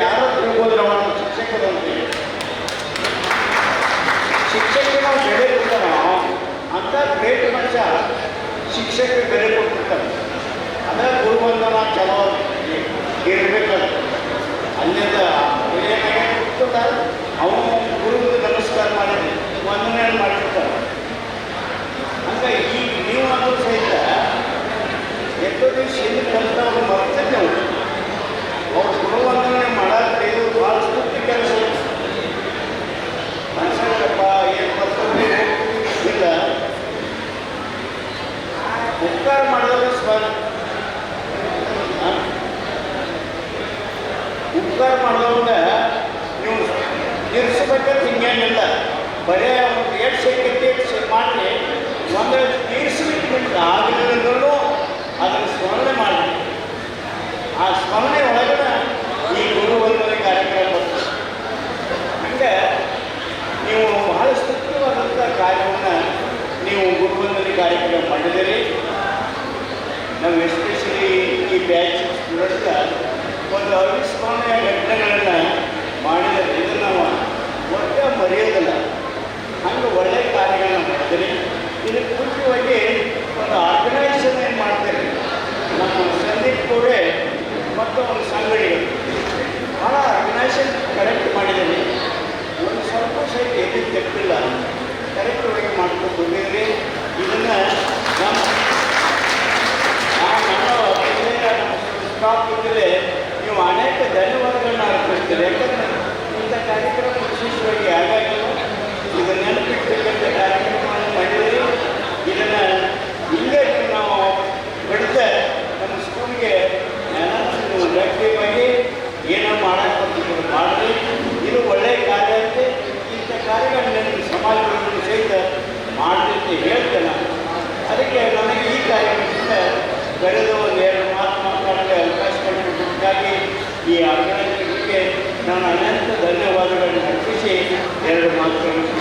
ಯಾರೋ ತಿಳ್ಬೋದ್ರೆ ಅವನ ಶಿಕ್ಷಕರು ಅಂತೀವಿ. ಶಿಕ್ಷಕರು ನಾವು ಬೆಲೆ ಕೊಡ್ತಾನೆ. ಅಂತ ಗ್ರೇಟ್ ಮನುಷ್ಯ ಶಿಕ್ಷಕ ಬೆಲೆ ಕೊಟ್ಟಿರ್ತಾನೆ. ಅದೇ ಗುರುವಂದನ ಚಲೋ ಇರಬೇಕಂತ ಅಲ್ಲಿಂದ ಏನಾಗಿ ಅವನು ಗುರುವಿಗೆ ನಮಸ್ಕಾರ ಮಾಡಿ ಉಪಕಾರ ಮಾಡಿದವ್ರನ್ನ ನೀವು ತೀರಿಸ್ಬೇಕಂತ ಹಿಂಗೇನಿಲ್ಲ, ಬರೇ ಒಂದು ಎಷ್ಟು ಶಕ್ತಿ ಮಾಡಿ ಒಂದು ತೀರಿಸ್ಲಿಕ್ಕೆ ಆಗಲಿಲ್ಲಂದ್ರೂ ಅದನ್ನು ಸ್ಮರಣೆ ಮಾಡಿ ಆ ಸ್ಮರಣೆ ಒಳಗಡೆ ಈ ಗುರು ವಂದನೆ ಕಾರ್ಯಕ್ರಮ ಬರ್ತದೆ. ಹಂಗೆ ನೀವು ಬಹಳ ಸ್ತುತ್ಯವಾದಂಥ ಕಾರ್ಯವನ್ನು ನೀವು ಗುರು ವಂದನೆ ಕಾರ್ಯಕ್ರಮ ಮಾಡಿದಿರಿ. ನಾವು ಎಸ್ಪೆಷಲಿ ಈ ಬ್ಯಾಚ್ ಸ್ಟೂಡೆಂಟ್ಗೆ ಒಂದು ಅವಿಸ್ಮರಣೀಯ ಘಟನೆಗಳನ್ನು ಮಾಡಿದರೆ ಇದನ್ನು ನಾವು ಒಟ್ಟೆ ಮರೆಯೋದಿಲ್ಲ. ಹಂಗೆ ಒಳ್ಳೆಯ ಕಾರ್ಯಗಳನ್ನ ಮಾಡಿದಿರಿ. ಇದಕ್ಕೆ ಮುಖ್ಯವಾಗಿ ಒಂದು ಆರ್ಗನೈಸೇಷನ್ ಏನು ಮಾಡ್ತೀರಿ, ನಮ್ಮ ಸಂದೀಪ್ ಕೋರೆ ಮತ್ತು ಒಂದು ಸಂಘಟನೆಗಳು ಭಾಳ ಆರ್ಗನೈಸೇಷನ್ ಕರೆಕ್ಟ್ ಮಾಡಿದ್ದೀರಿ. ಒಂದು ಸ್ವಲ್ಪ ಸೈಟ್ ಎಲ್ಲಿ ತೆಪ್ಪಿಲ್ಲ, ಕರೆಕ್ಟ್ ಒಳಗೆ ಮಾಡ್ಕೊಂಡು ಬಂದಿದ್ರಿ. ಇದನ್ನು ನಮ್ಮ ಸ್ಟಾಪ್ ಇದ್ದರೆ ನೀವು ಅನೇಕ ಧನ್ಯವಾದಗಳನ್ನ ಅರ್ಪಿಸ್ತೀರಿ. ಯಾಕಂದರೆ ಇಂಥ ಕಾರ್ಯಕ್ರಮ ವಿಶೇಷವಾಗಿ ಯಾವಾಗಲೂ ಇದು ನೆನಪಿಟ್ಟಕ್ಕಂಥ ಕಾರ್ಯಕ್ರಮವನ್ನು ಮಾಡಿದ್ದೀರಿ. ಇದನ್ನು ಹಿಂಗೆ ನಾವು ಬೆಳೆದ ನಮ್ಮ ಸ್ಕೂಲ್ಗೆ ನೀವು ವ್ಯಕ್ತಿಯಾಗಿ ಏನೋ ಮಾಡಕ್ಕೆ ಮಾಡಿರಿ. ಇದು ಒಳ್ಳೆಯ ಕಾರ್ಯ ಅಂತೆ. ಇಂಥ ಕಾರ್ಯಗಳನ್ನ ನಿಮ್ಮ ಸಮಾಜವನ್ನು ಸಹಿತ ಮಾಡಲಿಕ್ಕೆ ಹೇಳ್ತೇನೆ. ಅದಕ್ಕೆ ನನಗೆ ಈ ಕಾರ್ಯಕ್ರಮದಿಂದ ಬೆಳೆದು ಒಂದು ಎರಡು ಮಾತು ಮಾತಾಡೋಕ್ಕೆ ಅವಕಾಶ ಮಾಡಿದ್ದಕ್ಕಾಗಿ ಈ ಆರ್ಗನೈಸರ್ಗೆ ನಾನು ಅನಂತ ಧನ್ಯವಾದಗಳನ್ನು ಅರ್ಪಿಸಿ ಎರಡು ಮಾತುಗಳನ್ನು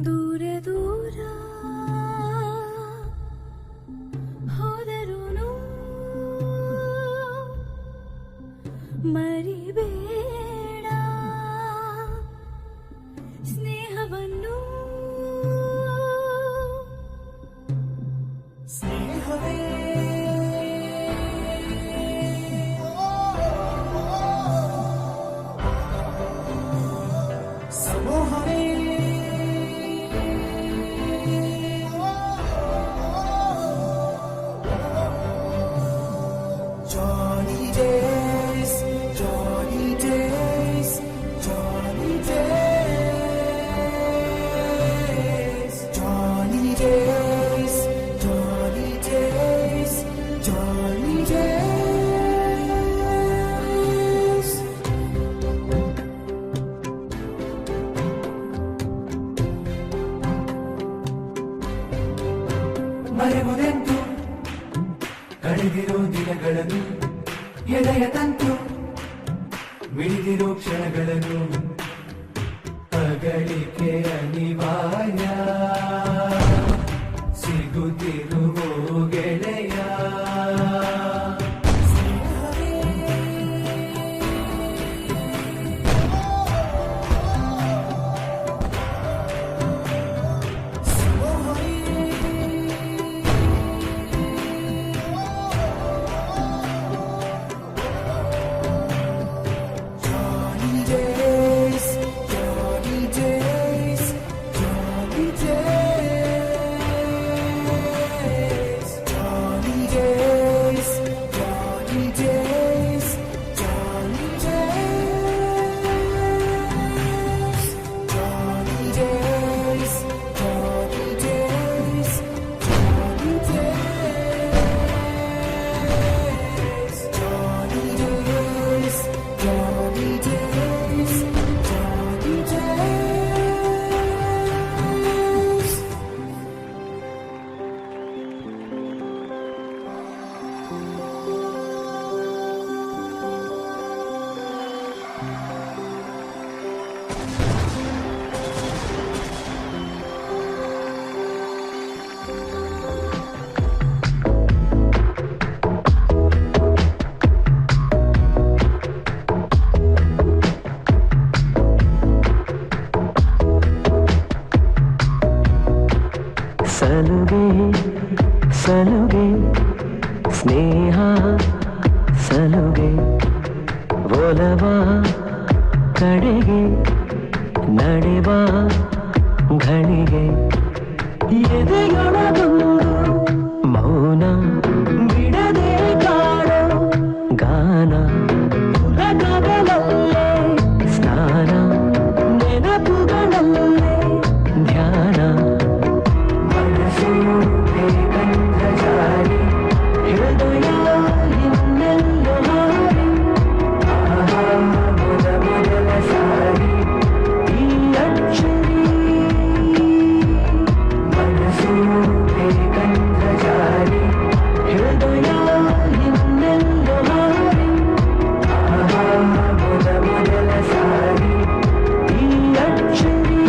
ದೂರ ದೂರ ಹೋದರುನು ಮರಿಬೇಡ ಸ್ನೇಹವನ್ನು ಮರೆಯುವುದೆಂತು ಕಳೆದಿರೋ ದಿನಗಳನ್ನು ಎದೆಯ ತಂತು ಮಿಡಿದಿರೋ ಕ್ಷಣಗಳನ್ನು ಅಗಳಿಕೆ ಅನಿವಾರ್ಯ ಸಿಗುತ್ತಿರುವೋ ಗೆಳೆಯ ಸಲುಗೆ ಸಲುಗೆ ಸ್ನೇಹ ಸಲುಗೆ ಒಲವ ಕಡೆಗೆ ನಡೆವ ಘಳಿಗೆ ಎದೆಯೊಳಗೊಂದು ಮೌನ ಬಿಡದೆ ಕಾಡೋ ಗಾನ ಹುಲಗಗಳಲ್ಲೇ ಸ್ನಾನ ನೆನಪುಗಳಲ್ಲೇ ಧ್ಯಾನ ಜಾರಿ ಹೃದಯ ಇನ್ನೆಲ್ಲೋ ಹಾರಿ ಮೊದಲ ಸಾರಿ ಈ ಅಕ್ಷರಿ ಮನಸ್ಸು ಬೇಕಂತ ಜಾರಿ ಹೃದಯ ಇನ್ನೆಲ್ಲೋ ಹಾರಿ ಮೊದಲ ಸಾರಿ ಈ ಅಕ್ಷರಿ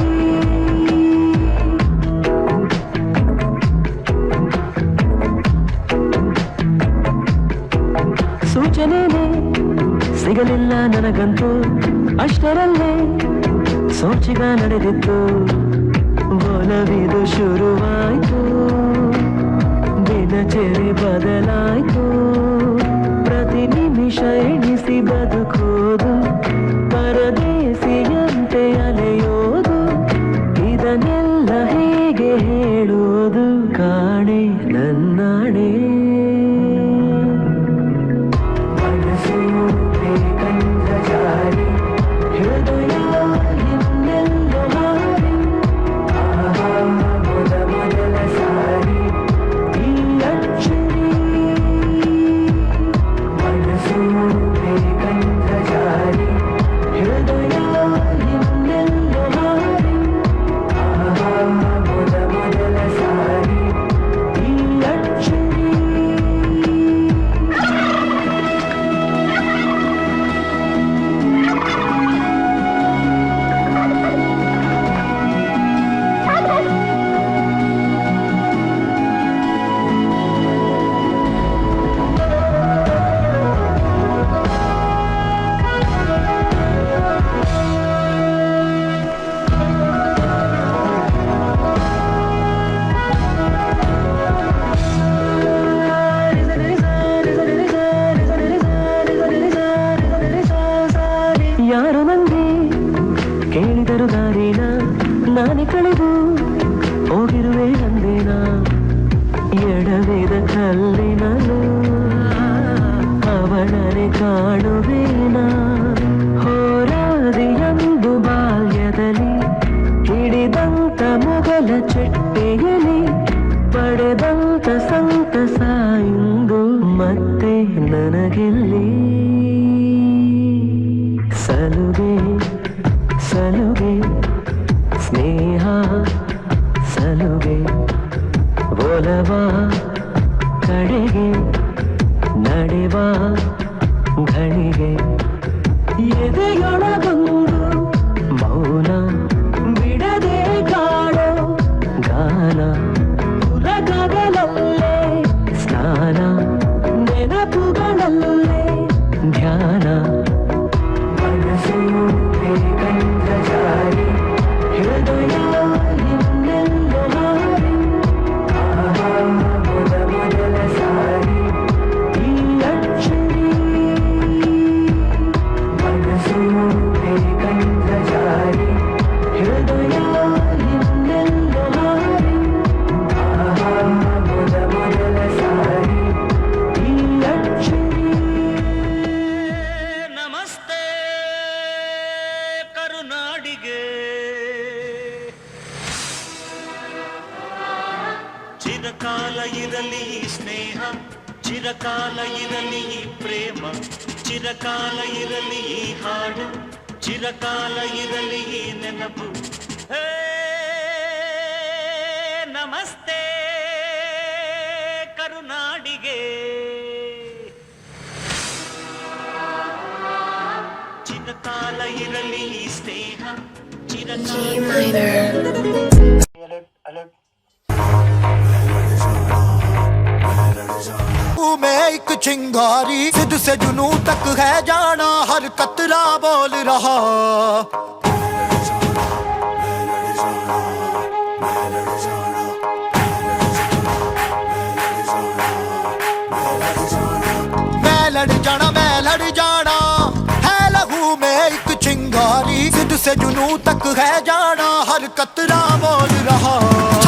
ಸೂಚನೆನೇ ಸಿಗಲಿಲ್ಲ ನನಗಂತೂ ಅಷ್ಟರಲ್ಲೇ ಸೋಚಿಗ ನಡೆದಿತ್ತು ಒಲವಿದು ಶುರುವಾಯ್ತು ದಿನಚರಿ ಬದಲಾಯ್ತು ಪ್ರತಿ ನಿಮಿಷ ಎಣಿಸಿ ಬದುಕೋದು ಪರದೇಸಿಯಂತೆ ಅಲೆಯೋದು ಇದನ್ನೆಲ್ಲ ಹೇಗೆ ಹೇಳೋದು ಕಾಣೆ ನನ್ನಾಣೆ ಜಾರಿ ಹೃದಯ ಇನ್ನೆಲ್ಲೋ ಹಾರಿ ಮೊದಲ ಸಾರಿ ಈ ಅಕ್ಷರಿ ಮನಸ್ಸು ಬೇಕಂತ ಜಾರಿ ಹೃದಯ ಇನ್ನೆಲ್ಲೋ ಹಾರಿ ಮೊದಲ ಸಾರಿ ಈ ಅಕ್ಷರಿ ಯಾರು ನಂಗೆ ಕೇಳಿದರು ದಾರಿನ ನಾನೇ ಕಳೆದು ಹೋಗಿರುವೆ ಅಂದೇನ ಎಡವೇದ ಕಲ್ಲಿನಲು ಅವಳನೆ ಕಾಣುವೇನ ಹೋರಾದಿಯಂದು ಬಾಲ್ಯದಲ್ಲಿ ಹಿಡಿದಂತ ಮೊಗಲ ಚೆಟ್ಟೆಯಲಿ ಪಡೆದಂತ ಸಂತಸ ಇಂದು ಮತ್ತೆ ನನಗೆಲ್ಲಿ ಸಲುಗೆ ಸಲುಗೆ ಸ್ನೇಹ ಸಲುಗೆ ಒಲವ ಚಿರಕಾಲ ಇರಲಿ ಈ ಸ್ನೇಹ, ಚಿರಕಾಲ ಇರಲಿ ಈ ಪ್ರೇಮ, ಚಿರಕಾಲ ಇರಲಿ ಈ ಹಾಡು, ಚಿರಕಾಲ ಇರಲಿ ಈ ನೆನಪು. ಹೇ ನಮಸ್ತೆ ಕರುನಾಡಿಗೆ, ಚಿರಕಾಲ ಇರಲಿ ಈ ಸ್ನೇಹ, ಚಿರಕಾಲ. में एक चिंगारी सिद्ध से जुनू तक है जाना, हर कतरा बोल रहा मैं लड़ जाना है लहू में एक चिंगारी, सिद्ध से जुनू तक है जाना, हर कतरा बोल रहा